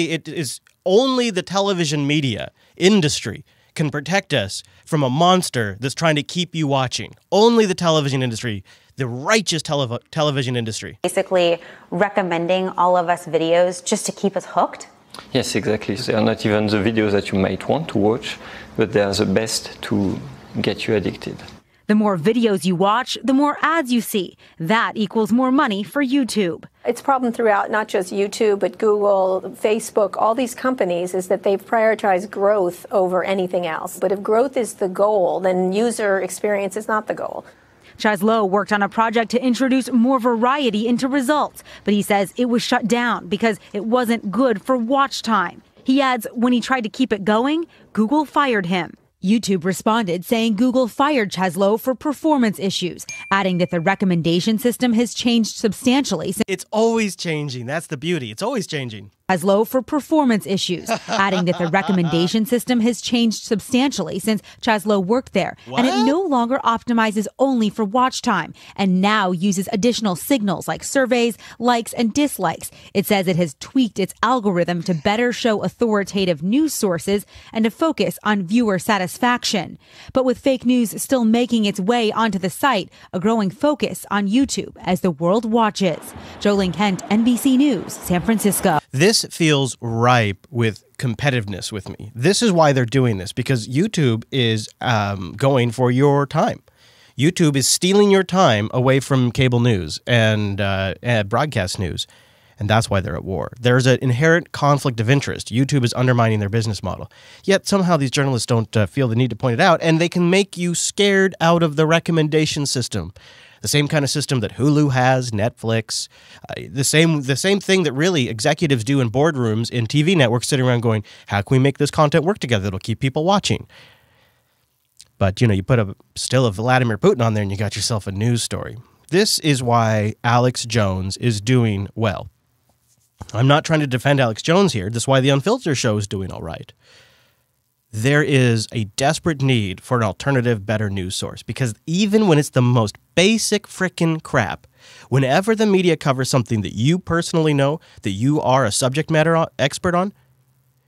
it is only the television media industry can protect us from a monster that's trying to keep you watching. Only the television industry, the righteous television industry. Basically recommending all of us videos just to keep us hooked? Yes, exactly. They are not even the videos that you might want to watch, but they are the best to get you addicted. The more videos you watch, the more ads you see. That equals more money for YouTube. It's a problem throughout, not just YouTube, but Google, Facebook, all these companies, is that they've prioritized growth over anything else. But if growth is the goal, then user experience is not the goal. Chasleau worked on a project to introduce more variety into results, but he says it was shut down because it wasn't good for watch time. He adds when he tried to keep it going, Google fired him. YouTube responded saying Google fired Chasleau for performance issues, adding that the recommendation system has changed substantially. It's always changing. That's the beauty. It's always changing. Chasleau for performance issues, adding that the recommendation system has changed substantially since Chasleau worked there, and it no longer optimizes only for watch time, and now uses additional signals like surveys, likes, and dislikes. It says it has tweaked its algorithm to better show authoritative news sources and to focus on viewer satisfaction. But with fake news still making its way onto the site, a growing focus on YouTube as the world watches. Jolene Kent, NBC News, San Francisco. This feels ripe with competitiveness with me. This is why they're doing this, because YouTube is going for your time. YouTube is stealing your time away from cable news and broadcast news, and that's why they're at war. There's an inherent conflict of interest. YouTube is undermining their business model. Yet somehow these journalists don't feel the need to point it out, and they can make you scared out of the recommendation system. The same kind of system that Hulu has, Netflix, the same thing that really executives do in boardrooms in TV networks sitting around going, how can we make this content work together that'll keep people watching? But, you know, you put a still of Vladimir Putin on there and you got yourself a news story. This is why Alex Jones is doing well. I'm not trying to defend Alex Jones here. This is why the Unfilter show is doing all right. There is a desperate need for an alternative, better news source, because even when it's the most basic frickin' crap, whenever the media covers something that you personally know, that you are a subject matter expert on,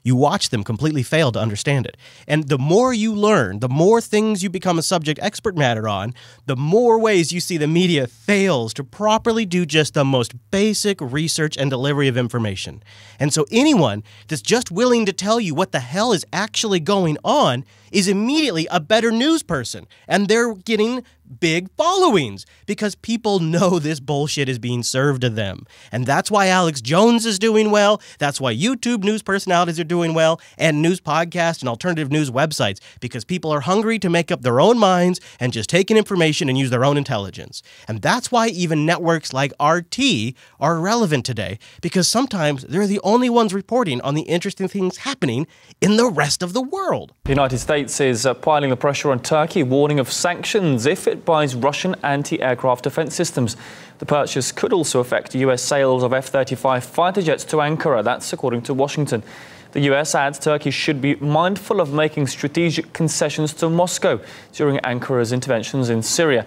you watch them completely fail to understand it. And the more you learn, the more things you become a subject expert matter on, the more ways you see the media fails to properly do just the most basic research and delivery of information. And so anyone that's just willing to tell you what the hell is actually going on is immediately a better news person. And they're getting big followings because people know this bullshit is being served to them. And that's why Alex Jones is doing well. That's why YouTube news personalities are doing well, and news podcasts and alternative news websites, because people are hungry to make up their own minds and just take in information and use their own intelligence. And that's why even networks like RT are relevant today, because sometimes they're the only ones reporting on the interesting things happening in the rest of the world. The United States States is piling the pressure on Turkey, warning of sanctions if it buys Russian anti-aircraft defense systems. The purchase could also affect US sales of F-35 fighter jets to Ankara. That's according to Washington. The US adds Turkey should be mindful of making strategic concessions to Moscow during Ankara's interventions in Syria.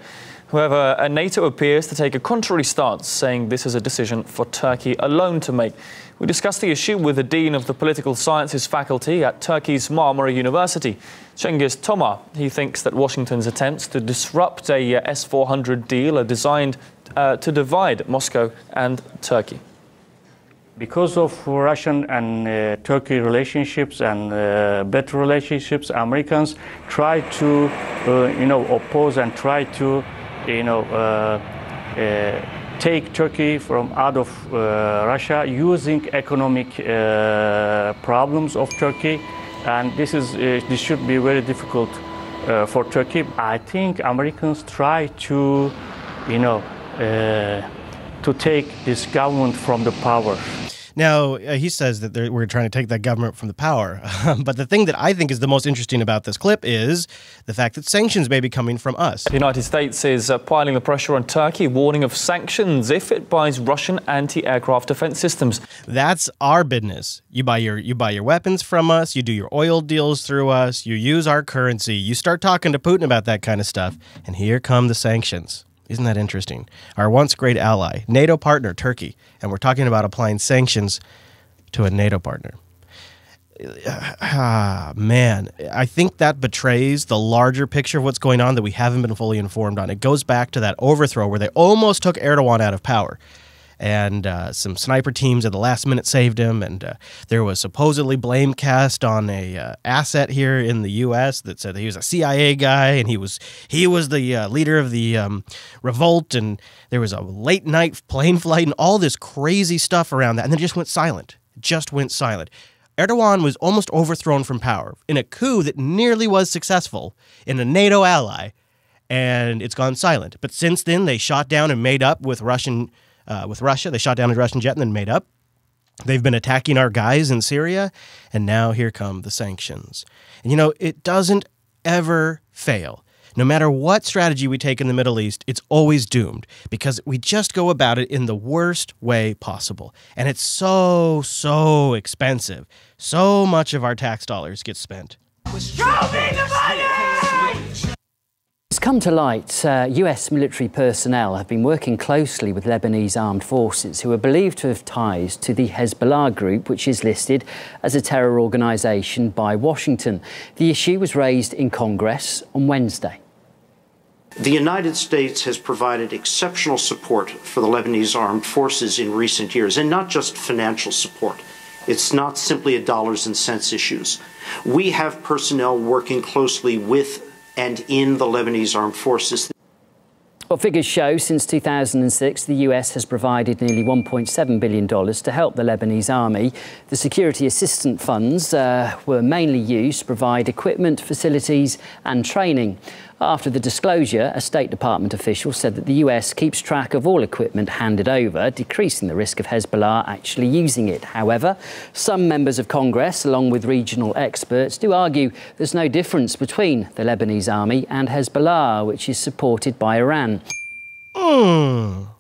However, NATO appears to take a contrary stance, saying this is a decision for Turkey alone to make. We discussed the issue with the Dean of the Political Sciences faculty at Turkey's Marmara University, Cengiz Tomar. He thinks that Washington's attempts to disrupt a S-400 deal are designed to divide Moscow and Turkey. Because of Russian and Turkey relationships and better relationships, Americans try to, oppose and try to, take Turkey from out of Russia using economic problems of Turkey, and this should be very difficult for Turkey. I think Americans try to, to take this government from the power. Now, he says that we're trying to take that government from the power. But the thing that I think is the most interesting about this clip is the fact that sanctions may be coming from us. The United States is piling the pressure on Turkey, warning of sanctions if it buys Russian anti-aircraft defense systems. That's our business. You buy your weapons from us, you do your oil deals through us, you use our currency, you start talking to Putin about that kind of stuff, and here come the sanctions. Isn't that interesting? Our once great ally, NATO partner, Turkey, and we're talking about applying sanctions to a NATO partner. Man, I think that betrays the larger picture of what's going on that we haven't been fully informed on. It goes back to that overthrow where they almost took Erdogan out of power. And some sniper teams at the last minute saved him, and there was supposedly blame cast on a asset here in the U.S. that said that he was a CIA guy, and he was the leader of the revolt, and there was a late night plane flight and all this crazy stuff around that, and then it just went silent. Erdogan was almost overthrown from power in a coup that nearly was successful in a NATO ally, and it's gone silent. But since then, they shot down and made up with Russia. They shot down a Russian jet and then made up. They've been attacking our guys in Syria, and now here come the sanctions. And it doesn't ever fail. No matter what strategy we take in the Middle East, it's always doomed because we just go about it in the worst way possible. And it's so expensive. So much of our tax dollars get spent. Show me the money! It's come to light, US military personnel have been working closely with Lebanese armed forces who are believed to have ties to the Hezbollah group, which is listed as a terror organisation by Washington. The issue was raised in Congress on Wednesday. The United States has provided exceptional support for the Lebanese armed forces in recent years, and not just financial support. It's not simply a dollars and cents issues. We have personnel working closely with and in the Lebanese armed forces. Well, figures show since 2006, the US has provided nearly $1.7 billion to help the Lebanese army. The security assistance funds were mainly used to provide equipment, facilities and training. After the disclosure, a State Department official said that the US keeps track of all equipment handed over, decreasing the risk of Hezbollah actually using it. However, some members of Congress, along with regional experts, do argue there's no difference between the Lebanese army and Hezbollah, which is supported by Iran.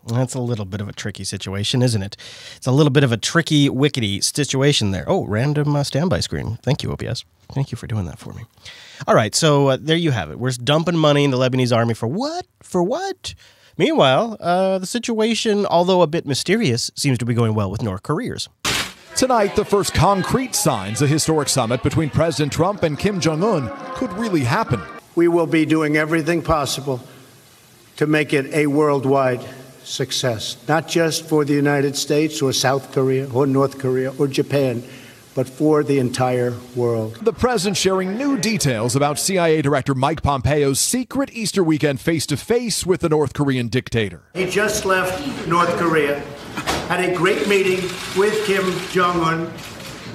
That's a little bit of a tricky situation, isn't it? It's a little bit of a tricky, wickety situation there. Oh, random standby screen. Thank you, OBS. Thank you for doing that for me. All right, so there you have it. We're dumping money in the Lebanese army for what? For what? Meanwhile, the situation, although a bit mysterious, seems to be going well with North Koreans. Tonight, the first concrete signs a historic summit between President Trump and Kim Jong-un could really happen. We will be doing everything possible to make it a worldwide success, not just for the United States or South Korea or North Korea or Japan, but for the entire world. The president sharing new details about CIA Director Mike Pompeo's secret Easter weekend face-to-face with the North Korean dictator. He just left North Korea, had a great meeting with Kim Jong-un,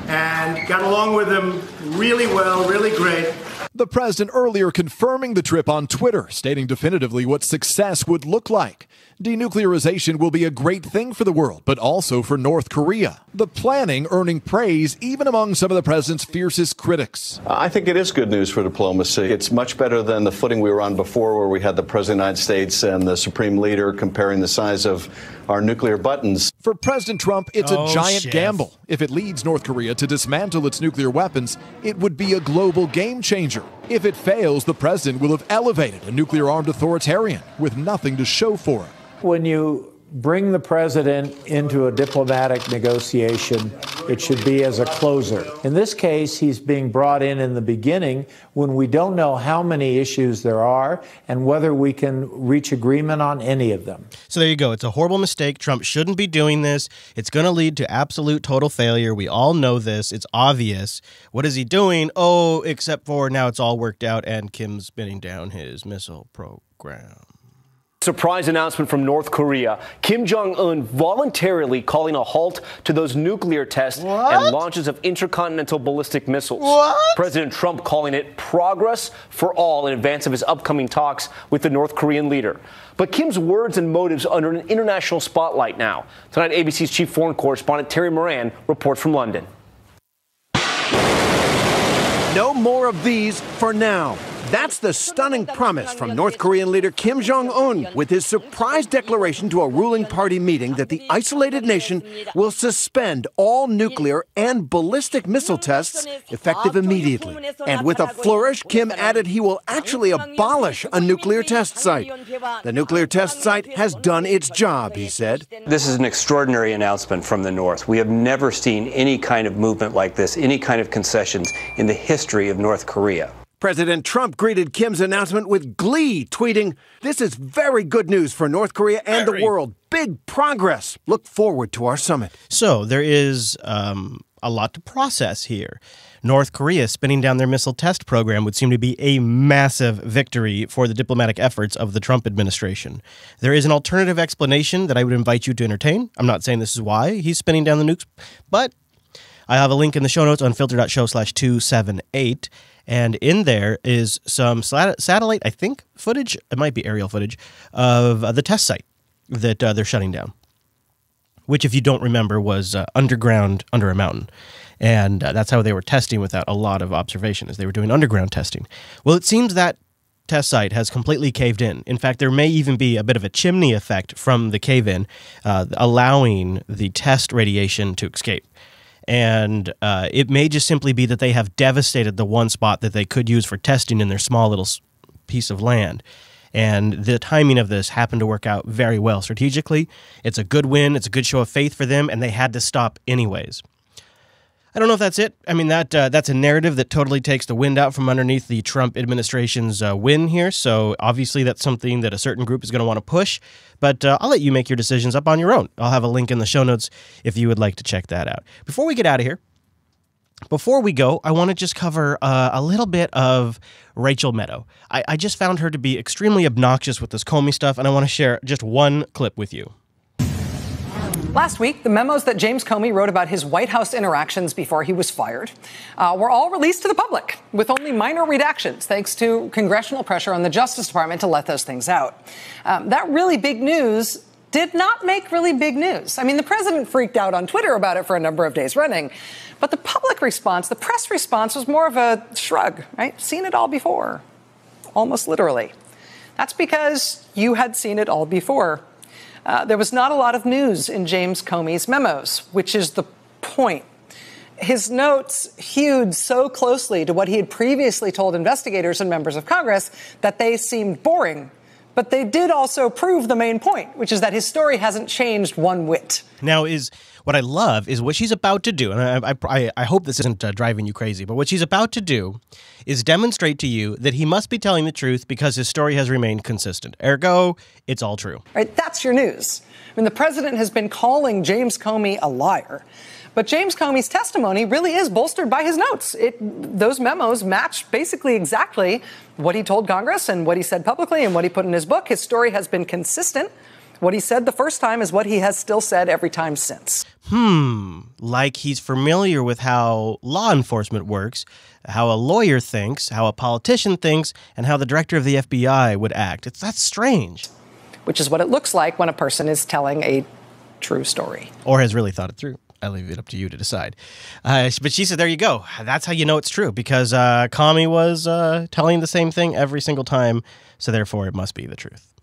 and got along with him really well, really great. The president earlier confirming the trip on Twitter, stating definitively what success would look like. Denuclearization will be a great thing for the world, but also for North Korea. The planning earning praise even among some of the president's fiercest critics. I think it is good news for diplomacy. It's much better than the footing we were on before, where we had the President of the United States and the Supreme Leader comparing the size of our nuclear buttons. For President Trump, it's a giant gamble. If it leads North Korea to dismantle its nuclear weapons, it would be a global game changer. If it fails, the president will have elevated a nuclear-armed authoritarian with nothing to show for it. When you bring the president into a diplomatic negotiation, it should be as a closer. In this case, he's being brought in the beginning when we don't know how many issues there are and whether we can reach agreement on any of them. So there you go. It's a horrible mistake. Trump shouldn't be doing this. It's going to lead to absolute total failure. We all know this. It's obvious. What is he doing? Oh, except for now it's all worked out and Kim's spinning down his missile program. Surprise announcement from North Korea. Kim Jong-un voluntarily calling a halt to those nuclear tests and launches of intercontinental ballistic missiles. President Trump calling it progress for all in advance of his upcoming talks with the North Korean leader. But Kim's words and motives under an international spotlight now. Tonight, ABC's chief foreign correspondent Terry Moran reports from London. No more of these for now. That's the stunning promise from North Korean leader Kim Jong-un with his surprise declaration to a ruling party meeting that the isolated nation will suspend all nuclear and ballistic missile tests effective immediately. And with a flourish, Kim added he will actually abolish a nuclear test site. The nuclear test site has done its job, he said. This is an extraordinary announcement from the North. We have never seen any kind of movement like this, any kind of concessions in the history of North Korea. President Trump greeted Kim's announcement with glee, tweeting, "This is very good news for North Korea and the world. Big progress. Look forward to our summit." So there is a lot to process here. North Korea spinning down their missile test program would seem to be a massive victory for the diplomatic efforts of the Trump administration. There is an alternative explanation that I would invite you to entertain. I'm not saying this is why he's spinning down the nukes, but I have a link in the show notes on unfilter.show/278. And in there is some satellite, I think, footage, it might be aerial footage, of the test site that they're shutting down, which, if you don't remember, was underground under a mountain. And that's how they were testing without a lot of observation, as they were doing underground testing. Well, it seems that test site has completely caved in. In fact, there may even be a bit of a chimney effect from the cave-in, allowing the test radiation to escape. And it may just simply be that they have devastated the one spot that they could use for testing in their small little piece of land. And the timing of this happened to work out very well strategically. It's a good win. It's a good show of faith for them, and they had to stop anyways. I don't know if that's it. I mean, that's a narrative that totally takes the wind out from underneath the Trump administration's win here. So obviously that's something that a certain group is going to want to push. But I'll let you make your decisions up on your own. I'll have a link in the show notes if you would like to check that out. Before we get out of here, before we go, I want to just cover a little bit of Rachel Maddow. I just found her to be extremely obnoxious with this Comey stuff, and I want to share just one clip with you. Last week, the memos that James Comey wrote about his White House interactions before he was fired were all released to the public with only minor redactions, thanks to congressional pressure on the Justice Department to let those things out. That really big news did not make really big news. I mean, the president freaked out on Twitter about it for a number of days running. But the public response, the press response, was more of a shrug, right? Seen it all before, almost literally. That's because you had seen it all before. There was not a lot of news in James Comey's memos, which is the point. His notes hewed so closely to what he had previously told investigators and members of Congress that they seemed boring. But they did also prove the main point, which is that his story hasn't changed one whit. Now, what I love is what she's about to do, and I hope this isn't driving you crazy, but what she's about to do is demonstrate to you that he must be telling the truth because his story has remained consistent. Ergo, it's all true. Right, that's your news. I mean, the president has been calling James Comey a liar. But James Comey's testimony really is bolstered by his notes. Those memos match basically exactly what he told Congress and what he said publicly and what he put in his book. His story has been consistent. What he said the first time is what he has still said every time since. Like he's familiar with how law enforcement works, how a lawyer thinks, how a politician thinks, and how the director of the FBI would act. That's strange. which is what it looks like when a person is telling a true story. Or has really thought it through. I leave it up to you to decide. But she said, there you go. That's how you know it's true, because Comey was telling the same thing every single time, so therefore it must be the truth.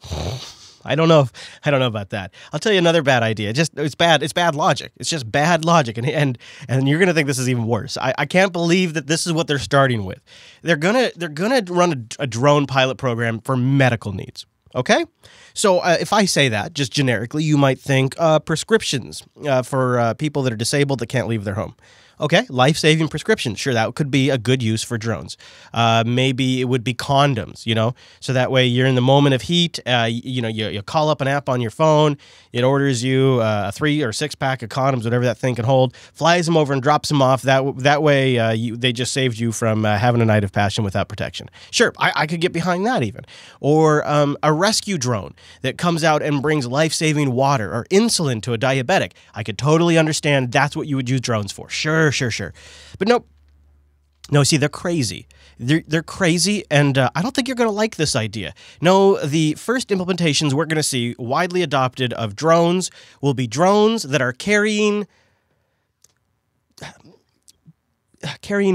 I don't know about that. I'll tell you another bad idea. It's bad logic. It's just bad logic, and you're gonna think this is even worse. I can't believe that this is what they're starting with. They're gonna run a drone pilot program for medical needs. Okay? So if I say that, just generically, you might think prescriptions for people that are disabled that can't leave their home. Okay, life-saving prescriptions. Sure, that could be a good use for drones. Maybe it would be condoms, so that way you're in the moment of heat, you call up an app on your phone, it orders you a 3 or 6 pack of condoms, whatever that thing can hold, flies them over and drops them off. That way they just saved you from having a night of passion without protection. Sure, I could get behind that even. Or a rescue drone that comes out and brings life-saving water or insulin to a diabetic. I could totally understand that's what you would use drones for. Sure. But nope. No, see, they're crazy. They're crazy, and I don't think you're going to like this idea. No, the first implementations we're going to see widely adopted of drones will be drones that are carrying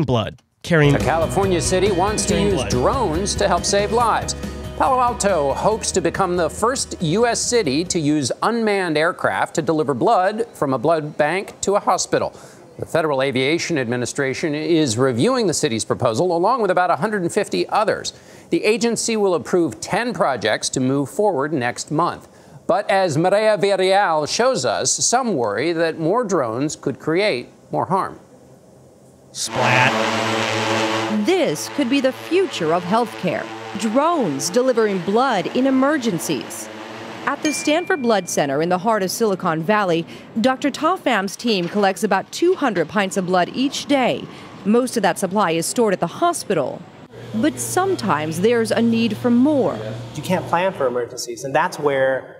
blood. A California city wants to use drones to help save lives. Palo Alto hopes to become the first U.S. city to use unmanned aircraft to deliver blood from a blood bank to a hospital. The Federal Aviation Administration is reviewing the city's proposal along with about 150 others. The agency will approve 10 projects to move forward next month. But as Maria Villarreal shows us, some worry that more drones could create more harm. Splat. This could be the future of healthcare. Drones delivering blood in emergencies. At the Stanford Blood Center in the heart of Silicon Valley, Dr. Ta Pham's team collects about 200 pints of blood each day. Most of that supply is stored at the hospital. But sometimes there's a need for more. You can't plan for emergencies, and that's where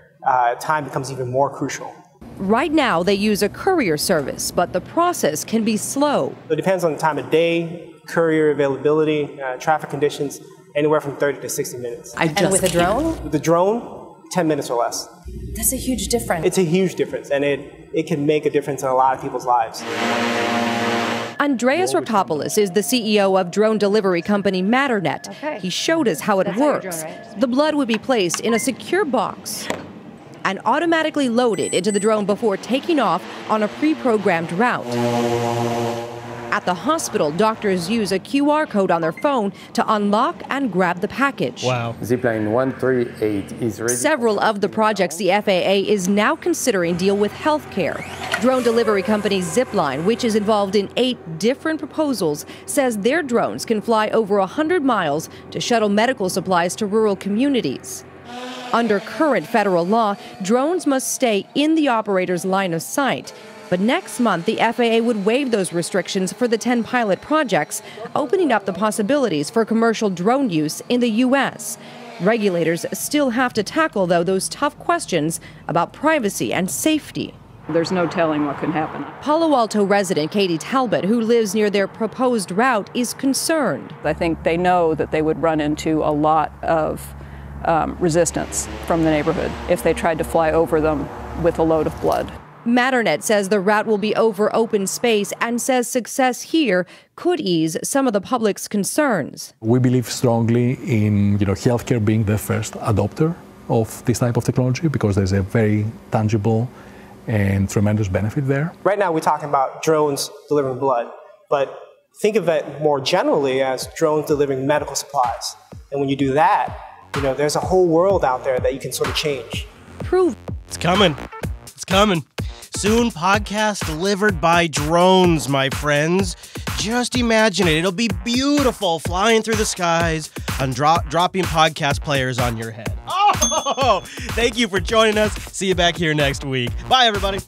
time becomes even more crucial. Right now, they use a courier service, but the process can be slow. It depends on the time of day, courier availability, traffic conditions, anywhere from 30 to 60 minutes. And with a drone? With a drone, 10 minutes or less. That's a huge difference. It's a huge difference, and it can make a difference in a lot of people's lives. Andreas Raptopoulos is the CEO of drone delivery company Matternet. Okay. He showed us how it works. The blood would be placed in a secure box and automatically loaded into the drone before taking off on a pre-programmed route. At the hospital, doctors use a QR code on their phone to unlock and grab the package. Wow. Zipline 138 is ready. Several of the projects the FAA is now considering deal with healthcare. Drone delivery company Zipline, which is involved in 8 different proposals, says their drones can fly over 100 miles to shuttle medical supplies to rural communities. Under current federal law, drones must stay in the operator's line of sight. But next month, the FAA would waive those restrictions for the 10 pilot projects, opening up the possibilities for commercial drone use in the U.S. Regulators still have to tackle, though, those tough questions about privacy and safety. There's no telling what can happen. Palo Alto resident Katie Talbot, who lives near their proposed route, is concerned. I think they know that they would run into a lot of resistance from the neighborhood if they tried to fly over them with a load of blood. Matternet says the route will be over open space and says success here could ease some of the public's concerns. We believe strongly in healthcare being the first adopter of this type of technology because there's a very tangible and tremendous benefit there. Right now we're talking about drones delivering blood, but think of it more generally as drones delivering medical supplies. And when you do that, there's a whole world out there that you can sort of change. Prove it's coming. It's coming. Soon, podcast delivered by drones, my friends. Just imagine it. It'll be beautiful flying through the skies and dropping podcast players on your head. Oh, thank you for joining us. See you back here next week. Bye, everybody.